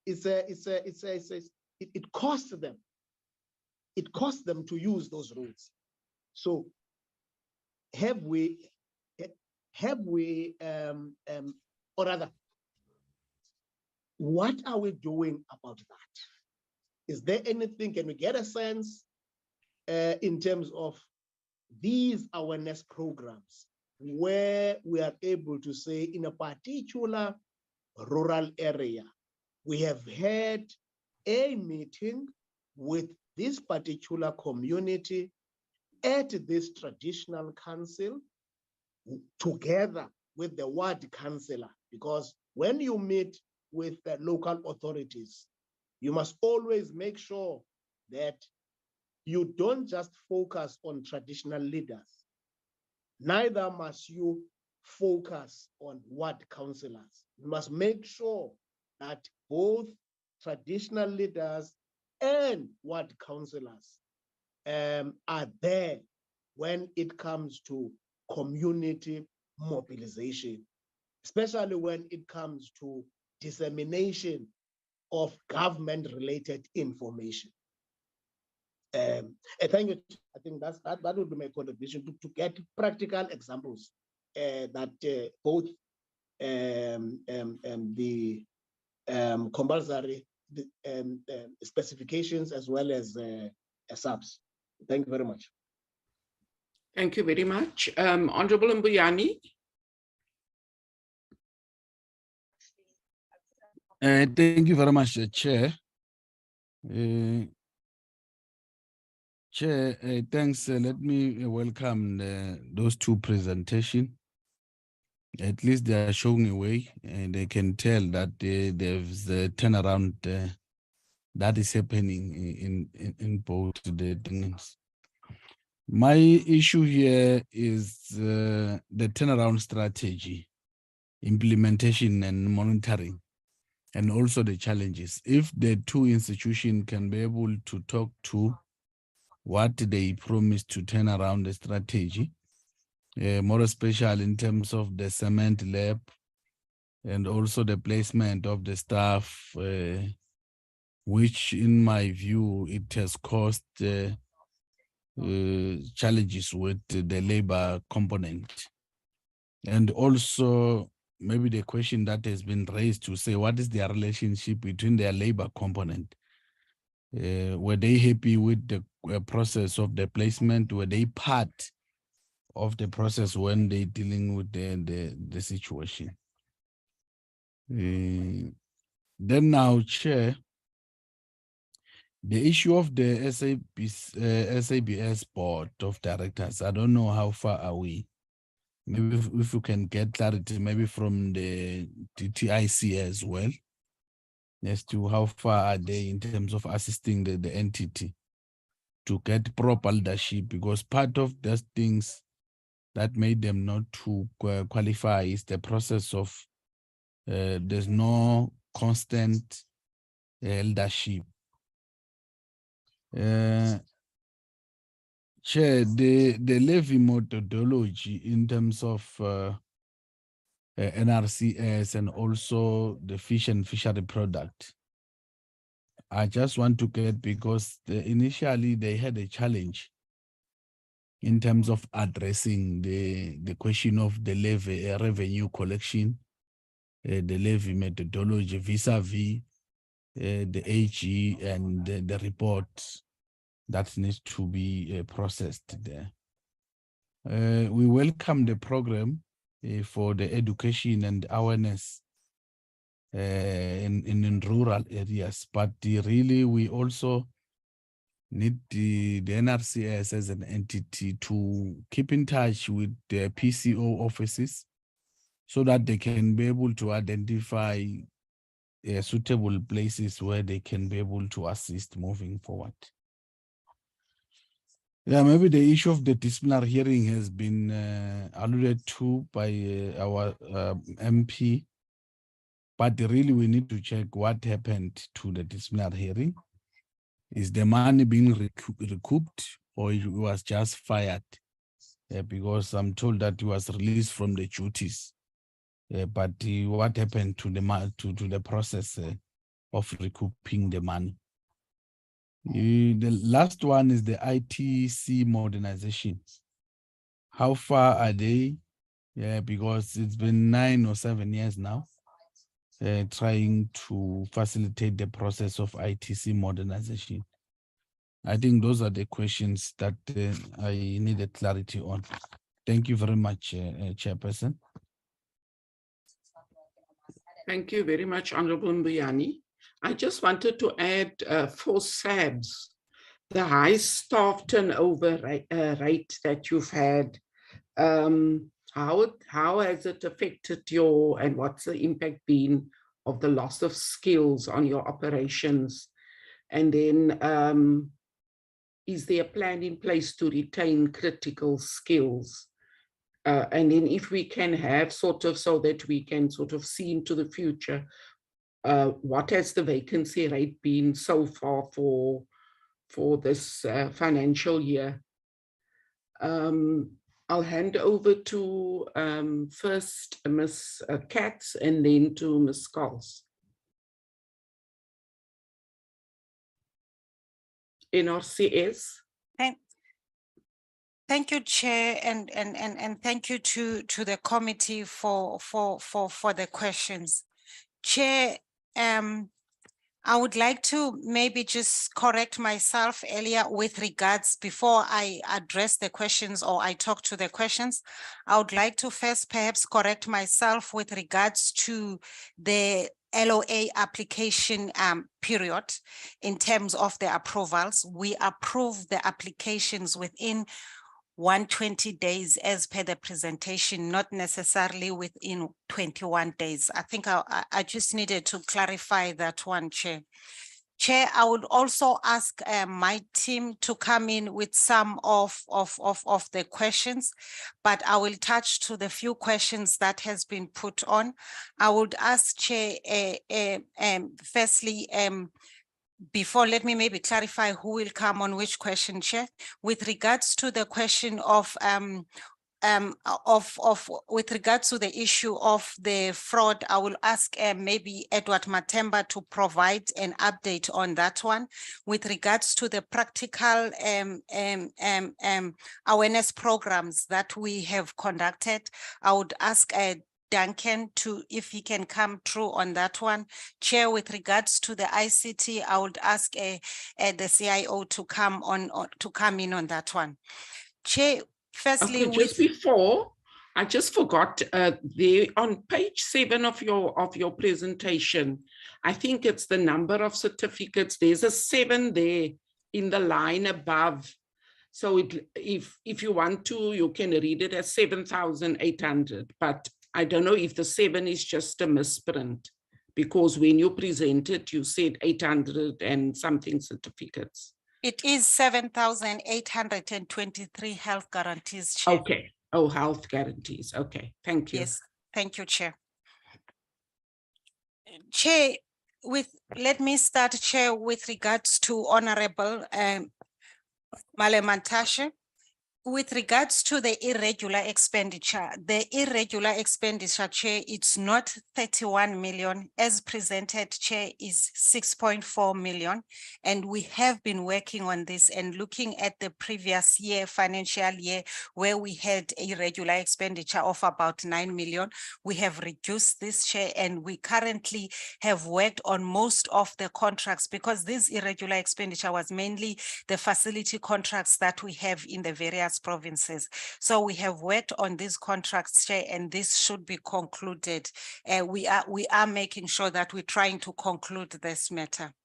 C: it costs them. It costs them to use those roads. So have we, or rather, what are we doing about that? Is there anything, can we get a sense in terms of these awareness programs where we are able to say in a particular rural area, we have had a meeting with this particular community at this traditional council together with the ward councillor, because when you meet with the local authorities, you must always make sure that you don't just focus on traditional leaders, neither must you focus on ward councillors. You must make sure that both traditional leaders and ward councillors are there when it comes to community mobilization, especially when it comes to dissemination of government-related information. Thank you. I think that would be my contribution to get practical examples that both the compulsory specifications as well as SABS. Thank you very much.
B: Thank you very much. Honorable Mbuyani.
T: Thank you very much, Chair. Chair, thanks. Let me welcome those two presentations. At least they are showing a way, and they can tell that there's a turnaround that is happening in both the things. My issue here is the turnaround strategy, implementation and monitoring, and also the challenges. If the two institutions can be able to talk to what they promised to turn around the strategy, more especially in terms of the cement lab and also the placement of the staff, which in my view, it has caused challenges with the labor component. And also maybe the question that has been raised to say, what is their relationship between their labor component? Were they happy with the process of the placement? Were they part of the process when they dealing with the situation? Then now, Chair, the issue of the SABS board of directors, I don't know how far are we. Maybe if you can get clarity, maybe from the TIC as well, as to how far are they in terms of assisting the entity to get proper leadership, because part of those things that made them not to qualify is the process of there's no constant leadership. Chair, the levy methodology in terms of NRCS and also the fish and fishery product, I just want to get, because initially they had a challenge in terms of addressing the question of the levy revenue collection, the levy methodology vis-a-vis the AG and the report that needs to be processed there. We welcome the program for the education and awareness in rural areas, but really we also need the NRCS as an entity to keep in touch with the PCO offices so that they can be able to identify suitable places where they can be able to assist moving forward. Yeah, maybe the issue of the disciplinary hearing has been alluded to by our MP, but really we need to check what happened to the disciplinary hearing. Is the money being recouped or he was just fired? Because I'm told that he was released from the duties. But what happened to the process of recouping the money? The last one is the ITC modernization. How far are they? Yeah, because it's been 9 or 7 years now, trying to facilitate the process of ITC modernization. I think those are the questions that I needed clarity on. Thank you very much, Chairperson.
B: Thank you very much, Honorable Mbuyani. I just wanted to add for SABS, the high staff turnover rate that you've had, how has it affected and what's the impact been of the loss of skills on your operations? And then is there a plan in place to retain critical skills? And then if we can have so that we can see into the future, what has the vacancy rate been so far for this financial year? I'll hand over to first Ms. Katz and then to Ms. Coles. NRCS.
H: Thank you, Chair, and thank you to the committee for the questions. Chair, I would like to maybe just correct myself earlier with regards, before I address the questions or I talk to the questions, I would like to first perhaps correct myself with regards to the LOA application period in terms of the approvals. We approve the applications within 120 days as per the presentation, not necessarily within 21 days. I think I just needed to clarify that one, Chair. Chair, I would also ask my team to come in with some of the questions, but I will touch to the few questions that has been put on. I would ask Chair, firstly, before, let me maybe clarify who will come on which question, Chair. With regards to the question with regards to the issue of the fraud, I will ask maybe Edward Matemba to provide an update on that one. With regards to the practical awareness programs that we have conducted, I would ask Duncan if he can come through on that one. Chair, with regards to the ICT, I would ask the CIO to come in on that one. Chair, firstly,
B: okay, just before, I just forgot, there on page 7 of your presentation, I think it's the number of certificates. There's a 7 there in the line above. So if you want to, you can read it as 7,800, but I don't know if the 7 is just a misprint, because when you presented, you said 800 and something certificates.
H: It is 7,823 health guarantees, Chair.
B: Okay. Oh, health guarantees. Okay. Thank you.
H: Yes. Thank you, Chair. Chair, let me start, Chair, with regards to Honorable Malemantashe. With regards to the irregular expenditure, Chair, it's not 31 million. As presented, Chair, is 6.4 million. And we have been working on this and looking at the previous year, financial year, where we had irregular expenditure of about 9 million. We have reduced this, Chair, and we currently have worked on most of the contracts, because this irregular expenditure was mainly the facility contracts that we have in the various provinces. So we have worked on these contracts, Chair, and this should be concluded. We are making sure that we're trying to conclude this matter.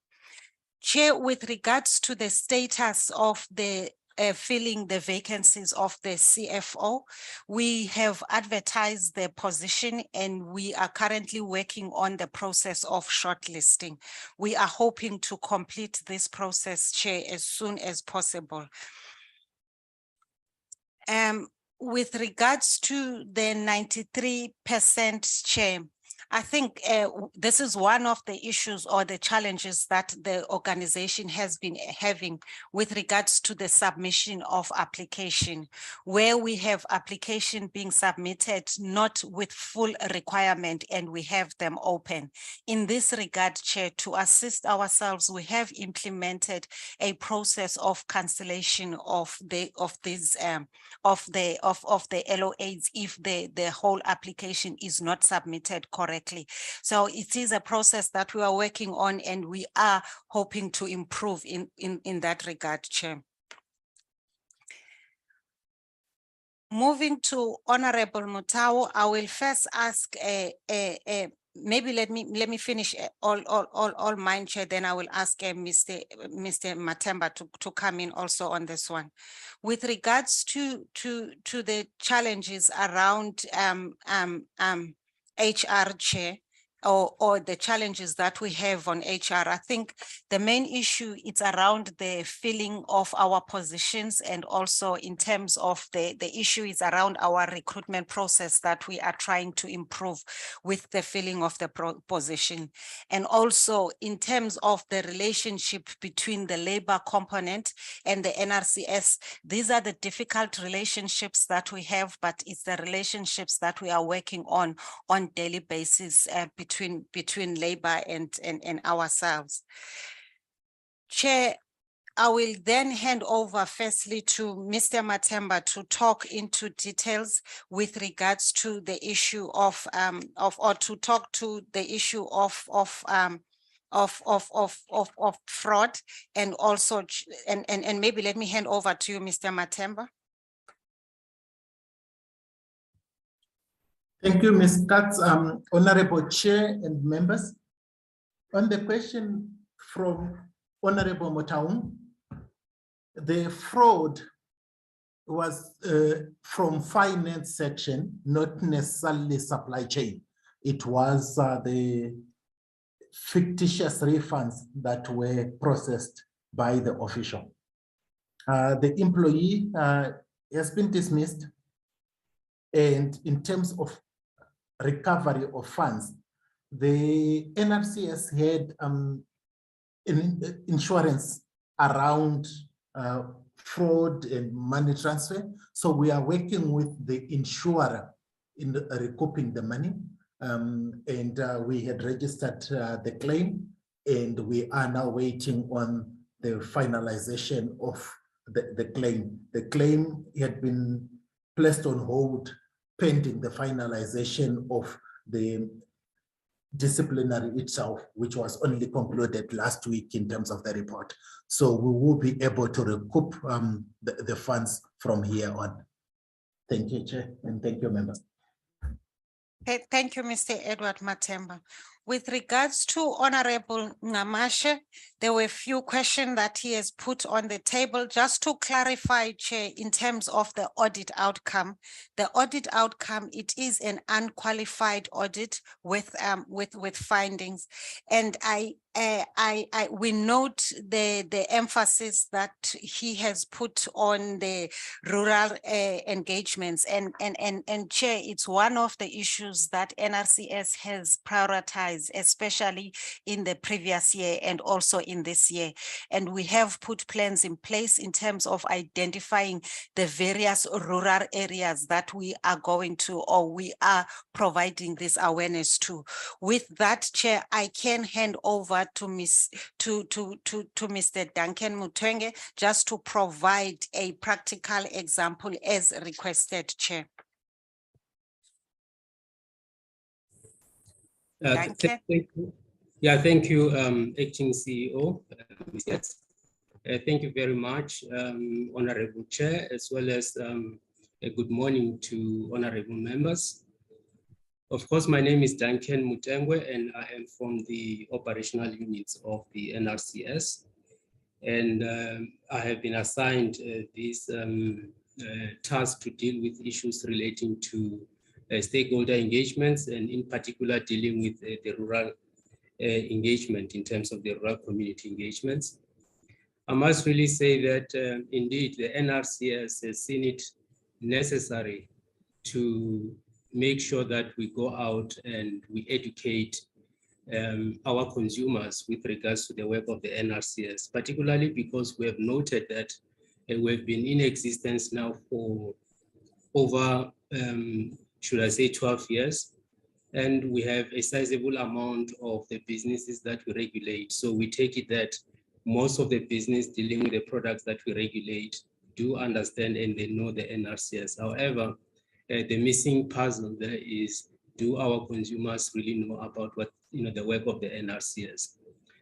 H: Chair, with regards to the status of the filling the vacancies of the CFO. We have advertised the position and we are currently working on the process of shortlisting. We are hoping to complete this process, Chair, as soon as possible. With regards to the 93%, Chair, I think this is one of the issues or the challenges that the organization has been having with regards to the submission of application, where we have application being submitted not with full requirement and we have them open. In this regard, Chair, to assist ourselves, we have implemented a process of cancellation of the LOAs if the whole application is not submitted correctly. So it is a process that we are working on and we are hoping to improve in that regard, Chair. Moving to Honorable Mutau, I will first ask maybe let me finish all mine, Chair, then I will ask Mr. Matemba to come in also on this one. With regards to the challenges around HR, Chair, or the challenges that we have on HR, I think the main issue is around the filling of our positions, and also in terms of the issue is around our recruitment process that we are trying to improve with the filling of the position. And also in terms of the relationship between the labor component and the NRCS, these are the difficult relationships that we have, but it's the relationships that we are working on daily basis between labor and ourselves. Chair, I will then hand over firstly to Mr. Matemba to talk into details with regards to the issue of fraud, and also and maybe let me hand over to you, Mr. Matemba.
U: Thank you, Ms. Katz, Honorable Chair and members. On the question from Honorable Motaung, the fraud was from finance section, not necessarily supply chain. It was the fictitious refunds that were processed by the official. The employee has been dismissed, and in terms of recovery of funds, the NRCS had insurance around fraud and money transfer. So we are working with the insurer in recouping the money. We had registered the claim, and we are now waiting on the finalization of the claim. The claim had been placed on hold pending the finalization of the disciplinary itself, which was only concluded last week in terms of the report. So we will be able to recoup the funds from here on. Thank you, Chair, and thank you, members.
H: Thank you, Mr. Edward Matemba. With regards to Honorable Ngamashe, there were a few questions that he has put on the table. Just to clarify, Chair, in terms of the audit outcome, it is an unqualified audit with findings, and we note the emphasis that he has put on the rural engagements, and Chair, it's one of the issues that NRCS has prioritized, especially in the previous year and also in this year. And we have put plans in place in terms of identifying the various rural areas that we are going to, or we are providing this awareness to. With that, Chair, I can hand over to Mr. Duncan Mutenge just to provide a practical example as requested, Chair.
V: Thank you. Yeah, thank you, Acting CEO. Thank you very much, Honorable Chair, as well as a good morning to honorable members. Of course, my name is Duncan Mutengwe, and I am from the operational units of the NRCS. And I have been assigned this task to deal with issues relating to stakeholder engagements, and in particular dealing with the rural engagement in terms of the rural community engagements. I must really say that indeed the NRCS has seen it necessary to make sure that we go out and we educate our consumers with regards to the work of the NRCS, particularly because we have noted that we've been in existence now for over, should I say, 12 years. And we have a sizable amount of the businesses that we regulate. So we take it that most of the business dealing with the products that we regulate do understand and they know the NRCS. However, the missing puzzle there is, do our consumers really know about what, the work of the NRCS?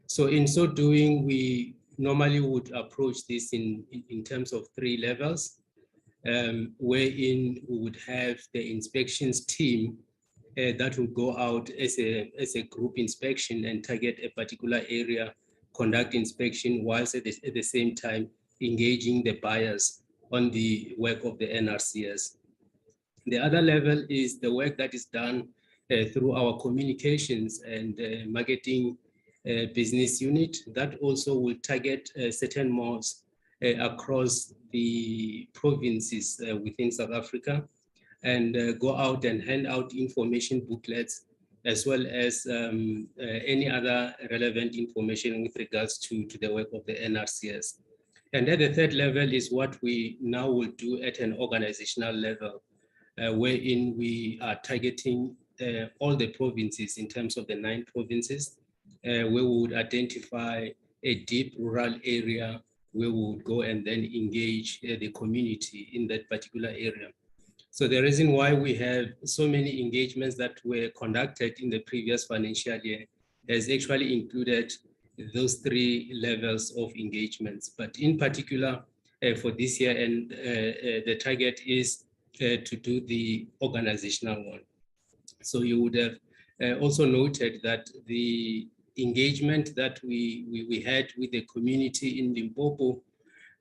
V: So in so doing, we normally would approach this in terms of 3 levels, wherein we would have the inspections team that will go out as a group inspection and target a particular area, conduct inspection, whilst at the same time engaging the buyers on the work of the NRCS. The other level is the work that is done through our communications and marketing business unit that also will target certain malls across the provinces within South Africa, and go out and hand out information booklets, as well as any other relevant information with regards to the work of the NRCS. And at the third level is what we now will do at an organizational level, wherein we are targeting all the provinces in terms of the 9 provinces, where we would identify a deep rural area where we would go and then engage the community in that particular area. So the reason why we have so many engagements that were conducted in the previous financial year has actually included those 3 levels of engagements. But in particular, for this year, and the target is to do the organizational one. So you would have also noted that the engagement that we had with the community in Limpopo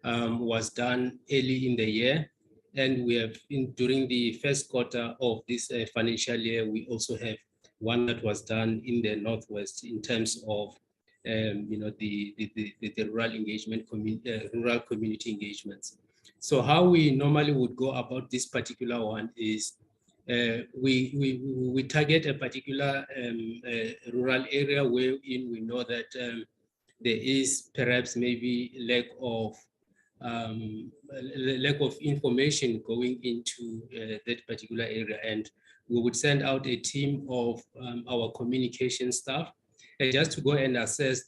V: was done early in the year. And we have, during the first quarter of this financial year, we also have one that was done in the Northwest in terms of, the rural engagement, rural community engagements. So how we normally would go about this particular one is we target a particular rural area wherein we know that there is perhaps maybe lack of information going into that particular area, and we would send out a team of our communication staff just to go and assess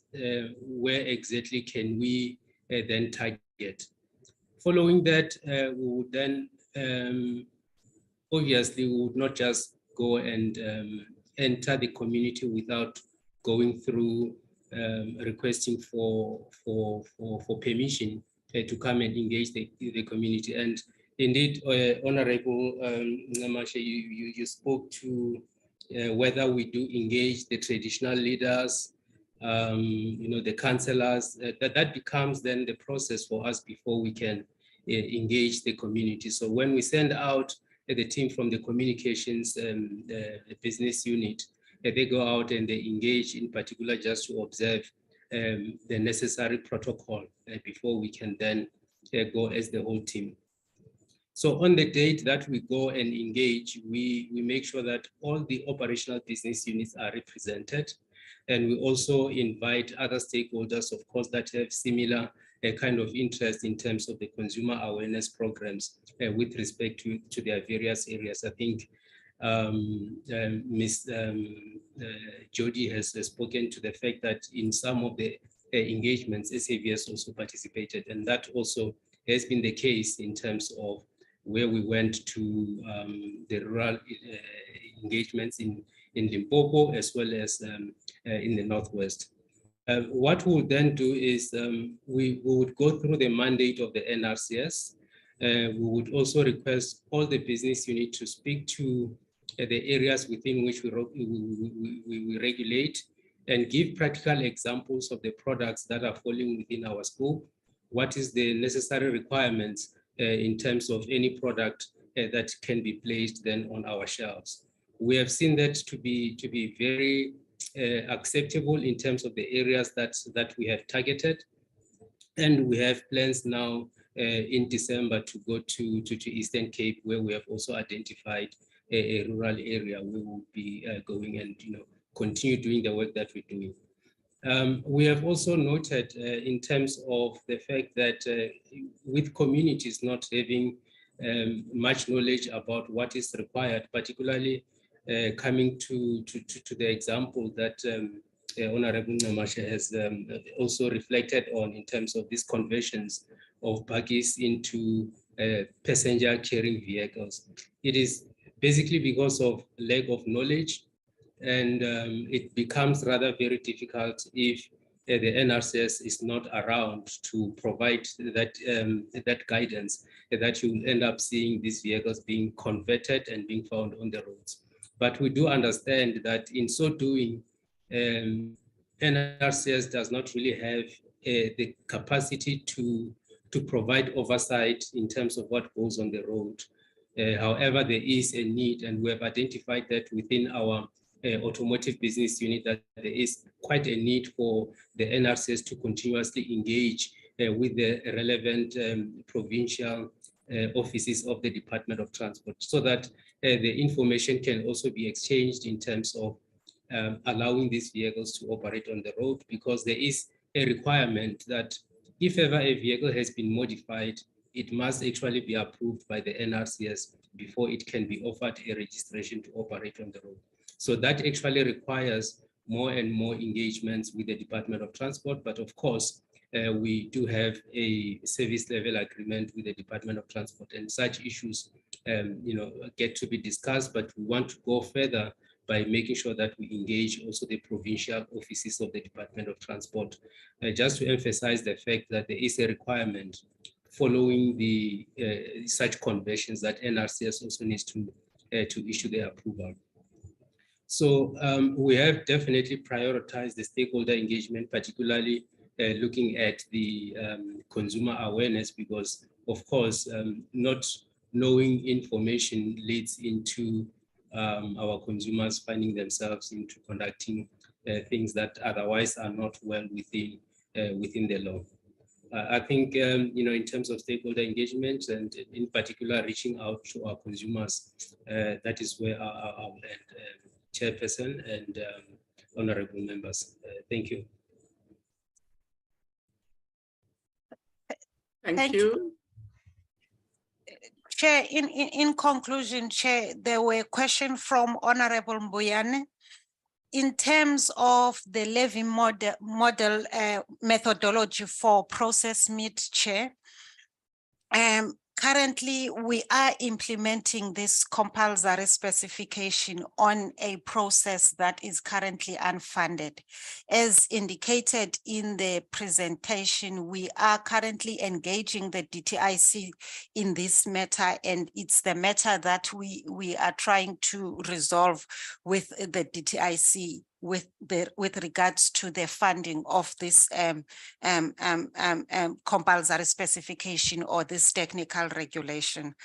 V: where exactly can we then target. Following that, we would then obviously we would not just go and enter the community without going through requesting for permission to come and engage the community. And indeed, Honorable Namashe, you spoke to whether we do engage the traditional leaders, the councillors. That becomes then the process for us before we can engage the community. So when we send out the team from the communications business unit, they go out and they engage in particular just to observe the necessary protocol before we can then go as the whole team. So on the date that we go and engage, we make sure that all the operational business units are represented. And we also invite other stakeholders, of course, that have similar kind of interest in terms of the consumer awareness programs with respect to their various areas. I think Ms. Jody has spoken to the fact that in some of the engagements, SABS also participated, and that also has been the case in terms of where we went to the rural engagements in Limpopo as well as in the Northwest. What we would then do is we would go through the mandate of the NRCS. We would also request all the business units to speak to the areas within which we regulate, and give practical examples of the products that are falling within our scope. What is the necessary requirements in terms of any product that can be placed then on our shelves. We have seen that to be very acceptable in terms of the areas that we have targeted. And we have plans now in December to go to Eastern Cape, where we have also identified a rural area where we'll be going and continue doing the work that we're doing. We have also noted in terms of the fact that with communities not having much knowledge about what is required, particularly coming to the example that Honorable Namasha has also reflected on in terms of these conversions of buggies into passenger carrying vehicles. It is basically because of lack of knowledge, and it becomes rather very difficult if the NRCS is not around to provide that guidance, that you will end up seeing these vehicles being converted and being found on the roads. But we do understand that in so doing, NRCS does not really have the capacity to provide oversight in terms of what goes on the road. However, there is a need, and we have identified that within our automotive business unit, that there is quite a need for the NRCS to continuously engage with the relevant provincial offices of the Department of Transport, so that the information can also be exchanged in terms of allowing these vehicles to operate on the road, because there is a requirement that if ever a vehicle has been modified, it must actually be approved by the NRCS before it can be offered a registration to operate on the road. So that actually requires more and more engagements with the Department of Transport. But of course, we do have a service level agreement with the Department of Transport, and such issues get to be discussed, but we want to go further by making sure that we engage also the provincial offices of the Department of Transport, just to emphasize the fact that there is a requirement following the such conversions that NRCS also needs to issue the approval. So we have definitely prioritized the stakeholder engagement, particularly looking at the consumer awareness, because of course, not knowing information leads into our consumers finding themselves into conducting things that otherwise are not well within the law. I think, in terms of stakeholder engagement and in particular reaching out to our consumers, that is where our Chairperson and honorable members. Thank you.
B: Thank you.
H: Chair, in conclusion, Chair, there were questions from Honorable Mbuyane in terms of the levy model methodology for processed meat, Chair. Currently, we are implementing this compulsory specification on a process that is currently unfunded. As indicated in the presentation, we are currently engaging the DTIC in this matter, and it's the matter that we are trying to resolve with the DTIC with regards to the funding of this compulsory specification or this technical regulation.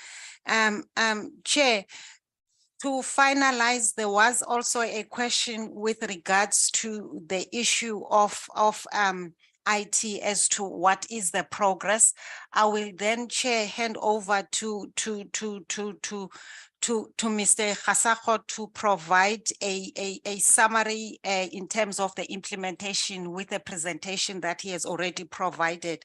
H: Chair, to finalize, there was also a question with regards to the issue of IT as to what is the progress. I will then, Chair, hand over to Mr. Khasakho to provide a summary in terms of the implementation with the presentation that he has already provided.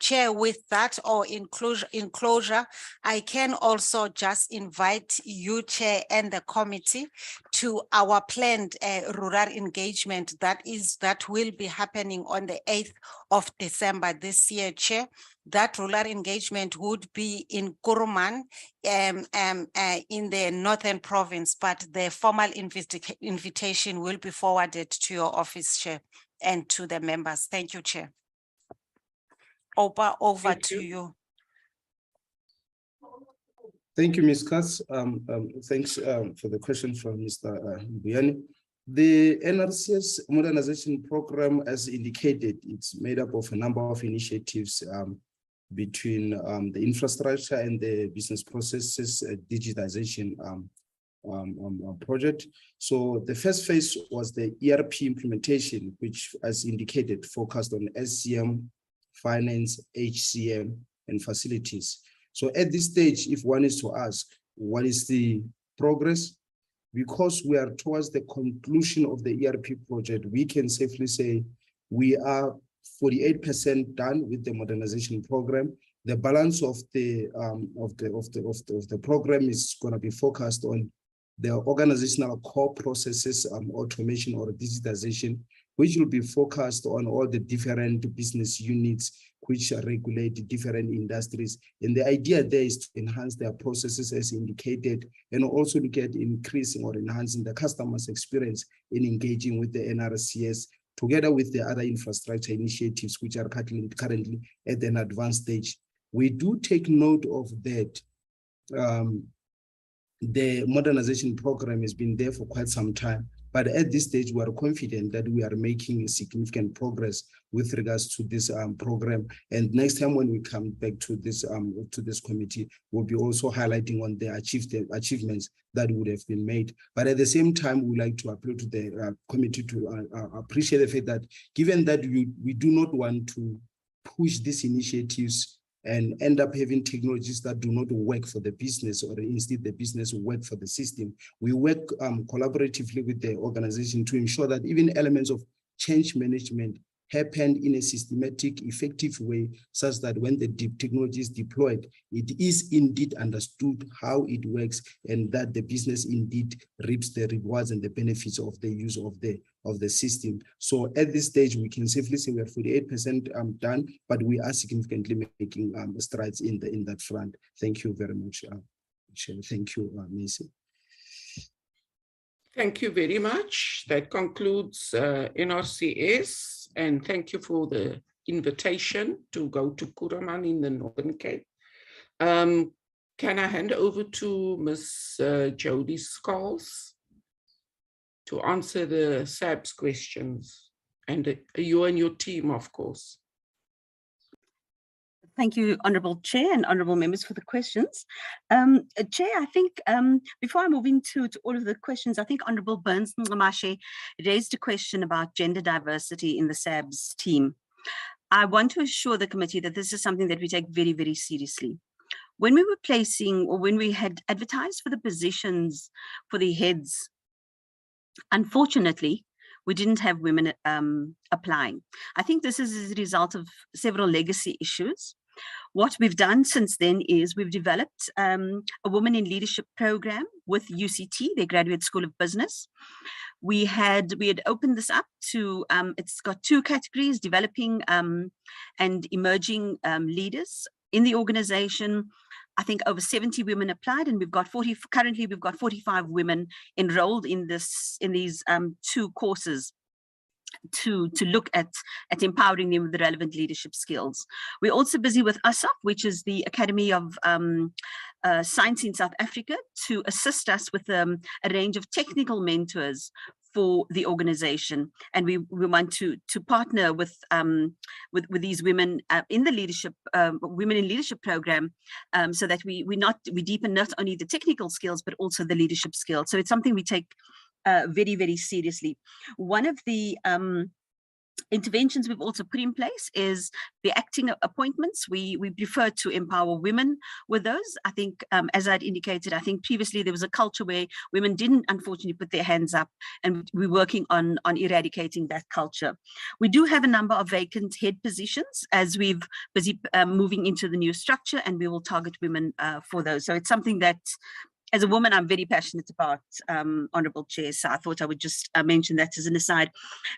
H: Chair, with that or in closure, I can also just invite you, Chair, and the committee to our planned rural engagement that will be happening on the 8th of December this year, Chair. That rural engagement would be in Kuruman in the Northern Province, but the formal invitation will be forwarded to your office, Chair, and to the members. Thank you, Chair. Over to you.
I: Thank you, Ms. Katz. Thanks for the question from Mr. Mbuyane. The NRCS modernization program, as indicated, it's made up of a number of initiatives between the infrastructure and the business processes digitization project. So the first phase was the ERP implementation, which, as indicated, focused on SCM, finance, HCM, and facilities. So at this stage, if one is to ask, what is the progress? Because we are towards the conclusion of the ERP project, we can safely say we are 48% done with the modernization program. The balance of the program is going to be focused on the organizational core processes, automation or digitization, which will be focused on all the different business units which regulate different industries. And the idea there is to enhance their processes as indicated, and also look at increasing or enhancing the customer's experience in engaging with the NRCS, together with the other infrastructure initiatives which are currently at an advanced stage. We do take note of that. The modernization program has been there for quite some time, but at this stage, we are confident that we are making significant progress with regards to this program. And next time when we come back to this committee, we'll be also highlighting on the achievements that would have been made. But at the same time, we would like to appeal to the committee to appreciate the fact that given that we do not want to push these initiatives and end up having technologies that do not work for the business, or instead the business will work for the system. We work collaboratively with the organization to ensure that even elements of change management happen in a systematic, effective way, such that when the technology is deployed, it is indeed understood how it works, and that the business indeed reaps the rewards and the benefits of the use of the system. So at this stage, we can safely say we are 48% done, but we are significantly making strides in that front. Thank you very much, Chair. Thank you, Macy.
B: Thank you very much. That concludes NRCS. And thank you for the invitation to go to Kuruman in the Northern Cape. Can I hand over to Ms. Jody Scholes to answer the SABS questions, and you and your team, of course.
J: Thank you, Honourable Chair and Honourable Members, for the questions. Chair, I think before I move into all of the questions, I think Honourable Burns Mnqamashe raised a question about gender diversity in the SABS team. I want to assure the committee that this is something that we take very, very seriously. When we were placing, or when we had advertised for the positions for the heads, unfortunately, we didn't have women applying. I think this is as a result of several legacy issues. What we've done since then is we've developed a Women in Leadership program with UCT, their Graduate School of Business. We had opened this up to, it's got two categories, developing and emerging leaders in the organization. I think over 70 women applied, and we've got currently we've got 45 women enrolled in these two courses to look at empowering them with the relevant leadership skills. We're also busy with ASAP, which is the Academy of Science in South Africa, to assist us with a range of technical mentors for the organization, and we want to partner with these women in the leadership Women in Leadership program, so that we deepen not only the technical skills but also the leadership skills. So it's something we take very, very seriously. One of the interventions we've also put in place is the acting appointments. We prefer to empower women with those. I think, as I'd indicated, I think previously there was a culture where women didn't unfortunately put their hands up, and we're working on eradicating that culture. We do have a number of vacant head positions as we've busy moving into the new structure, and we will target women for those. So it's something that, as a woman, I'm very passionate about, Honourable Chair, so I thought I would just mention that as an aside.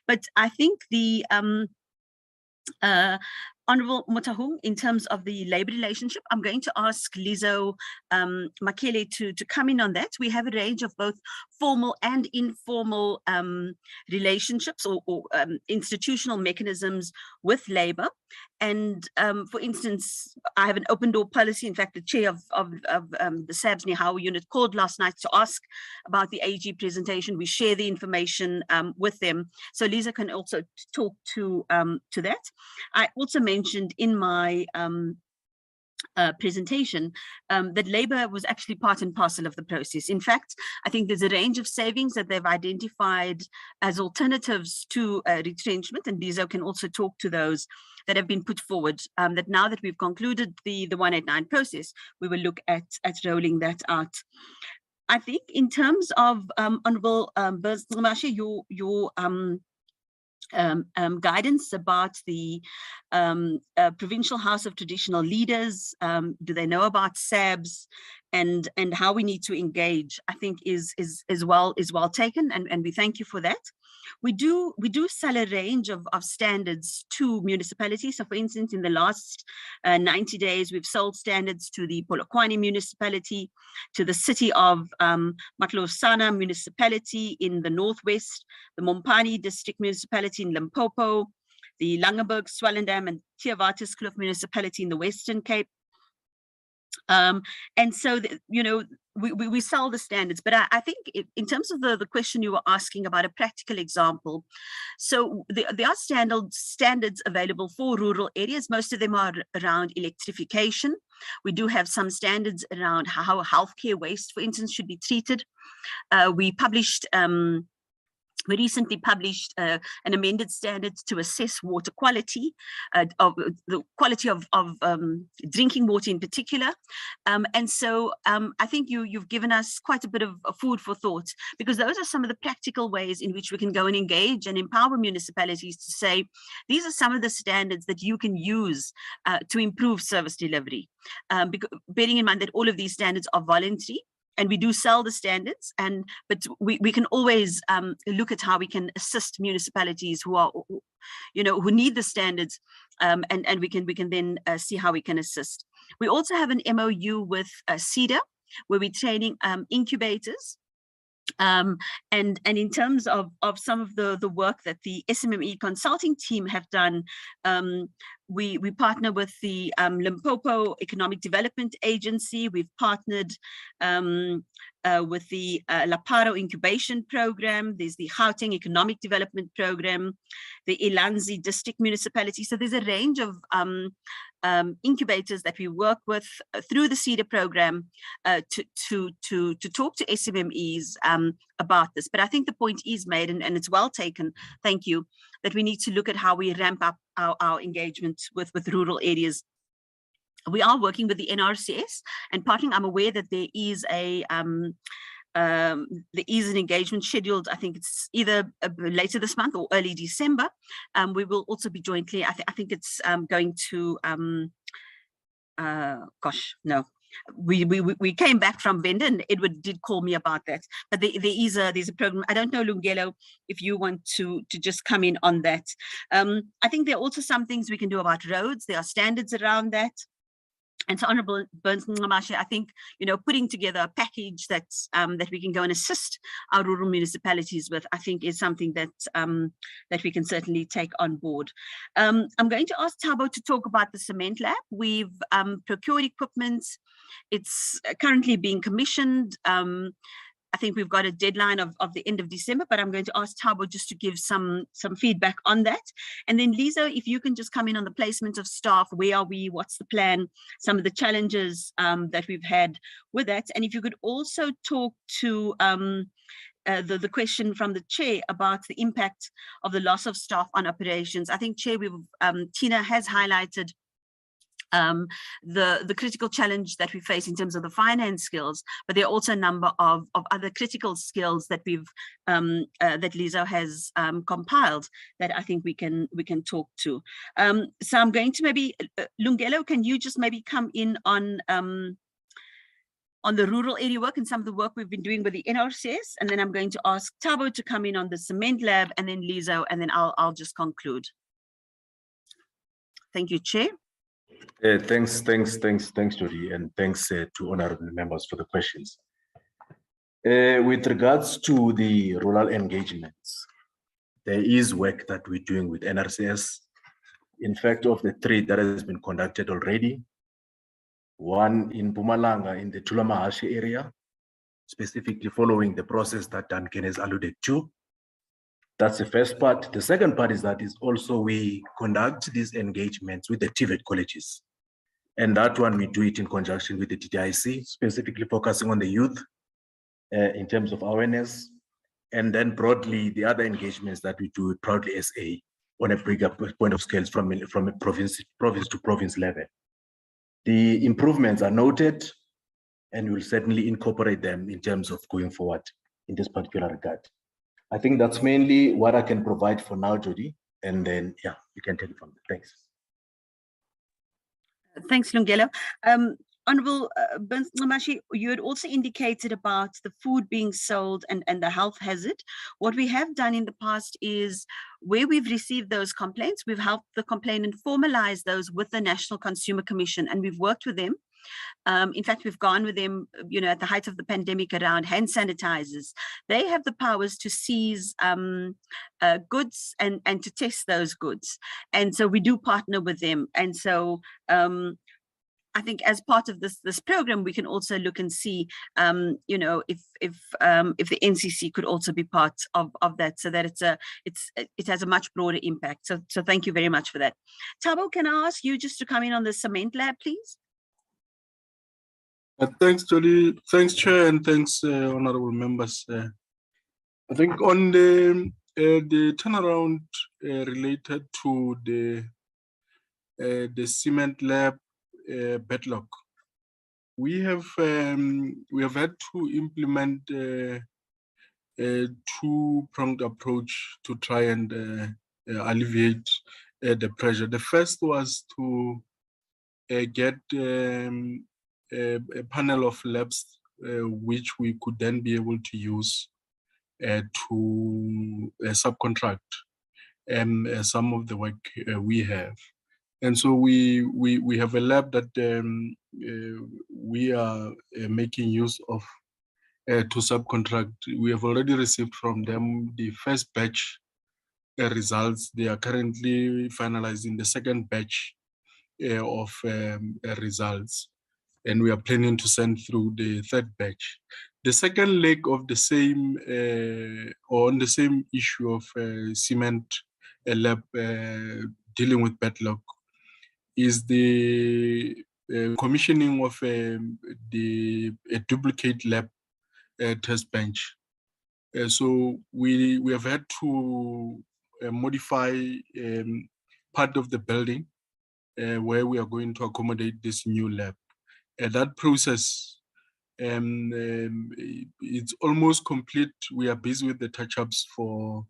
J: But I think the Honorable Motahung, in terms of the labor relationship, I'm going to ask Lizo Makele to come in on that. We have a range of both formal and informal relationships or institutional mechanisms with labor. And for instance, I have an open door policy. In fact, the chair of the SABS Nihau unit called last night to ask about the AG presentation. We share the information with them. So Lisa can also talk to that. I also mentioned in my presentation that labor was actually part and parcel of the process. In fact, I think there's a range of savings that they've identified as alternatives to retrenchment, and Lizo can also talk to those that have been put forward, that now that we've concluded the 189 process, we will look at rolling that out. I think in terms of Honorable Burns-Ngqamashe, your guidance about the Provincial House of Traditional Leaders, do they know about SABS, and how we need to engage, I think is well taken, and we thank you for that. We do sell a range of standards to municipalities. So for instance, in the last 90 days, we've sold standards to the Polokwane municipality, to the city of Matlosana municipality in the northwest, the Mompani district municipality in Limpopo, the Langeberg, Swellendam and Theewaterskloof municipality in the Western Cape. And so, we sell the standards, but I think in terms of the question you were asking about a practical example, so there are standards available for rural areas. Most of them are around electrification. We do have some standards around how healthcare waste, for instance, should be treated. We recently published an amended standard to assess water quality, of the quality of drinking water in particular. And so I think you've given us quite a bit of food for thought, because those are some of the practical ways in which we can go and engage and empower municipalities to say, these are some of the standards that you can use to improve service delivery. Bearing in mind that all of these standards are voluntary, and we do sell the standards, but we can always look at how we can assist municipalities who need the standards, and we can then see how we can assist. We also have an MOU with CEDA, where we're training incubators. And in terms of some of the work that the SMME consulting team have done, we partner with the Limpopo Economic Development Agency. We've partnered with the Laparo Incubation Program. There's the Gauteng Economic Development Program, the Ilanzi District Municipality. So there's a range of incubators that we work with through the CEDA program to talk to SMMEs about this. But I think the point is made, and it's well taken, thank you, that we need to look at how we ramp up our engagement with rural areas. We are working with the NRCS and partnering. I'm aware that there is an engagement scheduled. I think it's either later this month or early December. We will also be jointly, I think it's going to, we came back from Venda, and Edward did call me about that. But there's a program. I don't know, Lungelo, if you want to just come in on that. I think there are also some things we can do about roads. There are standards around that. And so, Honourable Burns-Ngqamashe, I think, putting together a package that we can go and assist our rural municipalities with, I think is something that that we can certainly take on board. I'm going to ask Thabo to talk about the cement lab. We've procured equipment. It's currently being commissioned. I think we've got a deadline of the end of December, but I'm going to ask Thabo just to give some feedback on that. And then Lizo, if you can just come in on the placement of staff, where are we, what's the plan, some of the challenges that we've had with that. And if you could also talk to the question from the chair about the impact of the loss of staff on operations. I think, Chair, Tina has highlighted the critical challenge that we face in terms of the finance skills, but there are also a number of other critical skills that we've that Lizo has compiled that I think we can talk to. So I'm going to maybe Lungelo, can you just maybe come in on the rural area work and some of the work we've been doing with the NRCS, and then I'm going to ask Thabo to come in on the cement lab, and then Lizo, and then I'll just conclude. Thank you, Chair.
N: Thanks, Jody, and thanks to honorable members for the questions. With regards to the rural engagements, there is work that we're doing with NRCS. In fact, of the 3 that has been conducted already, 1 in Mpumalanga in the Tulamahashi area, specifically following the process that Duncan has alluded to. That's the first part. The second part is that also we conduct these engagements with the TVET colleges. And that one, we do it in conjunction with the TTIC, specifically focusing on the youth in terms of awareness. And then broadly, the other engagements that we do with Proudly SA on a bigger point of scales from a province to province level. The improvements are noted, and we'll certainly incorporate them in terms of going forward in this particular regard. I think that's mainly what I can provide for now, Jody. And then, yeah, you can take it from there. Thanks.
J: Thanks, Lungelo. Honourable Burns Ngamashi, you had also indicated about the food being sold and the health hazard. What we have done in the past is where we've received those complaints, we've helped the complainant formalize those with the National Consumer Commission, and we've worked with them. In fact, we've gone with them, at the height of the pandemic around hand sanitizers. They have the powers to seize goods and to test those goods. And so we do partner with them. And so I think as part of this program, we can also look and see, if the NCC could also be part of that, so that it has a much broader impact. So thank you very much for that. Thabo, can I ask you just to come in on the cement lab, please?
L: Thanks, Jody. Thanks, Chair, and thanks, honourable members. I think on the turnaround related to the cement lab backlog, we have had to implement a two-pronged approach to try and alleviate the pressure. The first was to get a panel of labs which we could then be able to use to subcontract some of the work we have. And so we have a lab that we are making use of to subcontract. We have already received from them the first batch results. They are currently finalizing the second batch of results, and we are planning to send through the third batch. The second leg of the same, or on the same issue of cement lab dealing with backlog, is the commissioning of a duplicate lab test bench. So we have had to modify part of the building where we are going to accommodate this new lab. That process, it's almost complete. We are busy with the touch-ups for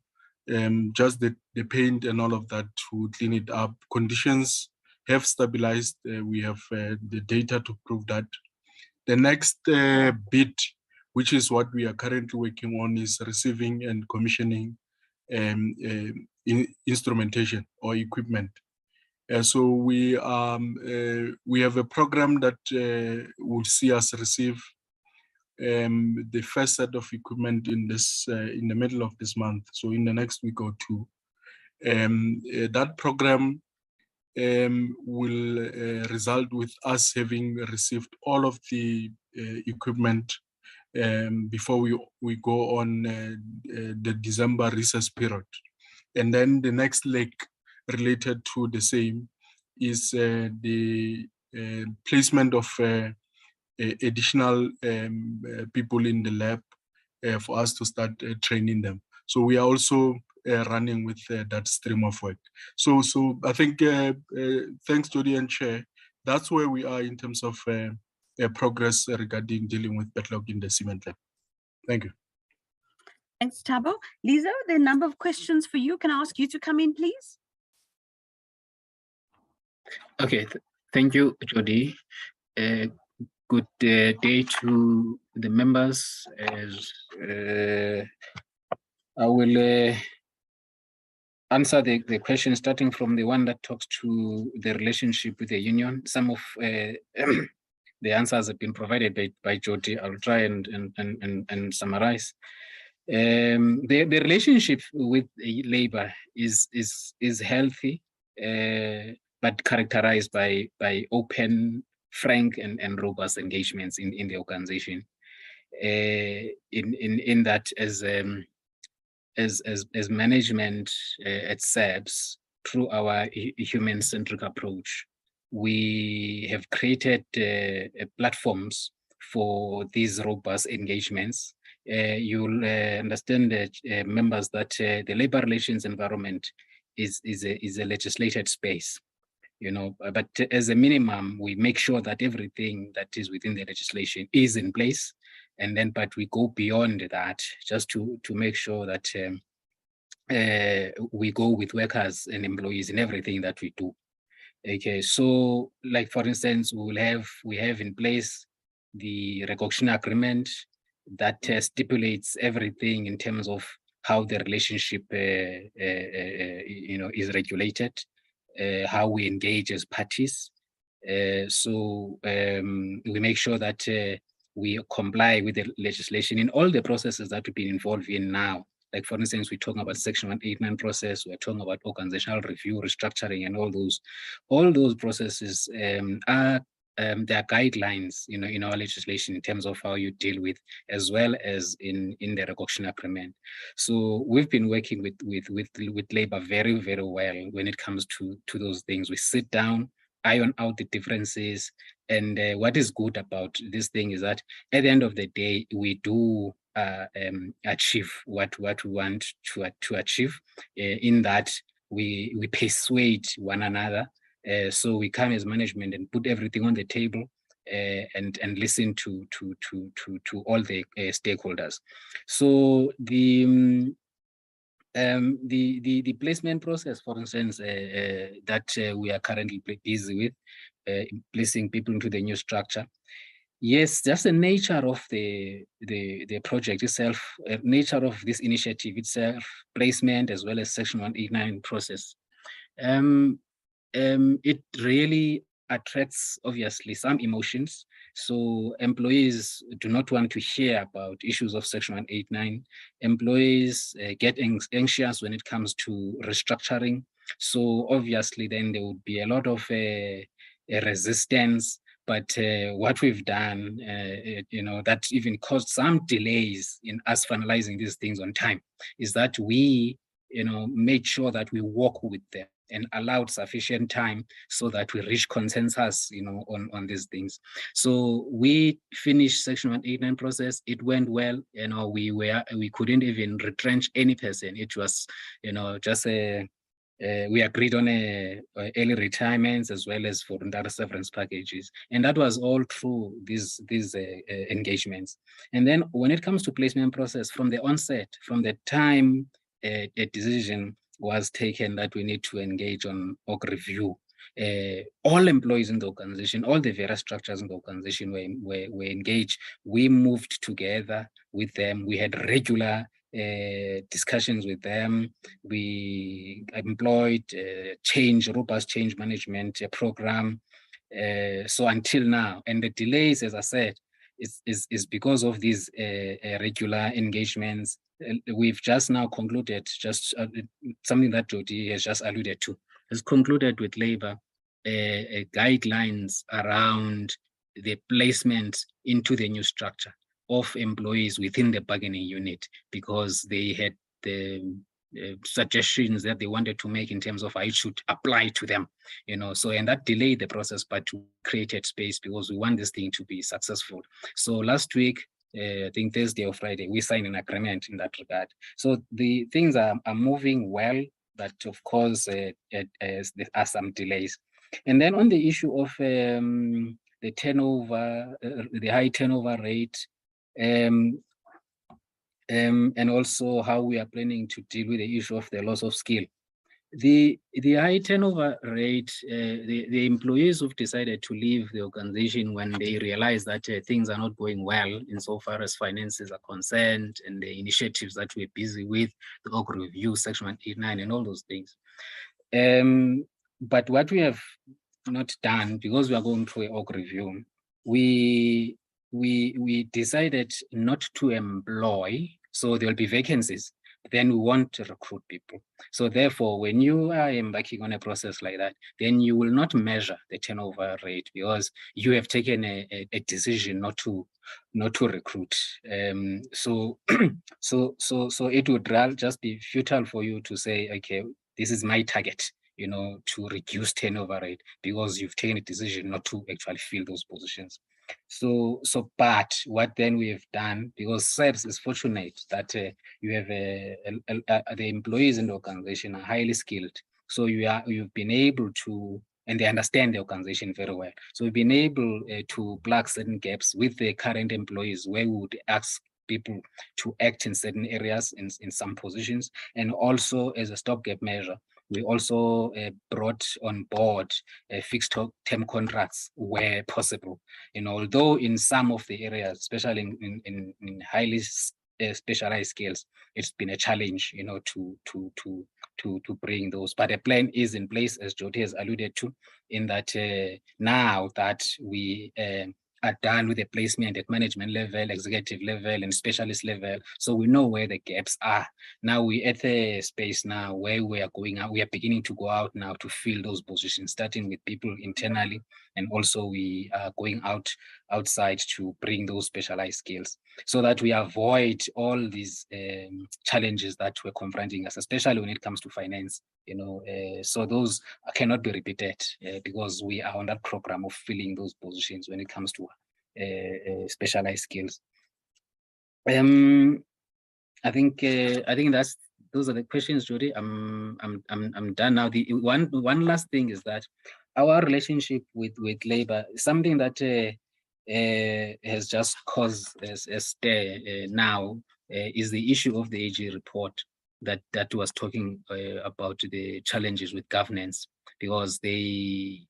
L: just the paint and all of that to clean it up. Conditions have stabilized. We have the data to prove that. The next bit, which is what we are currently working on, is receiving and commissioning instrumentation or equipment. So we have a program that will see us receive the first set of equipment in the middle of this month, so in the next week or two. That program will result with us having received all of the equipment before we go on the December recess period. And then the next leg related to the same is the placement of additional people in the lab for us to start training them. So we are also running with that stream of work. So I think, thanks Jody and Chair, that's where we are in terms of progress regarding dealing with backlog in the cement lab. Thank you.
J: Thanks, Thabo. Lizo, there are a number of questions for you. Can I ask you to come in, please?
M: Okay, thank you, Jody. Good day to the members. I will answer the question, starting from the one that talks to the relationship with the union. Some of the answers have been provided by Jody. I'll try and summarize. The relationship with labor is healthy, but characterized by open, frank, and robust engagements in the organization. In that, as management at SABS, through our human-centric approach, we have created platforms for these robust engagements. You'll understand, members, that the labor relations environment is a legislated space, you know, but as a minimum, we make sure that everything that is within the legislation is in place. And then, but we go beyond that just to make sure that we go with workers and employees in everything that we do. Okay, so like for instance, we have in place the recognition agreement that stipulates everything in terms of how the relationship you know, is regulated, how we engage as parties. So we make sure that we comply with the legislation in all the processes that we've been involved in now. Like for instance, we're talking about Section 189 process, we're talking about organizational review, restructuring, and all those processes are there are guidelines, you know, in our legislation in terms of how you deal with, as well as in the recognition agreement. So we've been working with labor very, very well when it comes to those things. We sit down, iron out the differences, and what is good about this thing is that at the end of the day, we do achieve what we want to achieve. In that we persuade one another. So we come as management and put everything on the table and listen to all the stakeholders. So the placement process, for instance, that we are currently busy with, placing people into the new structure. Yes, just the nature of the project itself, nature of this initiative itself, placement as well as Section 189 process. It really attracts, obviously, some emotions. So employees do not want to hear about issues of Section 189. Employees get anxious when it comes to restructuring. So obviously, then there would be a lot of resistance. But what we've done, you know, that even caused some delays in us finalizing these things on time, is that we, you know, made sure that we work with them and allowed sufficient time so that we reach consensus, you know, on these things. So we finished Section 189 process. It went well. You know, we couldn't even retrench any person. It was, you know, just we agreed on early retirements as well as voluntary severance packages, and that was all through these engagements. And then when it comes to placement process, from the onset, from the time a decision was taken that we need to engage on org review, all employees in the organization, all the various structures in the organization were engaged. We moved together with them. We had regular discussions with them. We employed robust change management program. So until now, and the delays, as I said, is because of these regular engagements. We've just now concluded, just something that Jody has just alluded to, has concluded with labor guidelines around the placement into the new structure of employees within the bargaining unit, because they had the suggestions that they wanted to make in terms of how it should apply to them, you know. So, and that delayed the process, but we created space because we want this thing to be successful. So last week, I think Thursday or Friday, we signed an agreement in that regard. So the things are moving well, but of course, there are some delays. And then on the issue of the turnover, the high turnover rate, and also how we are planning to deal with the issue of the loss of skill. The high turnover rate, the employees who've decided to leave the organization when they realize that things are not going well insofar as finances are concerned, and the initiatives that we're busy with, the org review, Section 189, and all those things. But what we have not done, because we are going through an org review, we decided not to employ, so there will be vacancies, then we want to recruit people. So therefore, when you are embarking on a process like that, then you will not measure the turnover rate because you have taken a decision not to recruit. So it would just be futile for you to say, okay, this is my target, to reduce turnover rate, because you've taken a decision not to actually fill those positions. But what then we have done, because SABS is fortunate that you have the employees in the organization are highly skilled. So you've been able to, and they understand the organization very well. So we've been able to plug certain gaps with the current employees, where we would ask people to act in certain areas in some positions. And also as a stopgap measure, we also brought on board fixed term contracts where possible. Although in some of the areas, especially in highly specialized skills, it's been a challenge, to bring those. But a plan is in place, as Jyoti has alluded to, in that now that we are done with the placement at management level, executive level, and specialist level. So we know where the gaps are. Now we're at the space now where we are going out. We are beginning to go out now to fill those positions, starting with people internally, and also we are going outside to bring those specialized skills, so that we avoid all these challenges that we're confronting us, especially when it comes to finance. So those cannot be repeated because we are on that program of filling those positions when it comes to specialized skills. I think those are the questions, Jody. I'm done now. The one last thing is that our relationship with labor, something that has just caused a stir now, is the issue of the AG report that was talking about the challenges with governance, because they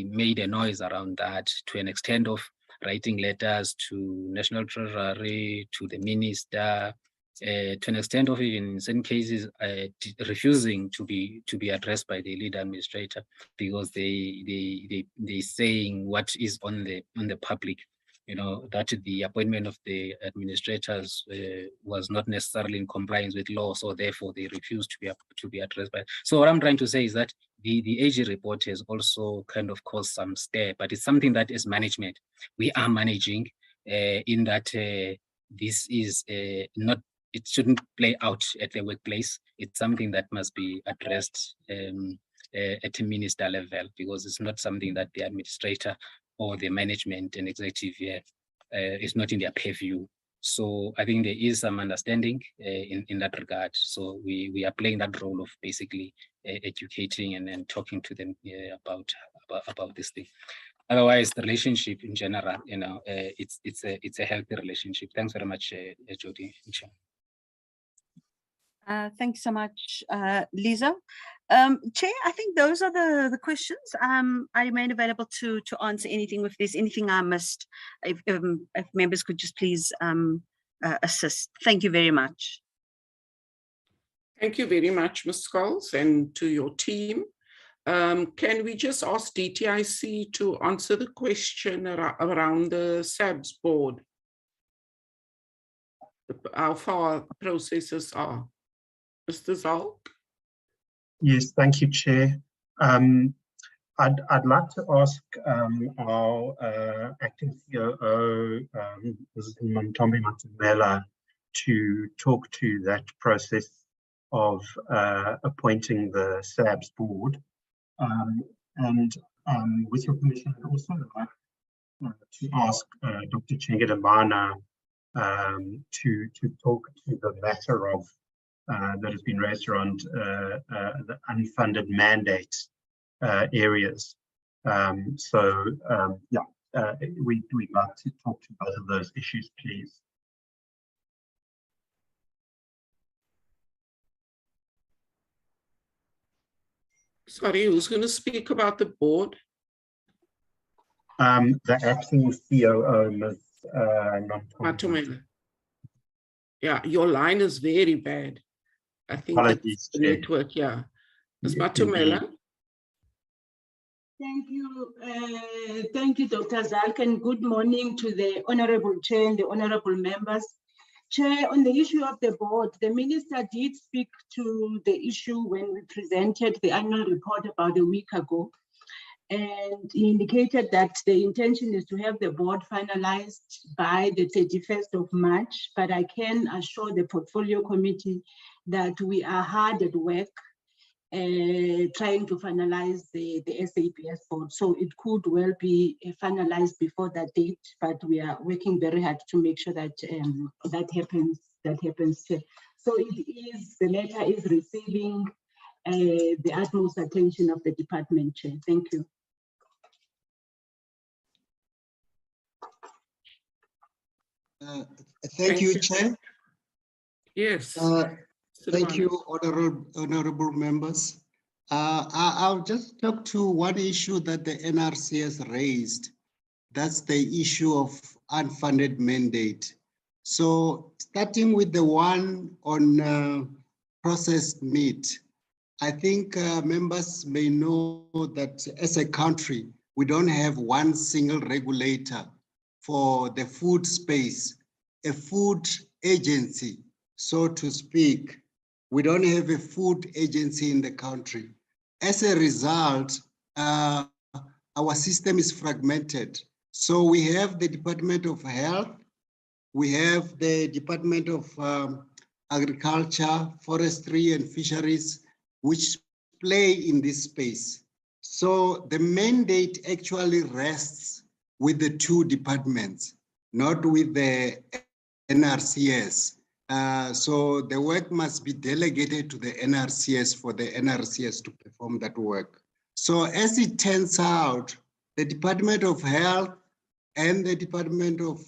M: made a noise around that to an extent of writing letters to National Treasury, to the Minister, to an extent of even in some cases refusing to be addressed by the lead administrator, because they saying what is on the public, that the appointment of the administrators was not necessarily in compliance with law, so therefore they refused to be addressed by. So what I'm trying to say is that the AG report has also kind of caused some stir, but it's something that as management we are managing in that this is not, it shouldn't play out at the workplace. It's something that must be addressed at a minister level, because it's not something that the administrator or the management and executive here is not in their purview. So I think there is some understanding in that regard. So we are playing that role of basically educating and talking to them about this thing. Otherwise, the relationship in general, it's a healthy relationship. Thanks very much, Jyoti.
J: Thanks so much, Lisa. Chair, I think those are the questions. I remain available to answer anything if there's anything I missed. If members could just please assist. Thank you very much.
B: Thank you very much, Ms. Scholes, and to your team. Can we just ask DTIC to answer the question around the SABS board? How far processes are? Mr. Zalk?
G: Yes, thank you, Chair. I'd like to ask our acting COO, Mrs. Montombi Matumela, to talk to that process of appointing the SABS board. And with your permission, I'd also like to ask Dr. Chengadabana to talk to the matter of that has been raised around the unfunded mandate areas. We'd like to talk to both of those issues, please.
B: Sorry, who's going to speak about the board?
G: The acting COO, Ms.
B: Matumela. Yeah, your line is very bad. I think
G: Apologies,
B: it's the
G: Chair.
B: network, yeah. Ms.
G: Yes,
B: Matumela.
E: Thank you, Dr. Zalk, and good morning to the Honorable Chair and the Honorable members. Chair, on the issue of the board, the Minister did speak to the issue when we presented the annual report about a week ago. And he indicated that the intention is to have the board finalized by the 31st of March, but I can assure the Portfolio Committee that we are hard at work trying to finalize the SABS board. So it could well be finalized before that date, but we are working very hard to make sure that that happens. So the letter is receiving the utmost attention of the department, Chair. Thank you.
F: Thank you, Chair.
B: Yes.
F: Thank you, honorable members. I'll just talk to one issue that the NRCS raised. That's the issue of unfunded mandate. So starting with the one on processed meat, I think members may know that as a country, we don't have one single regulator for the food space, a food agency, so to speak. We don't have a food agency in the country. As a result, our system is fragmented. So we have the Department of Health, we have the Department of Agriculture, Forestry and Fisheries, which play in this space. So the mandate actually rests with the two departments, not with the NRCS. So the work must be delegated to the NRCS for the NRCS to perform that work. So as it turns out, the Department of Health and the Department of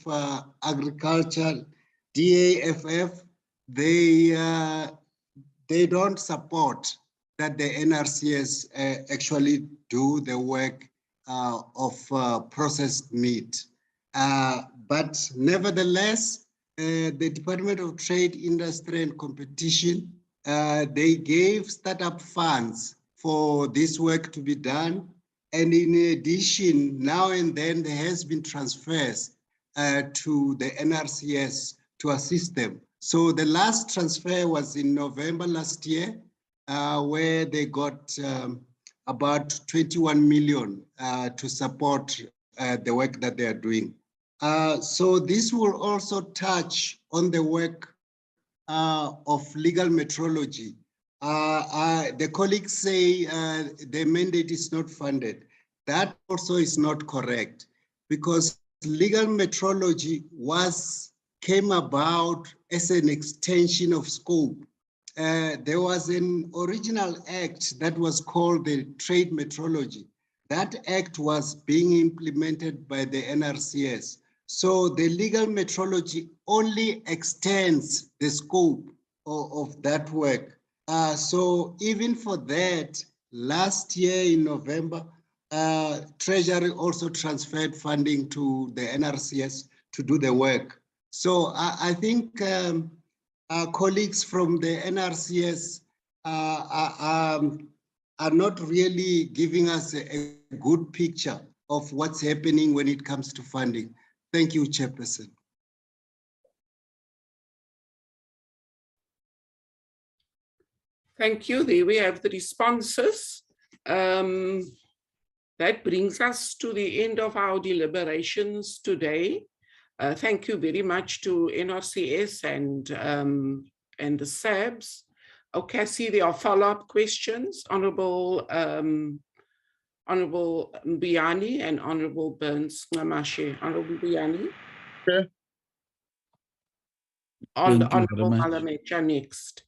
F: Agriculture, DAFF, they don't support that the NRCS actually do the work of processed meat. But nevertheless, the Department of Trade, Industry and Competition, they gave startup funds for this work to be done. And in addition, now and then there has been transfers to the NRCS to assist them. So the last transfer was in November last year, where they got about 21 million to support the work that they are doing. So this will also touch on the work of legal metrology. The colleagues say the mandate is not funded. That also is not correct, because legal metrology came about as an extension of scope. There was an original act that was called the Trade Metrology. That act was being implemented by the NRCS. So the legal metrology only extends the scope of that work. So even for that, last year in November, Treasury also transferred funding to the NRCS to do the work. So I think our colleagues from the NRCS are not really giving us a good picture of what's happening when it comes to funding. Thank you, Chairperson.
B: Thank you. There we have the responses. That brings us to the end of our deliberations today. Thank you very much to NRCS and the SABS. Okay, I see there are follow-up questions. Honorable Mbiani and Honorable Burns Ngamashe. Honorable Mbiani.
T: Okay.
B: Honorable Malamecha next.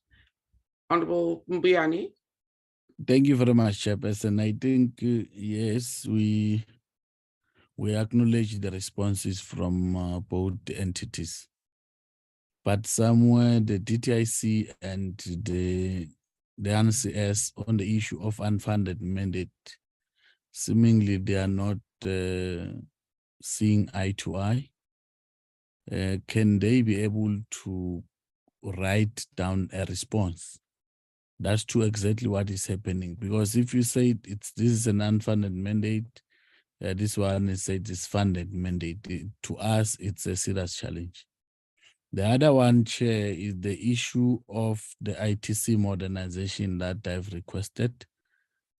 B: Honorable Mbiani.
T: Thank you very much, Chairperson. I think, yes, we acknowledge the responses from both entities. But somewhere the DTIC and the the NRCS on the issue of unfunded mandate. Seemingly, they are not seeing eye to eye. Can they be able to write down a response? That's to exactly what is happening. Because if you say this is an unfunded mandate, this one is said is funded mandate. To us, it's a serious challenge. The other one, Chair, is the issue of the ITC modernization that I've requested,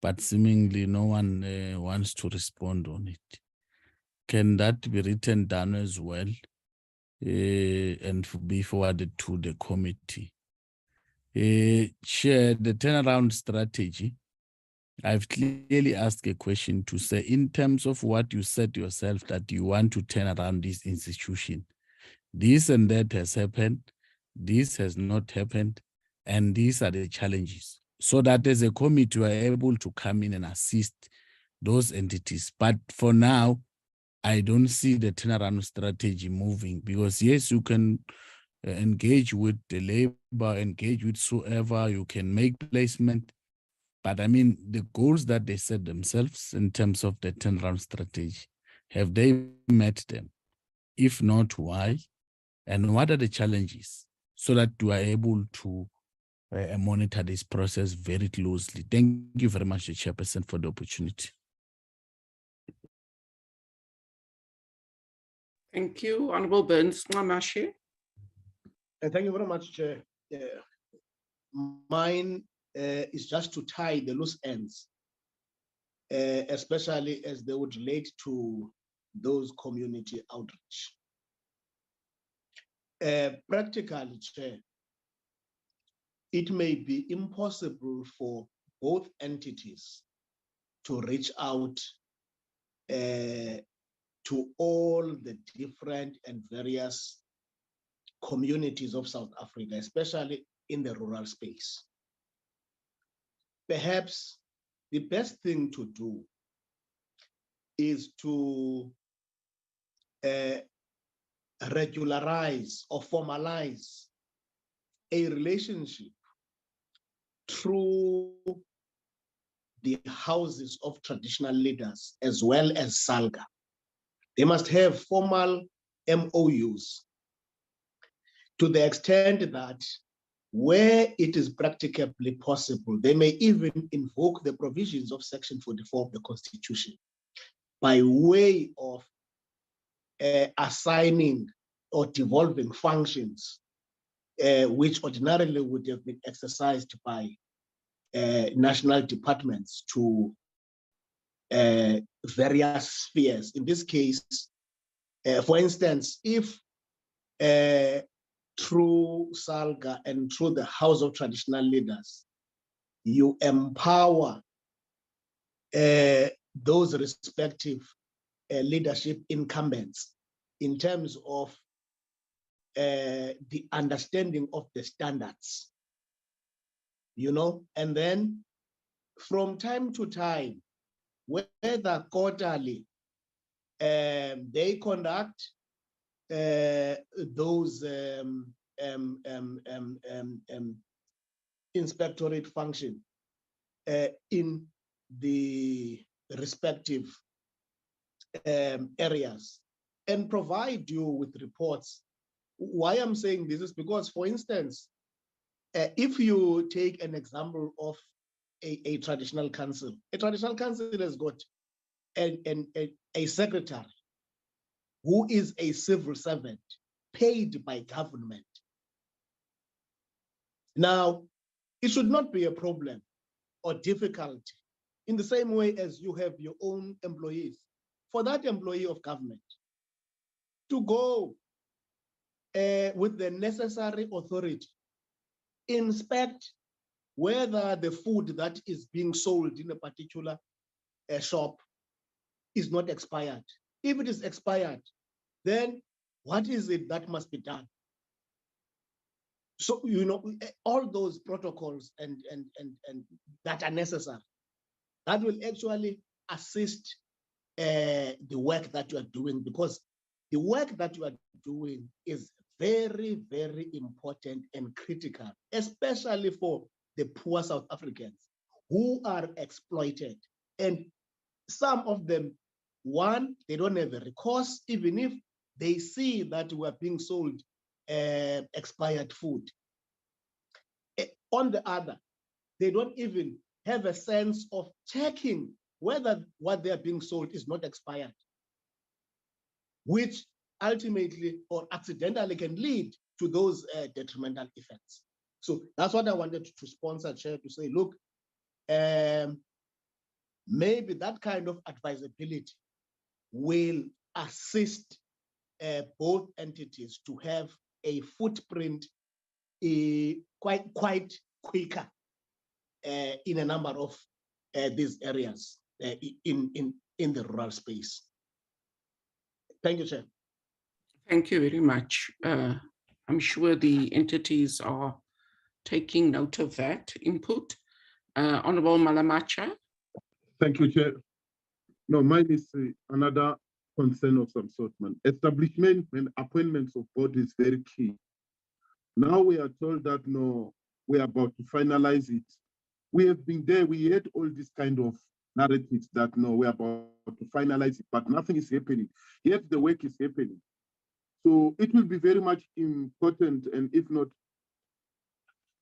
T: but seemingly no one wants to respond on it. Can that be written down as well and be forwarded to the committee? Chair, the turnaround strategy, I've clearly asked a question to say, in terms of what you said yourself, that you want to turn around this institution, this and that has happened, this has not happened, and these are the challenges. So that as a committee, we are able to come in and assist those entities. But for now, I don't see the turnaround strategy moving, because yes, you can engage with the labor, engage with whoever, you can make placement. But I mean, the goals that they set themselves in terms of the turnaround strategy, have they met them? If not, why? And what are the challenges? So that we are able to monitor this process very closely. Thank you very much, Chairperson, for the opportunity.
B: Thank you, Honorable Burns Nxamashe.
C: Thank you very much, Chair. Mine is just to tie the loose ends, especially as they would relate to those community outreach. Practically, Chair, it may be impossible for both entities to reach out to all the different and various communities of South Africa, especially in the rural space. Perhaps the best thing to do is to regularize or formalize a relationship through the houses of traditional leaders as well as SALGA. They must have formal MOUs to the extent that where it is practicably possible, they may even invoke the provisions of Section 44 of the Constitution by way of assigning or devolving functions which ordinarily would have been exercised by national departments to various spheres. In this case, for instance, if through SALGA and through the House of Traditional Leaders, you empower those respective leadership incumbents in terms of the understanding of the standards, and then from time to time, whether quarterly, they conduct those inspectorate function in the respective areas and provide you with reports. Why I'm saying this is because, for instance, if you take an example of a traditional council has got a secretary who is a civil servant paid by government. Now, it should not be a problem or difficulty in the same way as you have your own employees, for that employee of government to go with the necessary authority, inspect whether the food that is being sold in a particular shop is not expired. If it is expired, then what is it that must be done? So, all those protocols and that are necessary, that will actually assist the work that you are doing, because the work that you are doing is very, very important and critical, especially for the poor South Africans who are exploited. And some of them, one, they don't have a recourse, even if they see that we are being sold expired food. On the other, they don't even have a sense of checking whether what they are being sold is not expired, which ultimately or accidentally can lead to those detrimental effects. So that's what I wanted to sponsor, Chair, to say, look, maybe that kind of advisability will assist both entities to have a footprint quite quicker in a number of these areas in the rural space. Thank you, Chair.
B: Thank you very much. I'm sure the entities are taking note of that input. Honorable Malamacha.
D: Thank you, Chair. No, mine is another concern of some sort, man. Establishment and appointments of board is very key. Now we are told that no, we are about to finalize it. We have been there, we had all this kind of narratives that no, we are about to finalize it, but nothing is happening. Yet the work is happening. So it will be very much important, and if not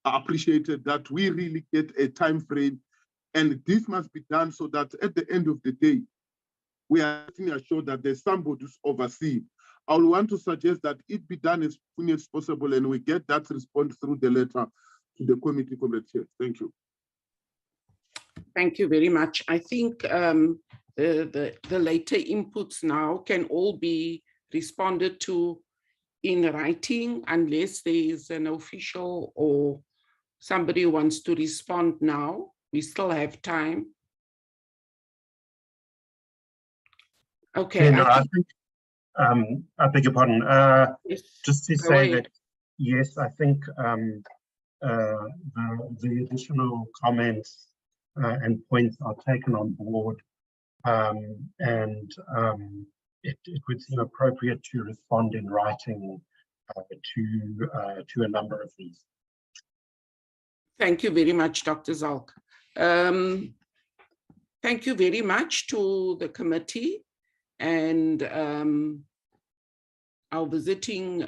D: appreciated, that we really get a time frame, and this must be done so that at the end of the day, we are assured that there's somebody who's overseeing. I would want to suggest that it be done as soon as possible, and we get that response through the letter to the committee, Comrade Chair. Thank you.
B: Thank you very much. I think the later inputs now can all be responded to in writing, unless there is an official or somebody who wants to respond now. We still have time. Okay.
G: No, I think, I beg your pardon.
B: Yes,
G: just to say that, yes, I think the additional comments and points are taken on board, and it would seem appropriate to respond in writing to a number of these.
B: Thank you very much, Dr. Zalk. Thank you very much to the committee and our visiting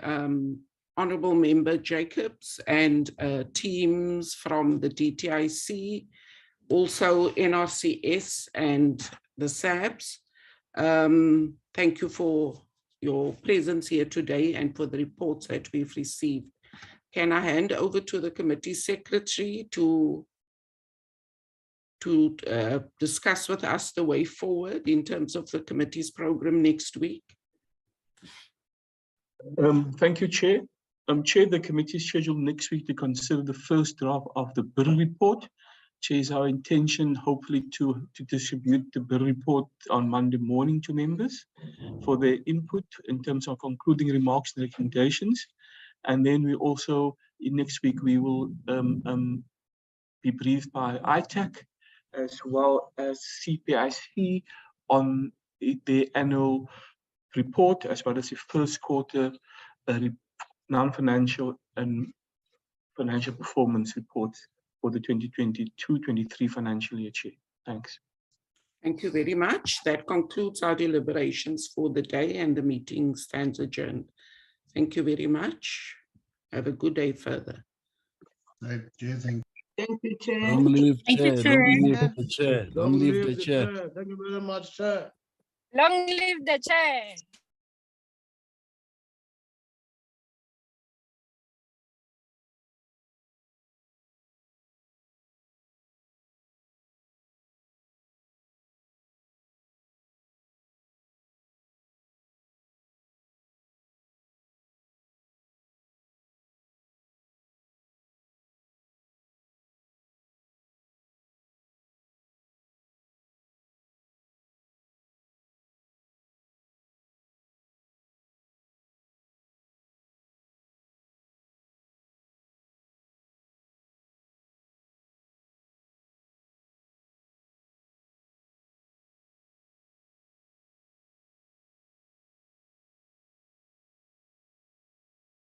B: Honorable Member Jacobs and teams from the DTIC, also NRCS and the SABS. Thank you for your presence here today and for the reports that we've received. Can I hand over to the committee secretary to discuss with us the way forward in terms of the committee's program next week?
A: Thank you, Chair. Chair, the committee is scheduled next week to consider the first draft of the bill report. Chair, it's our intention hopefully to distribute the bill report on Monday morning to members for their input in terms of concluding remarks and recommendations. And then we also, next week, we will be briefed by ITAC as well as CPIC on the annual report, as well as the first quarter non-financial and financial performance reports for the 2022-23 financial year, Chair. Thanks.
B: Thank you very much. That concludes our deliberations for the day, and the meeting stands adjourned. Thank you very much. Have a good day further.
U: Right, Chair, thank
E: you, Chair.
T: Long live
J: Thank you,
T: Chair.
J: Chair.
T: Long live the Chair. Long live the Chair.
C: Thank you very much, Chair.
S: Long live the chair.